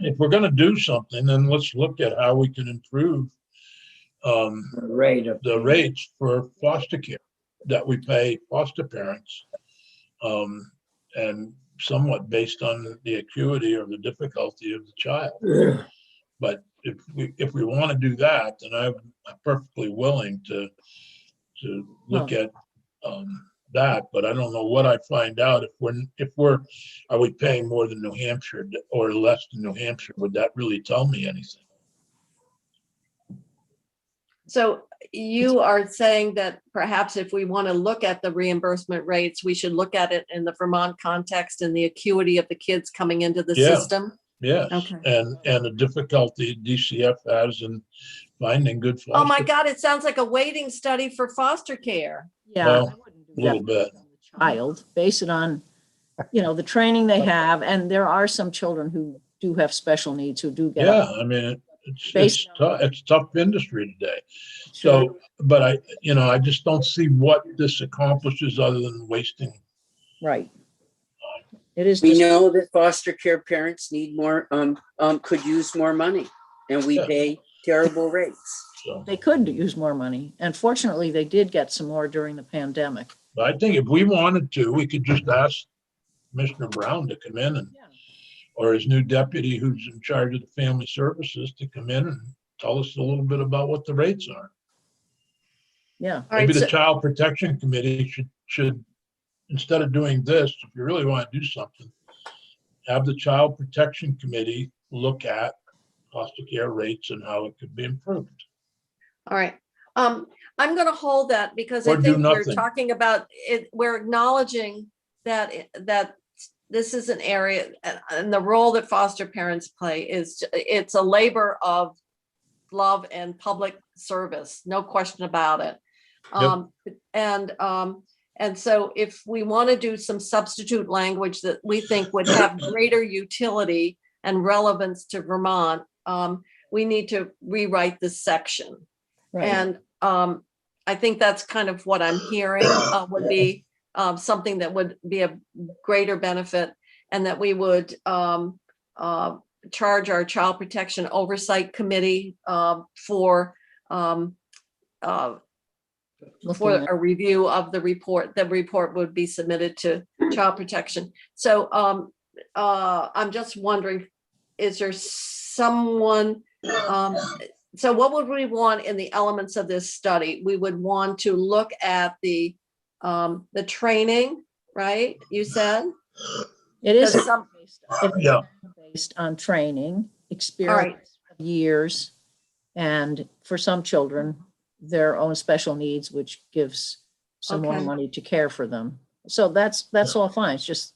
Speaker 4: if we're gonna do something, then let's look at how we can improve
Speaker 5: The rate of.
Speaker 4: the rates for foster care that we pay foster parents. And somewhat based on the acuity or the difficulty of the child. But if we want to do that, then I'm perfectly willing to look at that, but I don't know what I find out are we paying more than New Hampshire or less than New Hampshire? Would that really tell me anything?
Speaker 2: So you are saying that perhaps if we want to look at the reimbursement rates, we should look at it in the Vermont context and the acuity of the kids coming into the
Speaker 4: Yeah.
Speaker 2: system?
Speaker 4: Yes,
Speaker 2: Okay.
Speaker 4: and the difficulty DCF has in finding good
Speaker 2: Oh my
Speaker 4: foster.
Speaker 2: God, it sounds like a waiting study for foster care.
Speaker 7: Yeah.
Speaker 4: Well,
Speaker 7: I wouldn't do
Speaker 4: a little
Speaker 7: that
Speaker 4: bit.
Speaker 7: on the child, base it on, the training they have, and there are some children who do have special needs who do get.
Speaker 4: Yeah, I mean,
Speaker 7: Based
Speaker 4: it's tough industry today.
Speaker 7: Sure.
Speaker 4: So, but I just don't see what this accomplishes other than wasting.
Speaker 7: Right. It is.
Speaker 6: We
Speaker 7: just-
Speaker 6: know that foster care parents need more, could use more money, and we
Speaker 4: Yeah.
Speaker 6: pay terrible rates.
Speaker 4: So,
Speaker 7: They could use more money, and fortunately, they did get some more during the pandemic.
Speaker 4: but I think if we wanted to, we could just ask Commissioner Brown to come in or his new deputy who's in charge of the family services to come in and tell us a little bit about what the rates are.
Speaker 7: Yeah.
Speaker 2: All right,
Speaker 4: Maybe the
Speaker 2: so-
Speaker 4: Child Protection Committee should, instead of doing this, if you really want to do something, have the Child Protection Committee look at foster care rates and how it could be improved.
Speaker 2: All right. I'm going to hold that because I
Speaker 4: Or do
Speaker 2: think we're
Speaker 4: nothing.
Speaker 2: talking about it. We're acknowledging that this is an area and the role that foster parents play it's a labor of love and public service. No question about it. And so if we want to do some substitute language that we think would have greater utility and relevance to Vermont, we need to rewrite this section.
Speaker 7: Right.
Speaker 2: And I think that's kind of what I'm hearing would be something that would be a greater benefit, and that we would charge our Child Protection Oversight Committee for a review of the report. The report would be submitted to Child Protection. So I'm just wondering, is there someone, so what would we want in the elements of this study? We would want to look at the training, right? You said?
Speaker 7: It is
Speaker 2: Does some-
Speaker 4: Yeah.
Speaker 7: based on training, experience, of years, and for some children, their own special needs, which gives some more
Speaker 2: Okay.
Speaker 7: money to care for them. So that's all fine. It's just,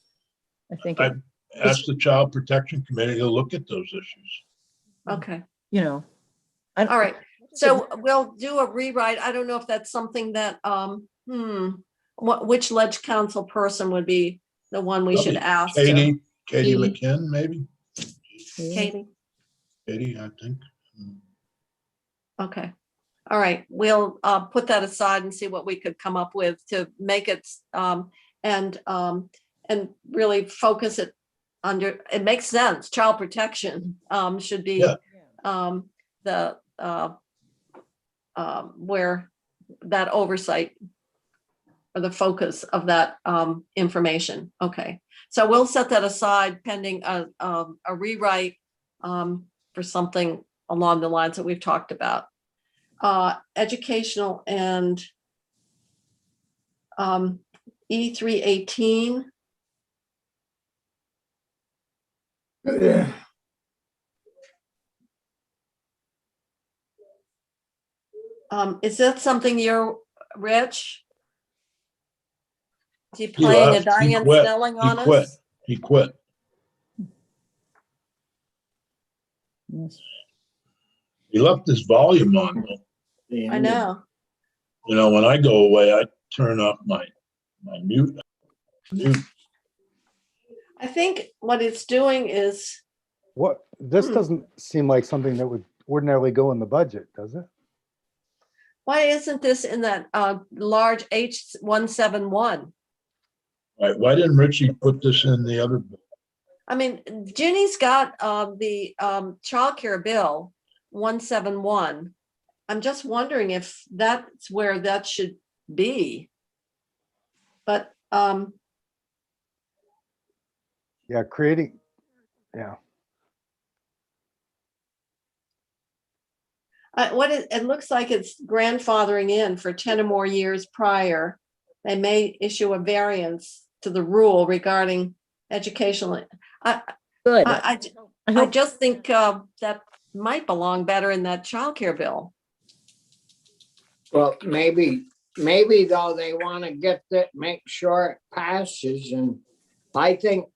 Speaker 7: I think,
Speaker 4: I- Ask the Child Protection Committee to look at those issues.
Speaker 2: Okay,
Speaker 7: All
Speaker 2: all right. So we'll do a rewrite. I don't know if that's something that, which ledge council person would be the one we should ask?
Speaker 4: Katie
Speaker 3: Katie.
Speaker 4: McKinn, maybe?
Speaker 2: Katie?
Speaker 4: Katie, I think.
Speaker 2: Okay. All right, we'll put that aside and see what we could come up with to make it and really focus it under, it makes sense. Child protection should be
Speaker 4: Yeah.
Speaker 2: the where that oversight or the focus of that information. Okay, so we'll set that aside pending a rewrite for something along the lines that we've talked about. Educational and E318. Is that something you're, Rich? Is he playing a
Speaker 4: left. He
Speaker 2: Diane
Speaker 4: quit.
Speaker 2: Snelling
Speaker 4: He
Speaker 2: on
Speaker 4: quit.
Speaker 2: us?
Speaker 4: He quit. He left his volume on, though.
Speaker 2: I know.
Speaker 4: You know, when I go away, I turn off my mute.
Speaker 2: I think what it's doing is,
Speaker 1: This doesn't seem like something that would ordinarily go in the budget, does it?
Speaker 2: why isn't this in that large H171?
Speaker 4: Right, why didn't Richie put this in the other?
Speaker 2: I mean, Ginny's got the childcare bill 171. I'm just wondering if that's where that should be. But
Speaker 1: Yeah, creating, yeah.
Speaker 2: it looks like it's grandfathering in for 10 or more years prior. They may issue a variance to the rule regarding educational.
Speaker 7: Good.
Speaker 2: I
Speaker 7: hope-
Speaker 2: just think that might belong better in that childcare bill.
Speaker 5: Well, maybe though they want to get that, make sure it passes, and I think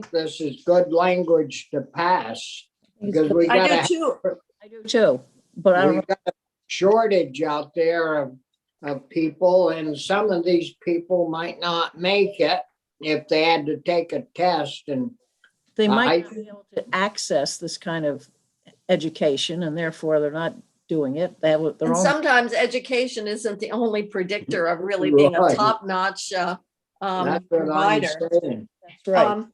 Speaker 5: this is good language to pass, because we
Speaker 2: I
Speaker 5: got
Speaker 2: do too.
Speaker 7: I do too, but I don't
Speaker 5: we
Speaker 7: know.
Speaker 5: got a shortage out there of people, and some of these people might not make it if they had to take a test, and
Speaker 7: They might
Speaker 5: I-
Speaker 7: not be able to access this kind of education, and therefore they're not doing it. They have their
Speaker 2: And
Speaker 7: own.
Speaker 2: sometimes education isn't the only predictor of really being a
Speaker 5: Right.
Speaker 2: top-notch
Speaker 5: that's what I'm
Speaker 2: provider.
Speaker 5: saying.
Speaker 7: That's right.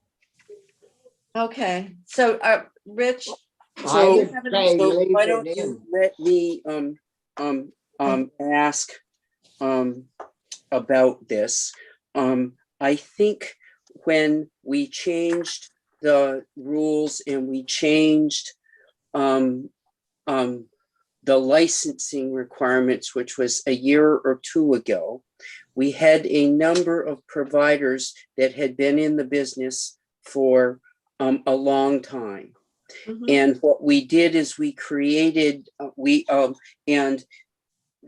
Speaker 2: Okay, so Rich,
Speaker 5: I
Speaker 6: So-
Speaker 5: would say
Speaker 6: So
Speaker 5: leave
Speaker 6: why
Speaker 5: it
Speaker 6: don't
Speaker 5: in.
Speaker 6: you let me ask about this? I think when we changed the rules and we changed the licensing requirements, which was a year or two ago, we had a number of providers that had been in the business for a long time.
Speaker 2: mhm.
Speaker 6: And what we did is we created, and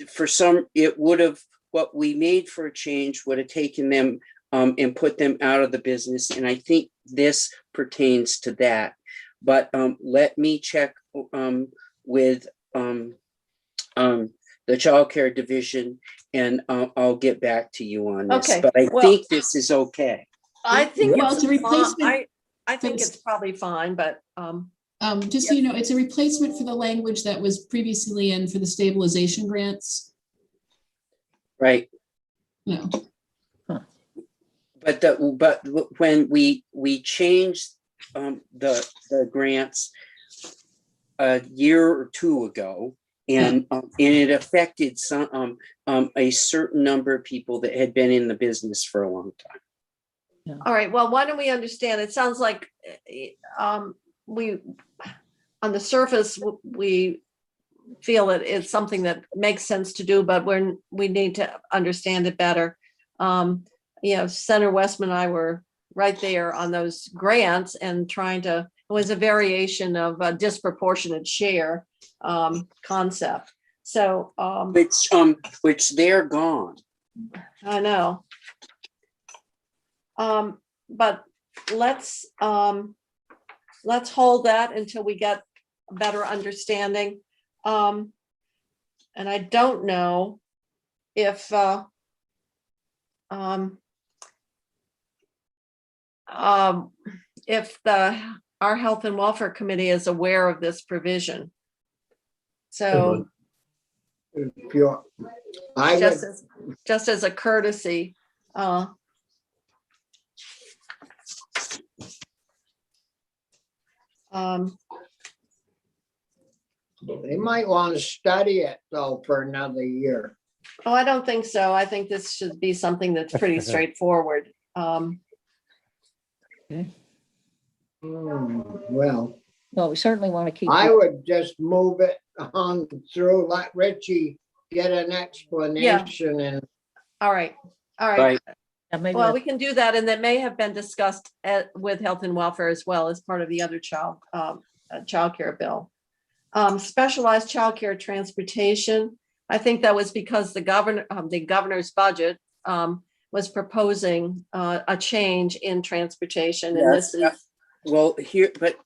Speaker 6: for some, it would have, what we made for a change would have taken them and put them out of the business. And I think this pertains to that. But let me check with the childcare division, and I'll get back to you on this.
Speaker 2: Okay,
Speaker 6: But I
Speaker 2: well-
Speaker 6: think this is okay.
Speaker 2: I think
Speaker 3: Well,
Speaker 2: it's
Speaker 3: it's a replacement.
Speaker 2: I think
Speaker 3: That's-
Speaker 2: it's probably fine, but
Speaker 3: Just so you know, it's a replacement for the language that was previously in for the stabilization grants.
Speaker 6: Right.
Speaker 3: No,
Speaker 6: But when we changed the grants a year or two ago, and it affected some a certain number of people that had been in the business for a long time.
Speaker 2: all right, well, why don't we understand? It sounds like we, on the surface, we feel that it's something that makes sense to do, but we need to understand it better. Senator Westman and I were right there on those grants and it was a variation of a disproportionate share concept. So
Speaker 6: Which they're gone.
Speaker 2: I know. But let's hold that until we get a better understanding. And I don't know if our Health and Welfare Committee is aware of this provision. So
Speaker 5: If you're- I
Speaker 2: just
Speaker 5: would,
Speaker 2: as a courtesy,
Speaker 5: they might want to study it though for another year.
Speaker 2: oh, I don't think so. I think this should be something that's pretty straightforward.
Speaker 5: Well,
Speaker 7: Well, we certainly want to keep.
Speaker 5: I would just move it on through, let Richie get an explanation, and
Speaker 2: All right,
Speaker 6: Right.
Speaker 7: Yeah, maybe
Speaker 2: Well,
Speaker 7: that's-
Speaker 2: we can do that, and that may have been discussed with Health and Welfare as well as part of the other childcare bill. Specialized childcare transportation. I think that was because the governor's budget was proposing a change in transportation, and this
Speaker 6: Yes,
Speaker 2: is
Speaker 6: Well, here, but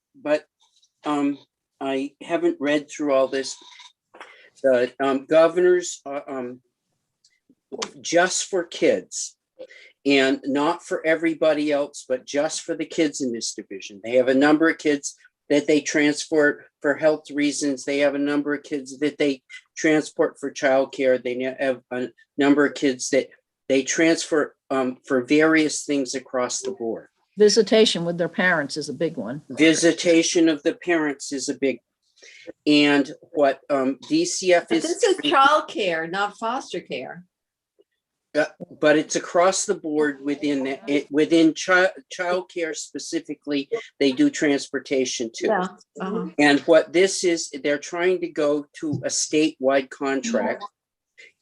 Speaker 6: I haven't read through all this. The governors, just for kids, and not for everybody else, but just for the kids in this division. They have a number of kids that they transport for health reasons. They have a number of kids that they transport for childcare. They have a number of kids that They transfer for various things across the board.
Speaker 7: Visitation with their parents is a big one.
Speaker 6: Visitation of the parents is a big, and what DCF
Speaker 2: But
Speaker 6: is.
Speaker 2: this is childcare, not foster care.
Speaker 6: But it's across the board within within childcare specifically, they do transportation too.
Speaker 2: Yeah. Uh-huh.
Speaker 6: And what this is, they're trying to go to a statewide contract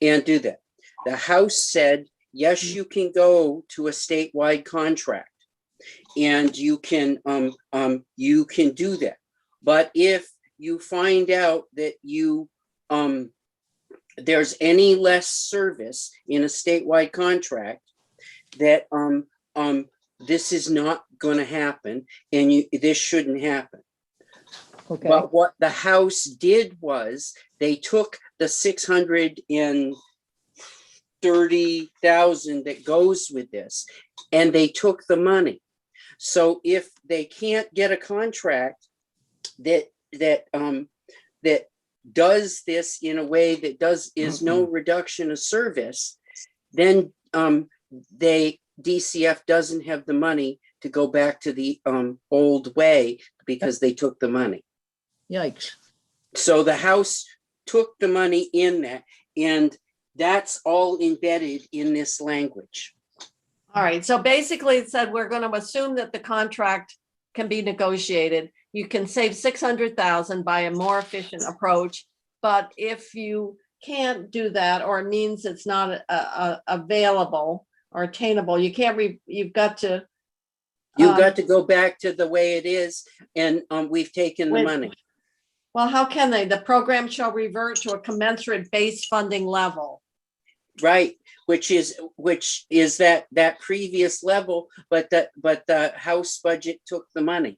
Speaker 6: and do that. The House said, yes, you can go to a statewide contract and you can do that. But if you find out that you there's any less service in a statewide contract, that this is not going to happen, and this shouldn't happen.
Speaker 7: Okay.
Speaker 6: But what the House did was they took the 630,000 that goes with this, and they took the money. So if they can't get a contract that does this in a way that is no reduction of service, then DCF doesn't have the money to go back to the old way because they took the money.
Speaker 7: Yikes.
Speaker 6: So the House took the money in that, and that's all embedded in this language.
Speaker 2: All right. So basically it said we're going to assume that the contract can be negotiated. You can save 600,000 by a more efficient approach. But if you can't do that, or it means it's not available or attainable, you can't, you've got to.
Speaker 6: You've got to go back to the way it is, and we've taken the money.
Speaker 2: Well, how can they? The program shall revert to a commensurate base funding level.
Speaker 6: Right, which is that previous level, but the House budget took the money.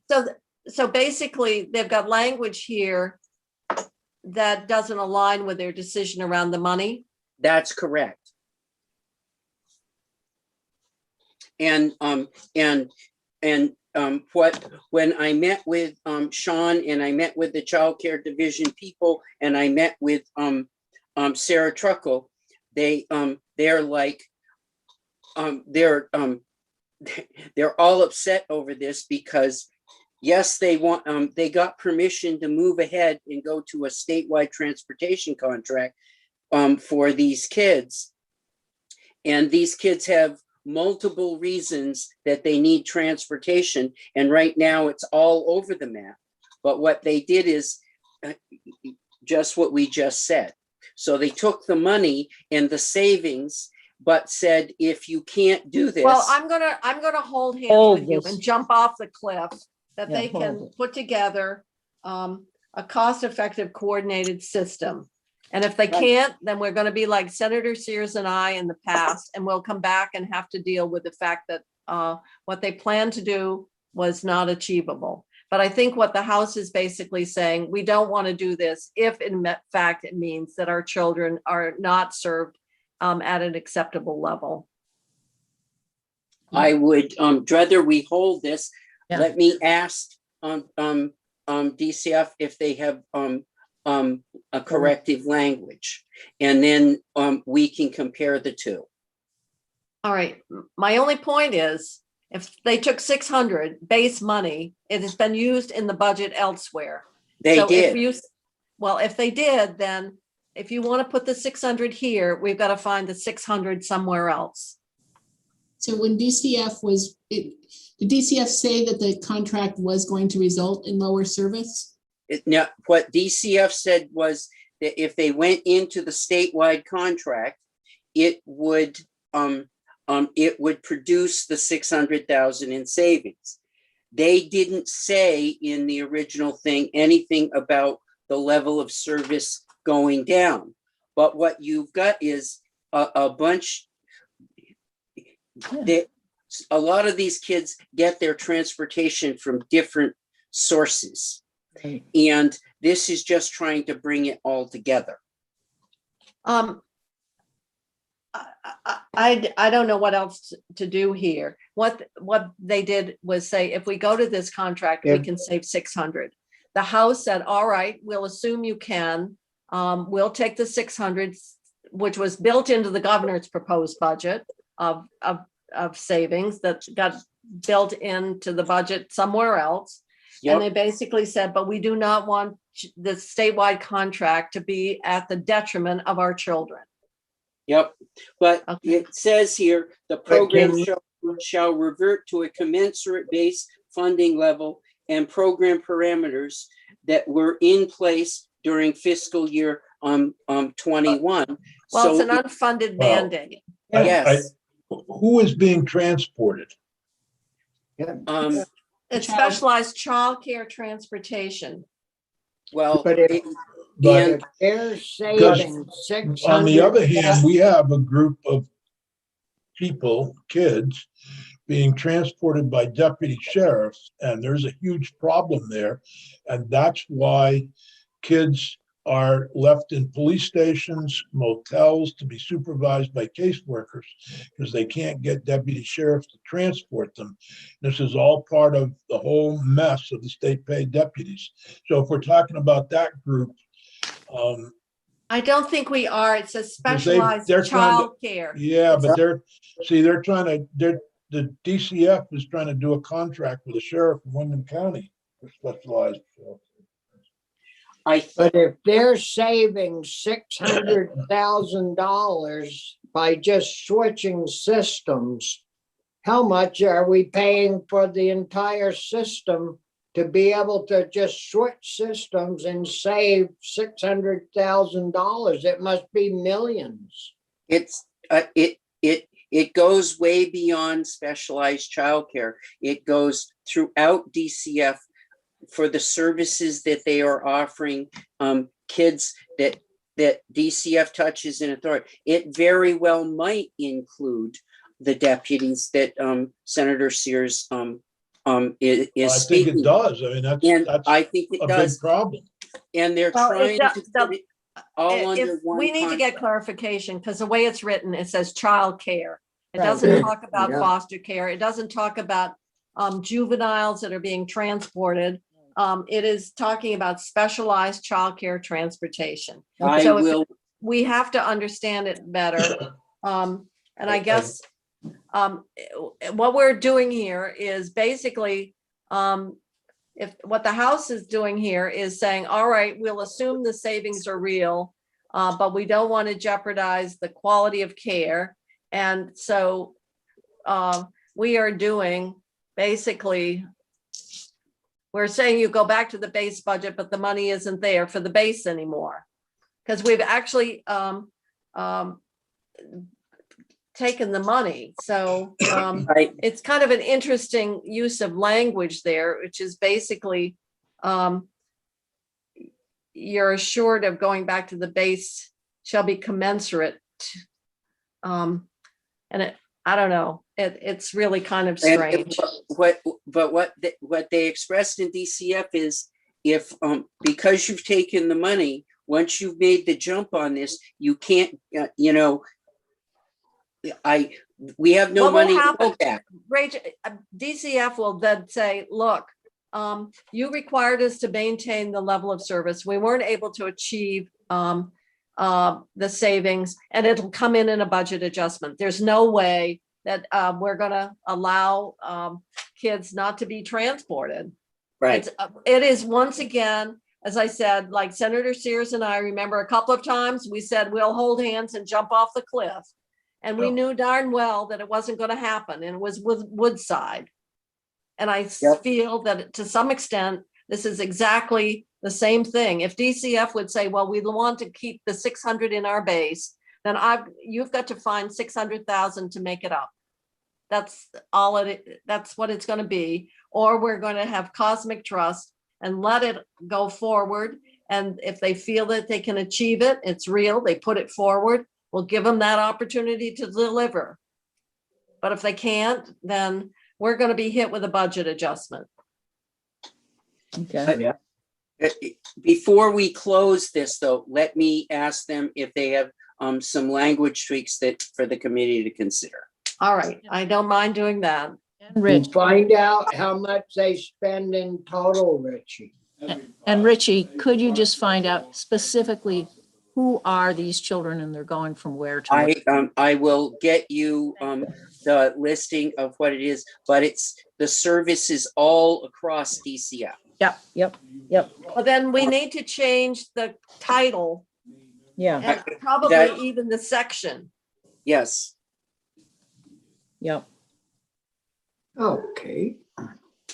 Speaker 2: So basically, they've got language here that doesn't align with their decision around the money.
Speaker 6: That's correct. And when I met with Sean, and I met with the Child Care Division people, and I met with Sarah Truckle, they're like they're all upset over this because yes, they got permission to move ahead and go to a statewide transportation contract for these kids, and these kids have multiple reasons that they need transportation, and right now it's all over the map. But what they did is just what we just said. So they took the money and the savings, but said, if you can't do this.
Speaker 2: Well, I'm gonna hold hands
Speaker 7: Hold
Speaker 2: with you
Speaker 7: this.
Speaker 2: and jump off the cliff, that
Speaker 7: Yeah,
Speaker 2: they
Speaker 7: hold
Speaker 2: can
Speaker 7: it.
Speaker 2: put together a cost-effective coordinated system. And if they can't, then we're going to be like Senator Sears and I in the past, and we'll come back and have to deal with the fact that what they planned to do was not achievable. But I think what the House is basically saying, we don't want to do this if in fact it means that our children are not served at an acceptable level.
Speaker 6: I would rather we hold this.
Speaker 7: Yeah.
Speaker 6: Let me ask DCF if they have a corrective language, and then we can compare the two.
Speaker 2: All right. My only point is, if they took 600 base money, it has been used in the budget elsewhere.
Speaker 6: They did.
Speaker 2: If they did, then if you want to put the 600 here, we've got to find the 600 somewhere else.
Speaker 3: So when did DCF say that the contract was going to result in lower service?
Speaker 6: Now, what DCF said was that if they went into the statewide contract, it would produce the 600,000 in savings. They didn't say in the original thing anything about the level of service going down. But what you've got is a bunch that a lot of these kids get their transportation from different sources.
Speaker 7: Right.
Speaker 6: And this is just trying to bring it all together.
Speaker 2: I don't know what else to do here. What they did was say, if we go to this contract, we can save 600. The House said, all right, we'll assume you can. We'll take the 600. which was built into the governor's proposed budget of savings that got built into the budget somewhere else. And they
Speaker 6: Yep,
Speaker 2: basically said, but we do not want the statewide contract to be at the detriment of our children.
Speaker 6: yep. But
Speaker 2: Okay.
Speaker 6: it says here, the
Speaker 5: But
Speaker 6: program
Speaker 5: can-
Speaker 6: shall revert to a commensurate base funding level and program parameters that were in place during fiscal year 21.
Speaker 2: Well, it's
Speaker 6: So,
Speaker 2: an unfunded
Speaker 4: Well,
Speaker 2: mandate.
Speaker 6: yes,
Speaker 4: Who is being transported?
Speaker 6: um,
Speaker 2: It's
Speaker 3: Child-
Speaker 2: specialized childcare transportation.
Speaker 6: well,
Speaker 5: But if-
Speaker 6: it-
Speaker 4: But
Speaker 6: and
Speaker 5: If they're saving
Speaker 4: on the other
Speaker 5: 600,000
Speaker 4: hand, we have a group of people, kids, being transported by deputy sheriffs, and there's a huge problem there. And that's why kids are left in police stations, motels to be supervised by caseworkers because they can't get deputy sheriffs to transport them. This is all part of the whole mess of the state paid deputies. So if we're talking about that group,
Speaker 2: I don't think we are. It says
Speaker 4: Because
Speaker 2: specialized
Speaker 4: they're trying to-
Speaker 2: childcare.
Speaker 4: yeah, but the DCF is trying to do a contract with the sheriff of Wyndham County for specialized.
Speaker 6: I,
Speaker 5: But if they're saving $600,000 by just switching systems, how much are we paying for the entire system to be able to just switch systems and save $600,000? It must be millions.
Speaker 6: it goes way beyond specialized childcare. It goes throughout DCF for the services that they are offering kids that DCF touches in authority. It very well might include the deputies that Senator Sears is
Speaker 4: I think it
Speaker 6: speaking.
Speaker 4: does. I mean,
Speaker 6: And
Speaker 4: that's
Speaker 6: I think it
Speaker 4: a big
Speaker 6: does.
Speaker 4: problem.
Speaker 6: And they're
Speaker 2: Well,
Speaker 6: trying to put it all
Speaker 2: If
Speaker 6: under one.
Speaker 2: we need to get
Speaker 6: contract.
Speaker 2: clarification, because the way it's written, it says child care. It
Speaker 7: Right.
Speaker 2: doesn't talk about
Speaker 5: Yeah.
Speaker 2: foster care. It doesn't talk about juveniles that are being transported. It is talking about specialized childcare transportation.
Speaker 6: I
Speaker 2: So if-
Speaker 6: will,
Speaker 2: We have to understand it better. And I
Speaker 4: Okay.
Speaker 2: guess what we're doing here is basically, if what the House is doing here is saying, all right, we'll assume the savings are real, but we don't want to jeopardize the quality of care. And so we are doing basically, we're saying you go back to the base budget, but the money isn't there for the base anymore. Because we've actually taken the money. So
Speaker 6: I,
Speaker 2: it's kind of an interesting use of language there, which is basically you're assured of going back to the base shall be commensurate. And I don't know, it's really kind of
Speaker 6: and
Speaker 2: strange.
Speaker 6: what they expressed in DCF is if, because you've taken the money, once you've made the jump on this, you can't, we have no
Speaker 2: What will
Speaker 6: money to
Speaker 2: happen?
Speaker 6: go back.
Speaker 2: Rachel, DCF will then say, look, you required us to maintain the level of service. We weren't able to achieve the savings, and it'll come in a budget adjustment. There's no way that we're gonna allow kids not to be transported.
Speaker 6: Right.
Speaker 2: It is once again, as I said, like Senator Sears and I remember a couple of times we said, we'll hold hands and jump off the cliff. And we
Speaker 4: Yeah.
Speaker 2: knew darn well that it wasn't going to happen, and it was with Woodside. And I
Speaker 6: Yep.
Speaker 2: feel that to some extent, this is exactly the same thing. If DCF would say, well, we want to keep the 600 in our base, then you've got to find 600,000 to make it up. That's all that's what it's going to be. Or we're going to have cosmic trust and let it go forward. And if they feel that they can achieve it, it's real, they put it forward, we'll give them that opportunity to deliver. But if they can't, then we're going to be hit with a budget adjustment.
Speaker 7: Okay.
Speaker 6: Before we close this, though, let me ask them if they have some language tweaks that for the committee to consider.
Speaker 2: All right, I don't mind doing that.
Speaker 7: And Rich,
Speaker 5: Find out how much they spend in total, Richie.
Speaker 7: and Richie, could you just find out specifically who are these children and they're going from where to where?
Speaker 6: I will get you the listing of what it is, but it's the services all across DCF.
Speaker 7: Yep.
Speaker 2: Well, then we need to change the title
Speaker 7: Yeah,
Speaker 2: and
Speaker 6: That-
Speaker 2: probably even the section.
Speaker 6: Yes,
Speaker 7: yep.
Speaker 5: Okay.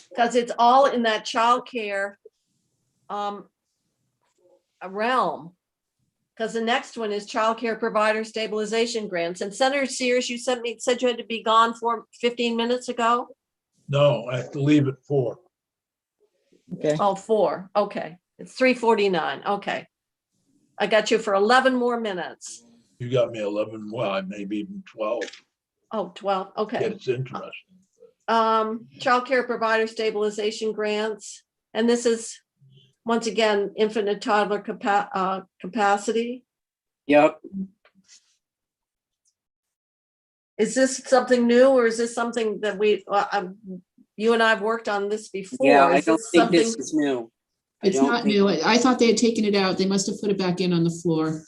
Speaker 2: Because it's all in that childcare realm. Because the next one is childcare provider stabilization grants. And Senator Sears, you said you had to be gone for 15 minutes ago?
Speaker 4: No, I have to leave at 4.
Speaker 7: Okay.
Speaker 2: Oh, 4. Okay. It's 3:49. Okay. I got you for 11 more minutes.
Speaker 4: You got me 11, well, maybe even 12.
Speaker 2: Oh, 12. Okay.
Speaker 4: It's interesting.
Speaker 2: Childcare provider stabilization grants. And this is, once again, infant and toddler capacity.
Speaker 6: yep.
Speaker 2: Is this something new or is this something that you and I have worked on this before?
Speaker 6: Yeah, I
Speaker 2: Is
Speaker 6: don't
Speaker 2: this
Speaker 6: think
Speaker 2: something?
Speaker 6: this is new. I
Speaker 3: It's
Speaker 6: don't
Speaker 3: not
Speaker 6: think-
Speaker 3: new. I thought they had taken it out. They must have put it back in on the floor.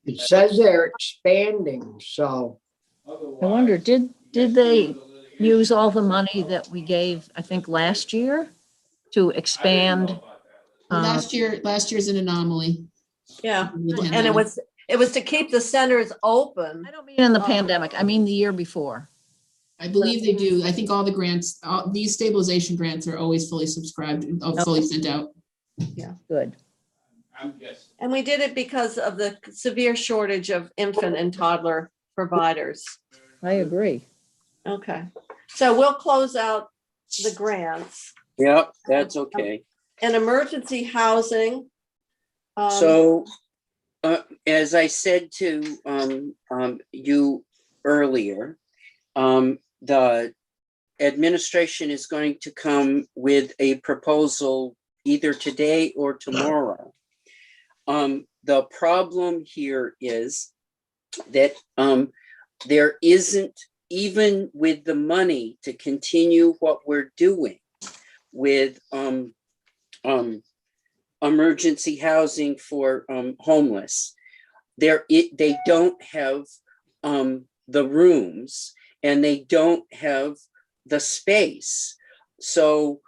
Speaker 5: It says they're expanding, so.
Speaker 7: I wonder, did they use all the money that we gave, I think, last year to expand?
Speaker 3: Last year's an anomaly.
Speaker 2: Yeah,
Speaker 3: The
Speaker 2: and
Speaker 3: pandemic.
Speaker 2: it was to keep the centers open.
Speaker 7: I don't mean in the pandemic, I mean the year before.
Speaker 3: I believe they do. I think all the grants, these stabilization grants are always fully subscribed, fully sent out.
Speaker 7: Good.
Speaker 2: And we did it because of the severe shortage of infant and toddler providers.
Speaker 7: I agree.
Speaker 2: Okay, so we'll close out the grants
Speaker 6: Yep, that's okay.
Speaker 2: and emergency housing.
Speaker 6: So, as I said to you earlier, the administration is going to come with a proposal either today or tomorrow. The problem here is that there isn't, even with the money to continue what we're doing with emergency housing for homeless, they don't have the rooms and they don't have the space. So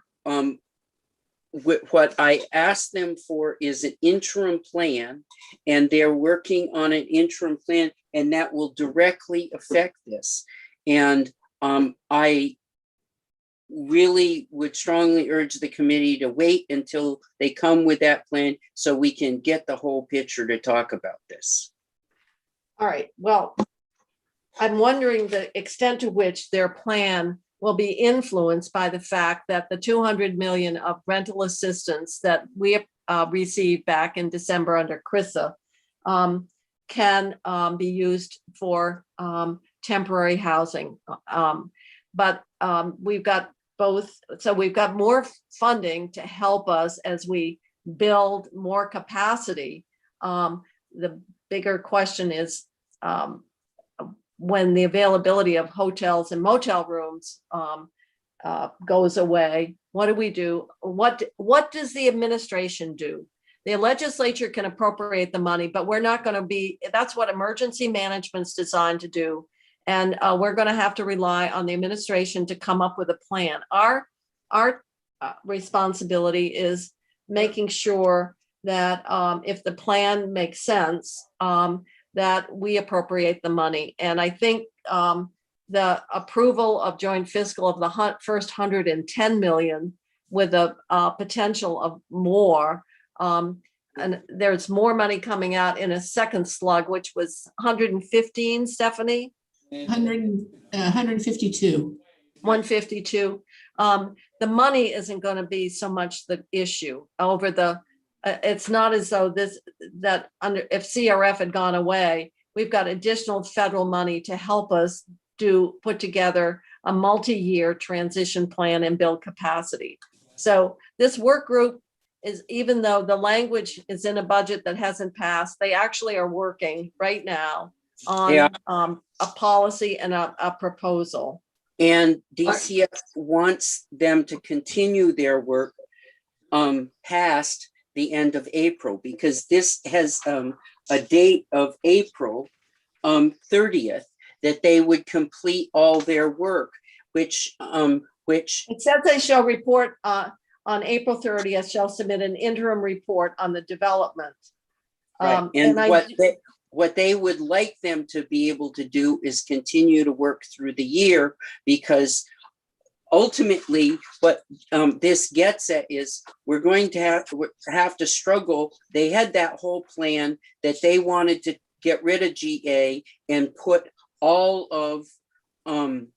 Speaker 6: what I asked them for is an interim plan, and they're working on an interim plan, and that will directly affect this. And I really would strongly urge the committee to wait until they come with that plan so we can get the whole picture to talk about this.
Speaker 2: All right, well, I'm wondering the extent to which their plan will be influenced by the fact that the 200 million of rental assistance that we received back in December under CRISA can be used for temporary housing. But we've got both, so we've got more funding to help us as we build more capacity. The bigger question is when the availability of hotels and motel rooms goes away, what do we do? What does the administration do? The legislature can appropriate the money, but we're not going to be, that's what emergency management's designed to do. And we're going to have to rely on the administration to come up with a plan. Our responsibility is making sure that if the plan makes sense, that we appropriate the money. And I think the approval of joint fiscal of the first 110 million with a potential of more, and there's more money coming out in a second slug, which was 115, Stephanie?
Speaker 3: 152.
Speaker 2: 152. The money isn't going to be so much the issue over the, it's not as though if CRF had gone away, we've got additional federal money to help us put together a multi-year transition plan and build capacity. So this work group is, even though the language is in a budget that hasn't passed, they actually are working right now on a policy and a proposal.
Speaker 6: And DCF wants them to continue their work past the end of April, because this has a date of April 30th, that they would complete all their work, which
Speaker 2: It says they shall report on April 30th, shall submit an interim report on the development.
Speaker 6: right, and what they would like them to be able to do is continue to work through the year, because ultimately what this gets at is we're going to have to struggle. They had that whole plan that they wanted to get rid of GA and put all of
Speaker 2: Well,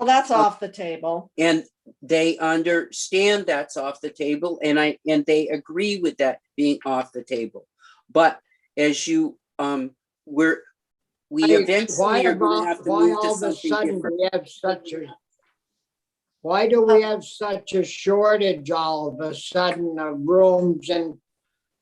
Speaker 2: that's off the table.
Speaker 6: and they understand that's off the table, and they agree with that being off the table. But as you we eventually are going to have to
Speaker 5: Why
Speaker 6: move to
Speaker 5: all of a
Speaker 6: something
Speaker 5: sudden
Speaker 6: different.
Speaker 5: we have why do we have such a shortage all of a sudden of rooms and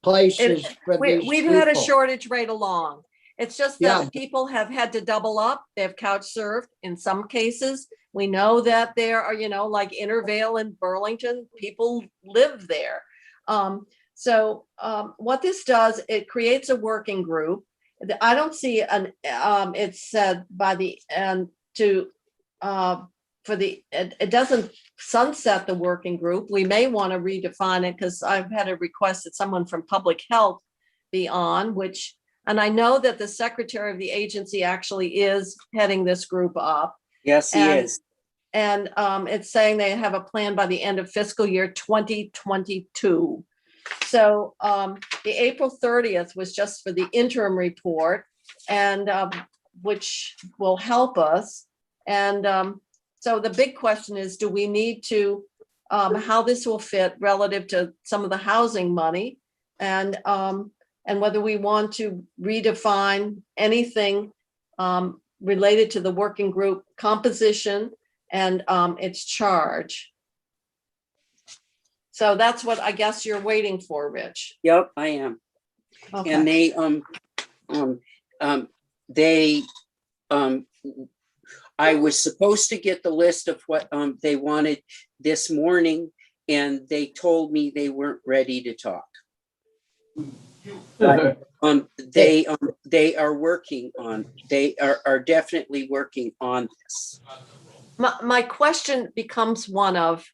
Speaker 5: places for these
Speaker 2: We've had a
Speaker 5: people?
Speaker 2: shortage right along. It's just
Speaker 5: Yeah.
Speaker 2: that people have had to double up. They have couch served in some cases. We know that there are, like Intervale and Burlington, people live there. So what this does, it creates a working group. I don't see it's said by the end to, it doesn't sunset the working group. We may want to redefine it, because I've had a request that someone from public health be on, and I know that the secretary of the agency actually is heading this group up.
Speaker 6: Yes, he is.
Speaker 2: And it's saying they have a plan by the end of fiscal year 2022. So the April 30th was just for the interim report, and which will help us. And so the big question is, do we need to, how this will fit relative to some of the housing money, and whether we want to redefine anything related to the working group composition and its charge. So that's what I guess you're waiting for, Rich.
Speaker 6: Yep, I am.
Speaker 2: Okay.
Speaker 6: And I was supposed to get the list of what they wanted this morning, and they told me they weren't ready to talk. But they are working on, they are definitely working on this.
Speaker 2: My question becomes one of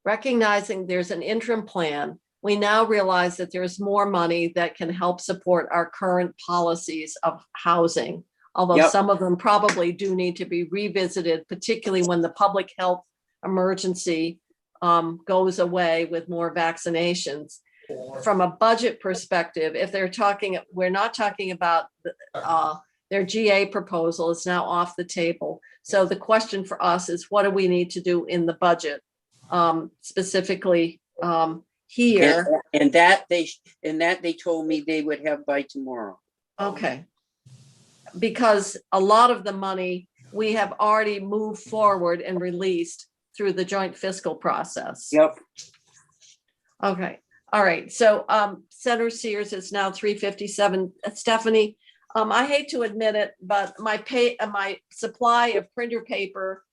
Speaker 2: recognizing there's an interim plan. We now realize that there's more money that can help support our current policies of housing, although
Speaker 6: Yep.
Speaker 2: some of them probably do need to be revisited, particularly when the public health emergency goes away with more vaccinations. From a budget perspective, if they're talking, we're not talking about their GA proposal is now off the table. So the question for us is, what do we need to do in the budget, specifically here?
Speaker 6: And that they told me they would have by tomorrow.
Speaker 2: Okay. Because a lot of the money we have already moved forward and released through the joint fiscal process.
Speaker 6: Yep.
Speaker 2: Okay. All right. So Senator Sears is now 3:57. Stephanie, I hate to admit it, but my supply of printer paper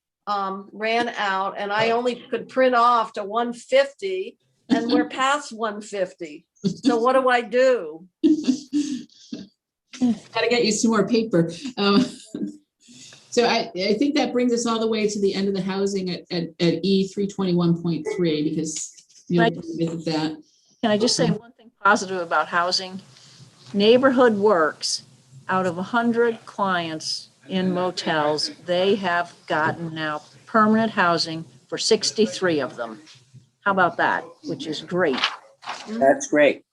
Speaker 2: ran out, and I only could print off to 150, and we're past 150. So what do I do?
Speaker 3: Got to get you some more paper. So I think that brings us all the way to the end of the housing at E 321.3, because you'll visit that.
Speaker 7: Can I just say one thing positive about housing? Neighborhood Works, out of 100 clients in motels, they have gotten now permanent housing for 63 of them. How about that? Which is great.
Speaker 6: That's great.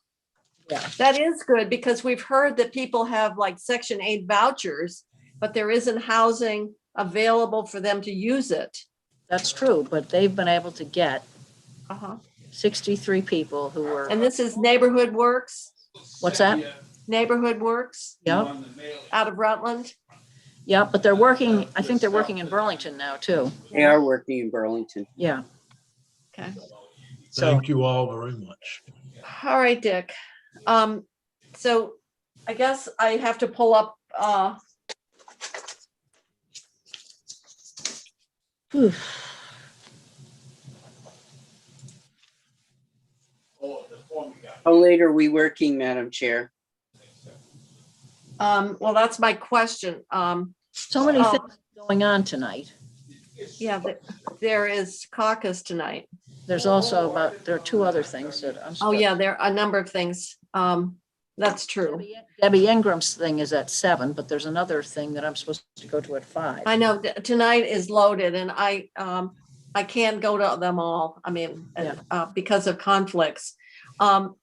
Speaker 2: That is good, because we've heard that people have like Section 8 vouchers, but there isn't housing available for them to use it.
Speaker 7: That's true, but they've been able to get
Speaker 2: Uh-huh.
Speaker 7: 63 people who were,
Speaker 2: And this is Neighborhood Works?
Speaker 7: what's that?
Speaker 2: Neighborhood Works
Speaker 7: Yep,
Speaker 2: out of Rutland?
Speaker 7: yep, but they're working, I think they're working in Burlington now too.
Speaker 6: They are working in Burlington.
Speaker 7: Yeah.
Speaker 2: Okay.
Speaker 4: Thank you all very much.
Speaker 2: All right, Dick. So I guess I have to pull up,
Speaker 7: Whew.
Speaker 6: How late are we working, Madam Chair?
Speaker 2: Well, that's my question.
Speaker 7: So many
Speaker 2: Oh.
Speaker 7: things going on tonight.
Speaker 2: Yeah, there is caucus tonight.
Speaker 7: There's also there are two other things that I'm.
Speaker 2: Oh, yeah, there are a number of things. That's true.
Speaker 7: Debbie Ingram's thing is at 7, but there's another thing that I'm supposed to go to at 5.
Speaker 2: I know tonight is loaded and I can't go to them all. I mean, because of conflicts. The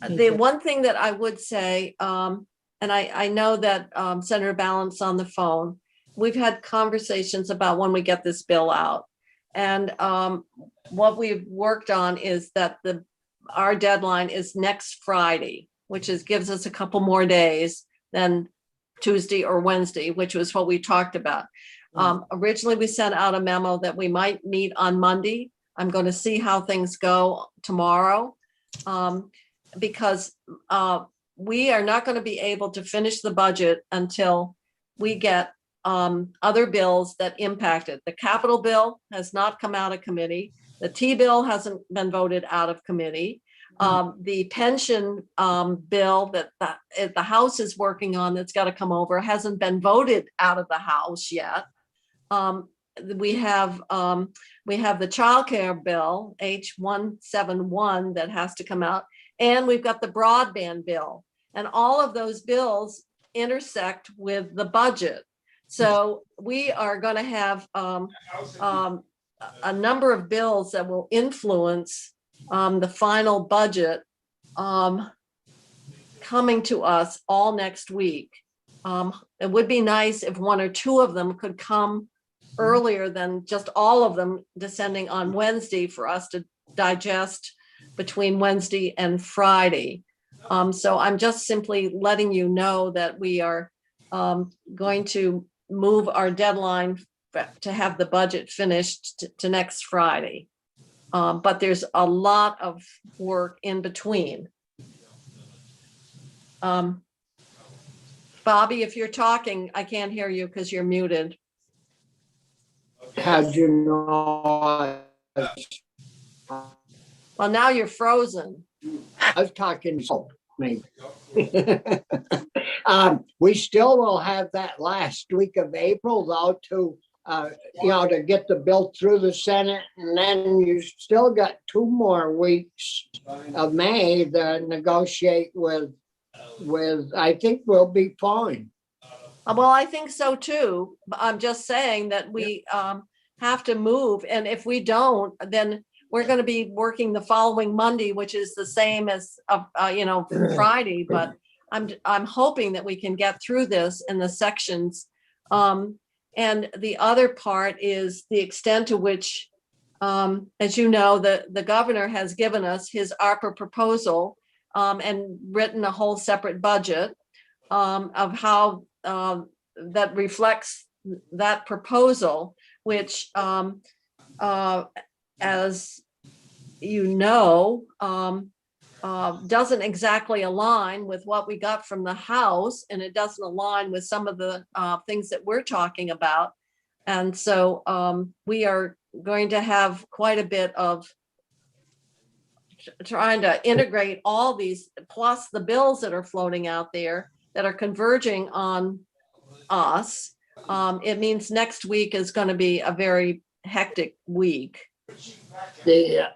Speaker 7: too.
Speaker 2: one thing that I would say, and I know that Senator Balance on the phone, we've had conversations about when we get this bill out. And what we've worked on is that our deadline is next Friday, which gives us a couple more days than Tuesday or Wednesday, which was what we talked about. Originally, we sent out a memo that we might meet on Monday. I'm going to see how things go tomorrow, because we are not going to be able to finish the budget until we get other bills that impact it. The capital bill has not come out of committee. The T-bill hasn't been voted out of committee. The pension bill that the House is working on that's got to come over hasn't been voted out of the House yet. We have the child care bill, H171, that has to come out, and we've got the broadband bill. And all of those bills intersect with the budget. So we are going to have a number of bills that will influence the final budget coming to us all next week. It would be nice if one or two of them could come earlier than just all of them descending on Wednesday for us to digest between Wednesday and Friday. So I'm just simply letting you know that we are going to move our deadline to have the budget finished to next Friday. But there's a lot of work in between. Bobby, if you're talking, I can't hear you because you're muted.
Speaker 5: How'd you know?
Speaker 2: Well, now you're frozen.
Speaker 5: I was talking to me. We still will have that last week of April though to to get the bill through the Senate, and then you still got 2 more weeks of May to negotiate with. I think we'll be fine.
Speaker 2: Well, I think so too. I'm just saying that we have to move, and if we don't, then we're going to be working the following Monday, which is the same as Friday. But I'm hoping that we can get through this in the sections. And the other part is the extent to which, as you know, the governor has given us his ARPA proposal and written a whole separate budget of how that reflects that proposal, which, as you know, doesn't exactly align with what we got from the House, and it doesn't align with some of the things that we're talking about. And so we are going to have quite a bit of trying to integrate all these, plus the bills that are floating out there that are converging on us. It means next week is going to be a very hectic week.
Speaker 5: Yeah.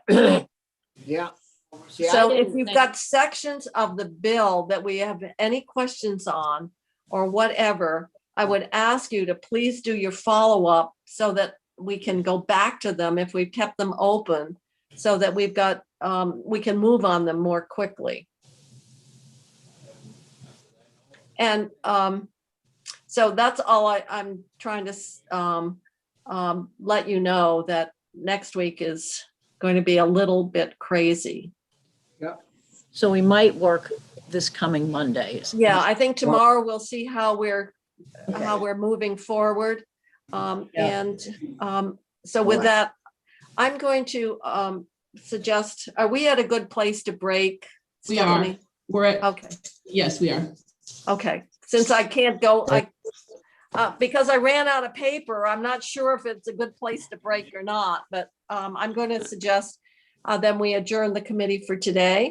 Speaker 5: See,
Speaker 2: So
Speaker 5: I
Speaker 2: if
Speaker 5: didn't
Speaker 2: you've
Speaker 5: think-
Speaker 2: got sections of the bill that we have any questions on or whatever, I would ask you to please do your follow-up so that we can go back to them if we've kept them open, so that we've got, we can move on them more quickly. And so that's all I'm trying to let you know, that next week is going to be a little bit crazy.
Speaker 7: So we might work this coming Monday.
Speaker 2: Yeah, I think tomorrow we'll see how we're moving forward. And so with that, I'm going to suggest, are we at a good place to break?
Speaker 3: We are.
Speaker 2: Stephanie?
Speaker 3: We're at,
Speaker 2: Okay,
Speaker 3: yes, we are.
Speaker 2: okay. Since I can't go, because I ran out of paper, I'm not sure if it's a good place to break or not, but I'm going to suggest then we adjourn the committee for today.